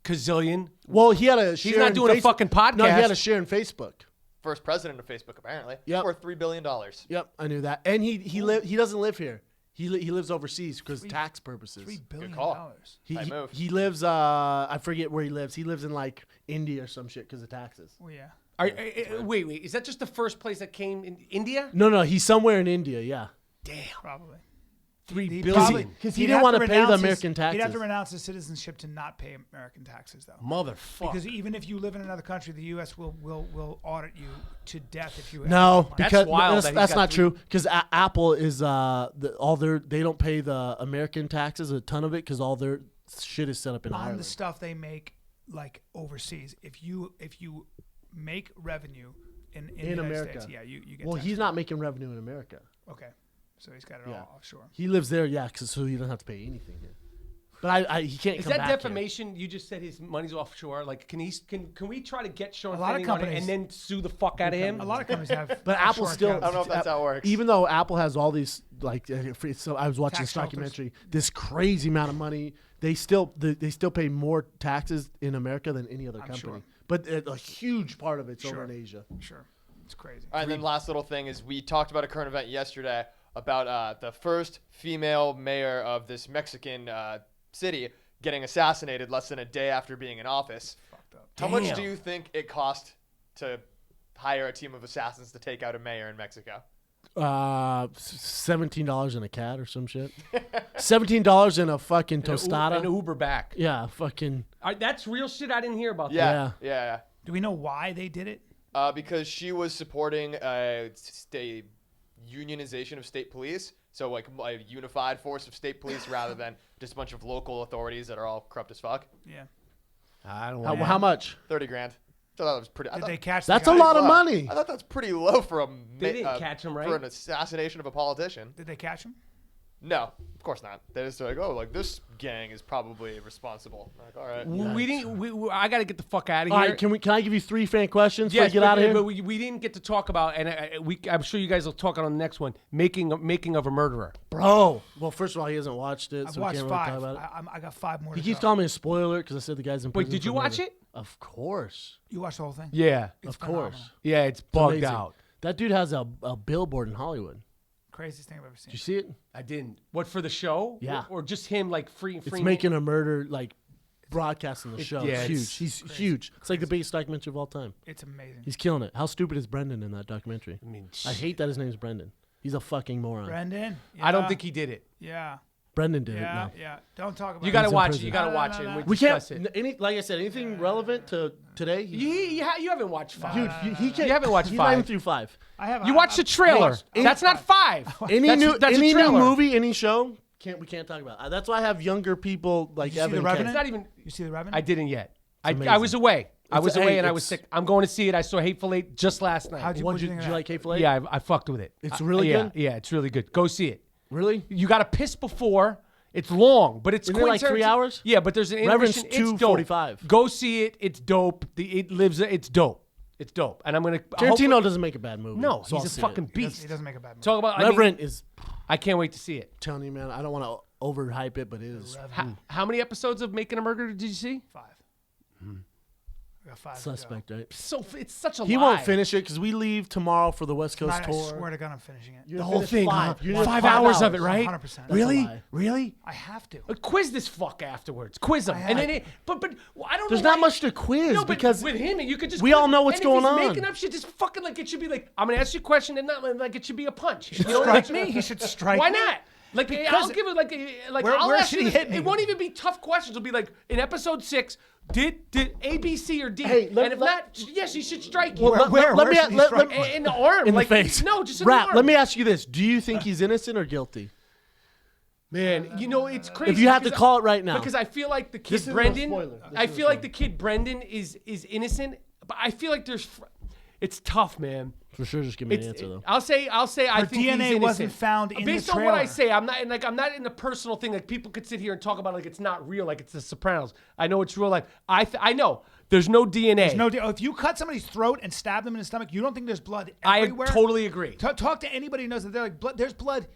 Gazillion. Well, he had a share not in doing a Facebook. fucking No, he had podcast. a share in Facebook. First president of Facebook, apparently. Yep. Worth $3 billion. Yep, I knew that. And he doesn't live here. He lives overseas because tax purposes. $3 billion. call. He, Nice he, move. he lives I forget where he lives. He lives in like India or some shit because of taxes. Well, yeah. Wait. Is that just the first place that came in India? No, he's somewhere in India. Yeah, Damn. Probably. $3 He billion. probably- because he he'd didn't have want to to pay the renounce American He'd taxes. have to renounce his citizenship to not pay American taxes, though. Motherfucker. Because even if you live in another country, the U.S. will audit you to death if you. No, have because wild that's, that he's that's got not three- true. Because Apple is they don't pay the American taxes, a ton of it, because all their shit is set up in on Ireland. the stuff they make like overseas. If you make revenue in the United America. States, yeah, you get. Well, taxed. he's not making revenue in America. Okay, so he's got it Yeah. all offshore. He lives there, yeah, so he doesn't have to pay anything here. But he can't Is come that back here. defamation? You just said his money's offshore. Like, can we try to get Sean A lot of Fanning on it companies- and then sue the fuck out of him? A lot of companies have. But Apple offshore still. accounts. I don't know if that's how it works. Even though Apple has all these so I was watching Tax this shelters. documentary. This crazy amount of money. They still pay more taxes in America than any other company. sure. But a huge part of it's over Sure. in Asia. Sure, it's crazy. All right, and then last little thing is we talked about a current event yesterday about the first female mayor of this Mexican city getting assassinated less than a day after being in office. Fucked up. How much Damn. do you think it cost to hire a team of assassins to take out a mayor in Mexico? $17 in a cat or some shit. $17 in a fucking tostada. An Uber back. Yeah, fucking. That's real shit. I didn't hear about that. Yeah. Do we know why they did it? Because she was supporting a state unionization of state police. So like a unified force of state police rather than just a bunch of local authorities that are all corrupt as fuck. Yeah. I don't How, want. how much? 30 grand. So that was pretty. Did they catch? the That's a guy? lot of low. money. I thought that's pretty low for a. They didn't catch him, right? For an assassination of a politician. Did they catch him? No, of course not. They just like, oh, like this gang is probably responsible. Like, all right. We didn't. I got to get the fuck out of All here. right, can I give you 3 fan questions before Yes, you get out of here? But we didn't get to talk about, and I'm sure you guys will talk on the next one. Making of a murderer. Bro. Well, first of all, he hasn't watched it, I've so we watched can't really talk 5. about it. I got 5 more. He to keeps go. calling me a spoiler because I said the guy's in Wait, prison. did you for watch murder. it? Of course. You watched the whole thing? Yeah, Of phenomenal. course. yeah, it's It's bugged amazing. out. That dude has a billboard in Hollywood. Craziest thing I've ever seen. Did you see it? I didn't. What, for the show? Yeah. Or just him like free? It's making a murder like broadcasting the show. yeah, It's huge. it's He's huge. It's like the biggest documentary of all time. It's amazing. He's killing it. How stupid is Brendan in that documentary? I mean, I hate that his name's Brendan. He's a fucking moron. Brendan. I don't Yeah. think he did it. Yeah. Brendan did it. Yeah. No. Yeah. Don't talk about. You got to in watch it. prison. You got to No, watch no, it. no, And no. we We can't. discuss it. Like I said, anything relevant to today? You haven't watched 5. Dude, he can't. You haven't watched He's not even 5. through 5. I have. You watched the trailer. That's not 5. Any that's a new trailer. movie, any show, we can't talk about. That's why I have younger people like Did you see Evan. The Kay. Revenant? It's not even. You see the Revenant? I didn't yet. I amazing. was away. I was Hey, away and I was it's- sick. I'm going to see it. I saw Hateful Eight just last night. How'd you- What what'd did you you, think did of you that? like Hateful Eight? Yeah, I fucked with it. It's really yeah, good? Yeah, it's really good. Go see it. Really? You got to piss before. It's long, but it's Isn't it like 3 quintessential- hours? Yeah, but there's an Reverend's intermission. It's 2:45. dope. Go see it. It's dope. It's dope. It's dope. And I'm gonna. Tarantino hopefully- doesn't make a bad movie. No, so I'll he's a see fucking it. beast. He doesn't make a bad movie. Talk about. Reverend is I can't wait to see it. telling you, man. I don't want to overhype it, but it is How many episodes of Making a Murderer did you see? 5. I got 5. suspect, right? So it's such a He lie. won't finish it because we leave tomorrow for the West Coast I tour. swear to God, I'm finishing it. The whole Finish thing. 5. Huh? You need 5 5 hours of hours. it, right? 100%. Really? lie. Really? I have to. Quiz this fuck afterwards. Quiz him, and then but well, I don't. There's know not why- much to quiz No, but because with him, you could just. we quiz all him. know what's And if going he's on. Making up shit, just fucking like it should be like I'm gonna ask you a question, and not like it should be a punch. You know Strike what I mean? me. He should strike Why me. not? Like I'll give it like Where- I'll where ask should you he this- hit me? It won't even be tough questions. It'll be like in episode 6. Did A, B, C, or D? Hey, and if not, yes, he should strike you. Well, Where let me should he let- strike let- me? In the arm, in like the face. No, just in Rap, the arm. let me ask you this: do you think he's innocent or guilty? Man, you know it's crazy. If you have to because call it right now, because I feel like the kid This isn't a Brendan. spoiler. This I isn't a feel like spoiler. the kid Brendan is innocent, but I feel like it's tough, man. for sure, just give me an answer though. I'll say I think he's DNA innocent. wasn't found in the Based on what I trailer. say, I'm not in the personal thing. Like people could sit here and talk about it like it's not real, like it's The Sopranos. I know it's real life. I know there's no DNA. There's no deal. If you cut somebody's throat and stab them in the stomach, you don't think there's blood I everywhere? totally agree. Talk to anybody who knows that they're like blood. There's blood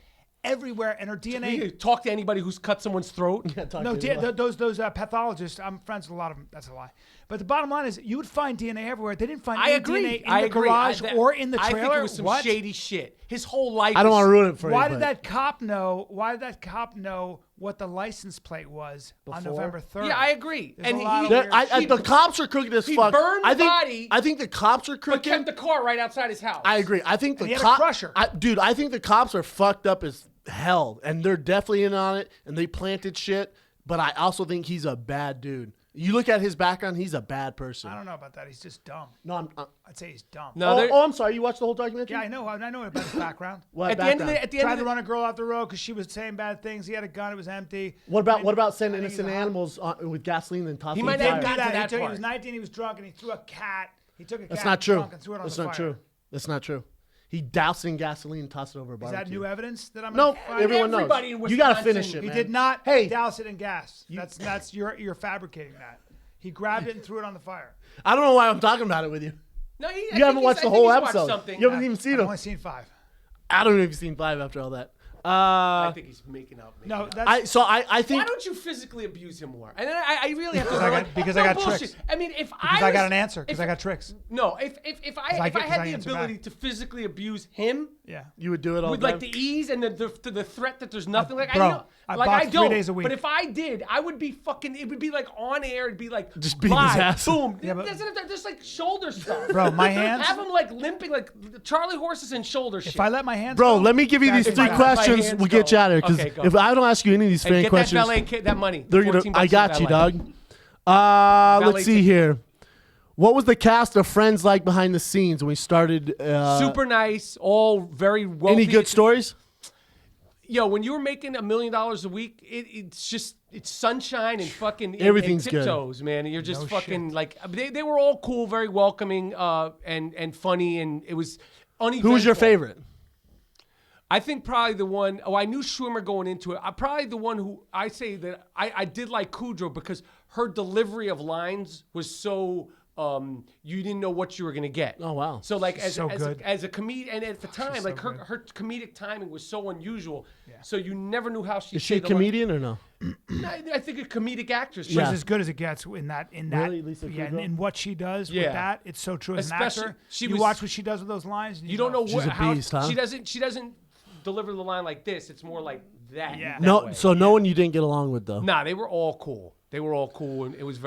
everywhere, and her DNA. You talk to anybody who's cut someone's throat. No, those pathologists. I'm friends with a lot of them. That's a lie. But the bottom line is, you would find DNA everywhere. They didn't find I any agree. DNA in I the agree. garage or in the I trailer. think it was some What? shady shit. His whole life. I don't is- want to ruin it for you. Why but did that cop know? Why did that cop know what the license plate was on Before? November 3rd? Yeah, I agree. There's And a lot he- of There- weird the shit. cops are crooked as He fuck. burned the body, I think the cops are But crooked. kept the car right outside his house. I agree. I think And he the had a cop, crusher. dude. I think the cops are fucked up as hell, and they're definitely in on it, and they planted shit. But I also think he's a bad dude. You look at his background; he's a bad person. I don't know about that. He's just dumb. No, I'd say he's dumb. No, there- I'm sorry. You watched the whole documentary? Yeah, I know. I know about his background. What At the end of background? the Tried end to of run a girl off the road because she was saying bad things. He had a gun. It was empty. What about I mean, what about sending I think he's innocent a hot- animals with gasoline and tossing He them might in not fire? have gotten to that He part. was 19. He was drunk and he threw a cat. He took a cat. That's not true. drunk and threw it on That's the not fire. true. That's not true. He doused it in gasoline and tossed it over a Is barbecue. that new evidence that I'm No, gonna find? everyone knows. Everybody in You got to Wisconsin- finish it, He man. did not Hey, douse it in gas. That's you're fabricating that. He grabbed it and threw it on the fire. I don't know why I'm talking about it with you. No, You haven't watched the whole episode. Something. You haven't even seen I've him. only seen 5. I don't know if you've seen 5 after all that. I think he's making up. No, that's I think Why don't you physically abuse him more? And then I really have to. Because I got bullshit. tricks. I mean, if because I I got was- an answer. Because if- I got tricks. No, if I had the answer ability back. to physically abuse him Yeah. you would do it all with the like time. the ease and the threat that there's nothing like bro, I know, I like box I 3 don't. days a week. But if I did, I would be fucking. It would be like on air. It'd be like Just beating his live, ass. Boom. Yeah, but- Doesn't have to, just like shoulder stuff. Bro, my hands. Have him like limping like Charlie horses and shoulder shit. If I let my hands Bro, go, let me give you that's these fine. 3 If my questions. hands We'll get go. you out of here because Okay, go. if I don't ask you any of these and fan get questions, that money. they're gonna. 14 I bucks got for you, valet. dog. Valet Let's see ticket. here. What was the cast of Friends like behind the scenes when we started? Super nice, all very wealthy. Any good stories? Yo, when you were making $1 million a week, it's sunshine and fucking Everything's and good. tiptoes, man. And you're just No fucking shit. like they were all cool, very welcoming, and funny, and it was uneventful. Who was your favorite? I think probably the one. Oh, I knew Schwimmer going into it. Probably the one who I say that I did like Kudrow because her delivery of lines was so. You didn't know what you were gonna get. Oh, wow. So like as So as good. as a comedian, and at the time, like good. her comedic timing was so unusual. So you never knew how she. Is she a comedian or no? I think a comedic actress. She's Yeah. as good as it gets in that. Really, Lisa yeah, Kudrow? in what she does Yeah. with that. It's so true as an Especially- actor. she You was- watch what she does with those lines. And You don't know She's what a how beast, huh? she doesn't deliver the line like this. It's more like that. Yeah. No, way. so no one you didn't get along with though. Nah, they were all cool. They were all cool, and it was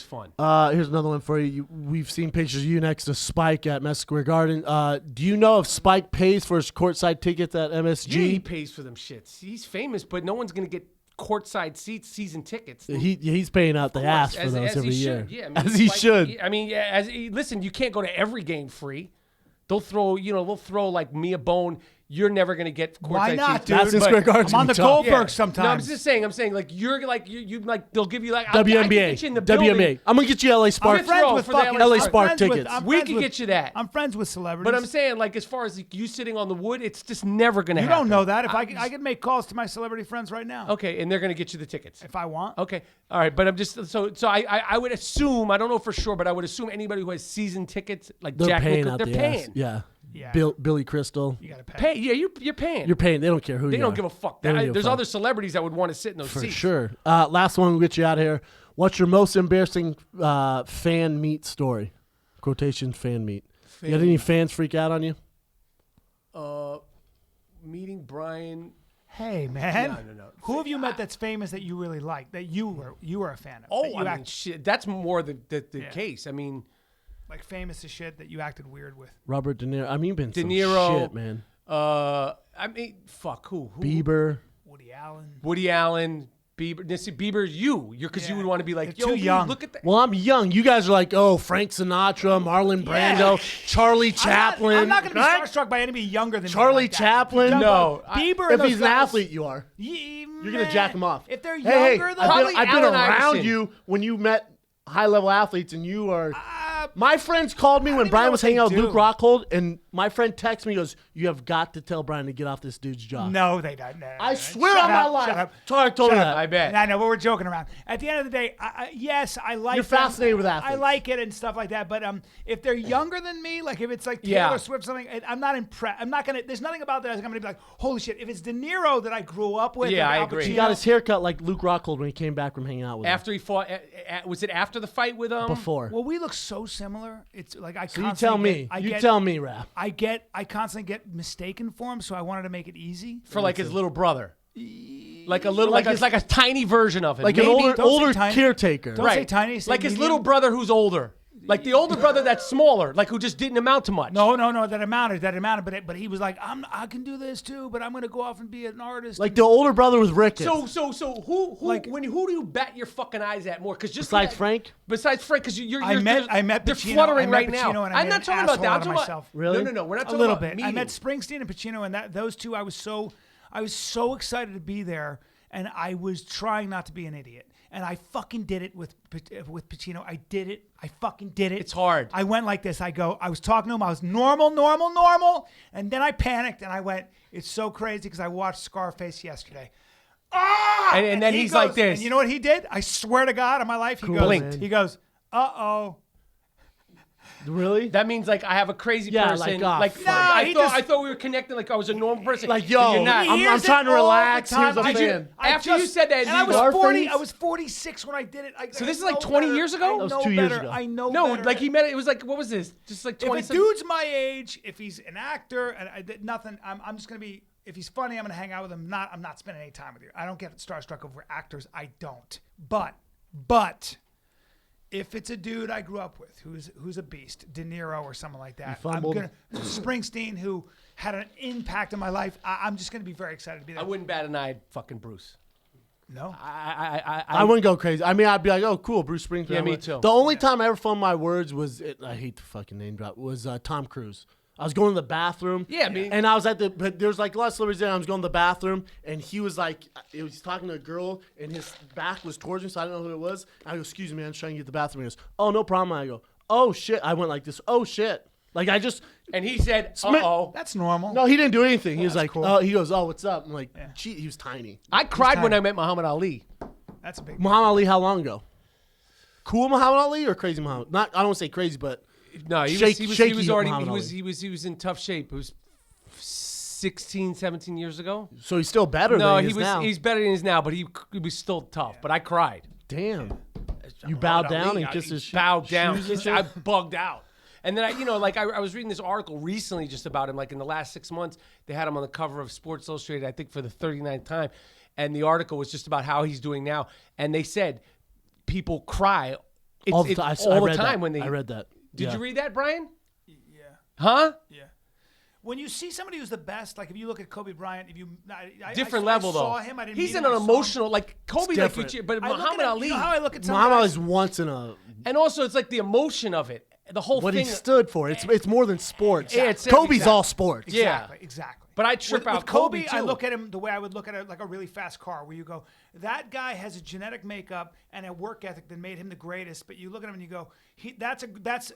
fun. Here's another one for you. We've seen pictures of you next to Spike at Madison Square Garden. Do you know if Spike pays for his courtside tickets at MSG? Yeah, he pays for them shits. He's famous, but no one's gonna get courtside seats, season tickets. He's paying out the ass for those every year. Yeah, I mean, as he should. I mean, yeah, listen, you can't go to every game free. They'll throw like me a bone. You're never gonna get courtside Why not, seats. dude? Madison But- Square Garden's I'm on gonna the be tough. Goldberg Yeah. sometimes. No, I'm just saying. I'm saying like you're like you like they'll give you like I can WNBA. get you in the building. WNBA. I'm gonna get you LA Spark. I'm friends with for fucking the LA I'm Spark friends with- tickets. I'm We friends can with- get you that. I'm friends with celebrities. But I'm saying, like, as far as you sitting on the wood, it's just never going to you happen. don't know that. If I could make calls to my celebrity friends right now. Okay, and they're going to get you the tickets. If I want. Okay, all right, but I'm just so I would assume, I don't know for sure, but I would assume anybody who has season tickets, like They're Jack paying Nicholson, out they're the paying. ass. Yeah. Yeah. Billy Crystal. You gotta pay. Yeah, you're paying. You're paying. They don't care who They you don't are. give a fuck. They don't give a There's fuck. other celebrities that would want to sit in those For seats. sure. Last one, we'll get you out of here. What's your most embarrassing fan meet story? Quotation fan meet. You got any fans freak out on you? Meeting Brian. Hey man. No. Who have you met that's famous that you really like that you were a fan of? Oh, that you I mean, shit. That's more the case. I mean, like famous as shit that you acted weird with. Robert De Niro. I mean, you've been De some Niro. shit, man. I mean, fuck who? Bieber. Woody Allen. Woody Allen. Bieber. Now, see, Bieber's you because you Yeah. would want to be like, They're yo, too dude, young. look at that. Well, I'm young. You guys are like, oh, Frank Sinatra, Marlon Brando, Charlie Chaplin. I'm not going to be Right? starstruck by anybody younger than me Charlie like that. Chaplin? Jump No. up. Bieber. If and those he's an guys- athlete, you are. You're gonna jack him off. If they're Hey, younger, though, Probably I've been Allen around Iverson. you when you met high-level athletes, and you are. My friends called me when even Brian know was what hanging they out with do. Luke Rockhold, and my friend texts me, goes, "You have got to tell Brian to get off this dude's job." no, they don't. No, I no. swear Shut on my up, life. Shut up. Tarek told me Shut that. up. I bet. I know, but we're joking around. At the end of the day, yes, I like. You're them. fascinated with I athletes. like it and stuff like that. But if they're younger than me, like if it's like Taylor Yeah. Swift, something, I'm not impressed. I'm not gonna. There's nothing about that. I'm gonna be like, holy shit. If it's De Niro that I grew up with, Yeah, or I Al agree. Pacino, He got his haircut like Luke Rockhold when he came back from hanging out with him. After he fought, was it after the fight with Before. Well, we look so similar. It's like I. So you tell me. Tell me, Raph. I constantly get mistaken for him, so I wanted to make it easy. for like his little brother? Like a little, like his- a tiny version of him. Like Maybe. an older, Don't say older tiny. caretaker. Don't say tiny, say like his medium. little brother who's older. Like the older brother that's smaller, like who just didn't amount to much. No, that amounted. But he was like, I can do this too, but I'm gonna go off and be an artist. Like the older brother was Ricketts. So who Like- who do you bat your fucking eyes at more? Because just Besides Frank? Besides Frank, because I met they're Pacino. fluttering I met right Pacino now. and I I'm made not an talking about asshole that. out I'm of talking about myself. Really? No, we're not a talking little about bit. I meeting. met Springsteen and Pacino, and those two. I was so excited to be there, and I was trying not to be an idiot. And I fucking did it with Pacino. I did it. I fucking did it. It's hard. I went like this. I was talking to him. I was normal. And then I panicked and I went, it's so crazy because I watched Scarface yesterday. Ah! And then he he's goes- like this. And you know what he did? I swear to God on my life, Blinked. he goes, uh-oh. Really? That means like I have a crazy Yeah, person. like, fuck. I thought we were connecting like I was a normal person. Like, But yo, you're not. I'm Hears trying it to all relax. the time. Here's a Did you- fan. After you said that, and I was Scarface? 40. I was 46 when I did it. So this is like 20 years ago? I That was know 2 years better. ago. I know No, better. like he met it. It was like what was this? Just like If 20. a dude's my age, if he's an actor, and I did nothing, I'm just gonna be. If he's funny, I'm gonna hang out with him. I'm not spending any time with you. I don't get starstruck over actors. I don't. But if it's a dude I grew up with who's a beast, De Niro or someone like that, I'm fumbled. gonna Springsteen, who had an impact in my life. I'm just gonna be very excited to be there. I wouldn't bat an eye at fucking Bruce. No. I wouldn't go crazy. I mean, I'd be like, oh, cool, Bruce Springsteen. Yeah, me too. The only time I ever found my words was, I hate the fucking name drop, was Tom Cruise. I was going to the bathroom. Yeah, I mean- and I was but there was like a lot of celebrities there. And I was going to the bathroom, and he was like, he was talking to a girl, and his back was towards me, so I didn't know who it was. I go, excuse me, I'm just trying to get to the bathroom. He goes, oh, no problem. I go, oh shit. I went like this. Oh shit. Like I just. And he said, "Uh-oh." That's normal. No, he didn't do anything. He was that's like, cool. oh, he goes, oh, what's up? I'm like, gee, he was tiny. I cried when tiny. I met Muhammad Ali. That's a big. Muhammad Ali, how long ago? Cool Muhammad Ali or crazy Muhammad? Not, I don't want to say crazy, but No, he Shaky was already Muhammad he was in tough shape. It was 16, 17 years ago. so he's still better No, than he he is was now. he's better than he is now, but he was still tough. But I cried. Damn. You bowed down and kissed his bowed down. shoes and shit? I bugged out. And then I was reading this article recently just about him. Like in the last 6 months, they had him on the cover of Sports Illustrated, I think for the 39th time. And the article was just about how he's doing now. And they said people cry all the time when they. I read that. Did you read that, Brian? Yeah. Huh? Yeah. When you see somebody who's the best, like if you look at Kobe Bryant, Different level though. Saw him. I didn't. He's meet in him, an I saw him. emotional, like Kobe, like but Muhammad Ali. You know how I look at some Muhammad guys? Ali's once in a. And also, it's like the emotion of it, the whole What thing. he stood for. It's more than sports. Yeah, it's Kobe's exactly. all sports. Yeah. Exactly. But I trip out with Kobe. too. I look at him the way I would look at like a really fast car, where you go, that guy has a genetic makeup and a work ethic that made him the greatest. But you look at him and you go, that's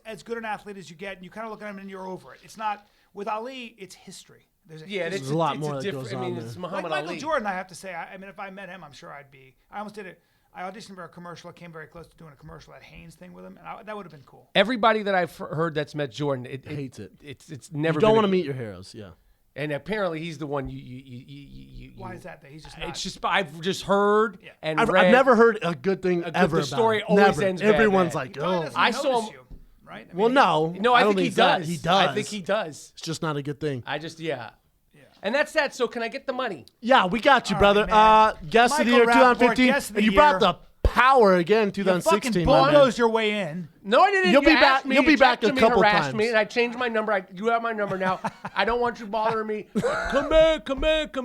as good an athlete as you get, and you kind of look at him and you're over it. It's not with Ali. It's history. There's a lot more that goes on there. It's like Muhammad Michael Ali. Jordan. I have to say, I mean, if I met him, I'm sure I'd be. I almost did it. I auditioned for a commercial. I came very close to doing a commercial at Hanes thing with him, and that would have been cool. Everybody that I've heard that's met Jordan, hates it. It's never. You don't been want to meet your heroes. Yeah. And apparently he's the one you. Why is that? That he's just not. It's just I've just heard and I've read. never heard a good thing ever. The story about him. always Never. ends bad, Everyone's man. like, Probably oh. doesn't I saw notice him- you, right? I Well, mean, no. No, I don't think he that. does. He does. I think he does. It's just not a good thing. I just And that's that. So can I get the money? Yeah, we got you, All brother. right, man. Guest of the Michael year Rapaport, 2015, guest of the and you brought year. the power again, You 2016. fucking my man. bulldozed your way in. No, I didn't. You'll be You back- asked me, you'll be you back texted a me, couple harassed times. me, and I changed my number. You have my number now. I don't want you bothering me. Come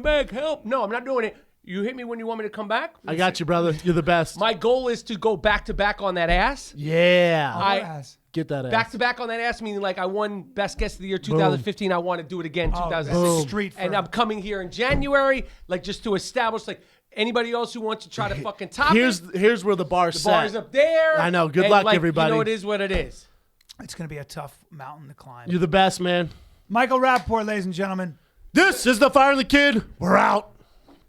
back, help. No, I'm not doing it. You hit me when you want me to come back. I got you, brother. You're the best. My goal is to go back to back on that ass. Yeah. Get that ass. Back to back on that ass, meaning like I won Best Guest of the Year 2015. I want to do it again 2016. Street And firm. I'm coming here in January, like just to establish like anybody else who wants to try to fucking top it. Here's where the bar's The set. bar's up there. I know. Good And, luck, like, everybody. You know, it is what it is. It's going to be a tough mountain to climb. You're the best, man. Michael Rapaport, ladies and gentlemen. This is the Fire and the Kid. We're out.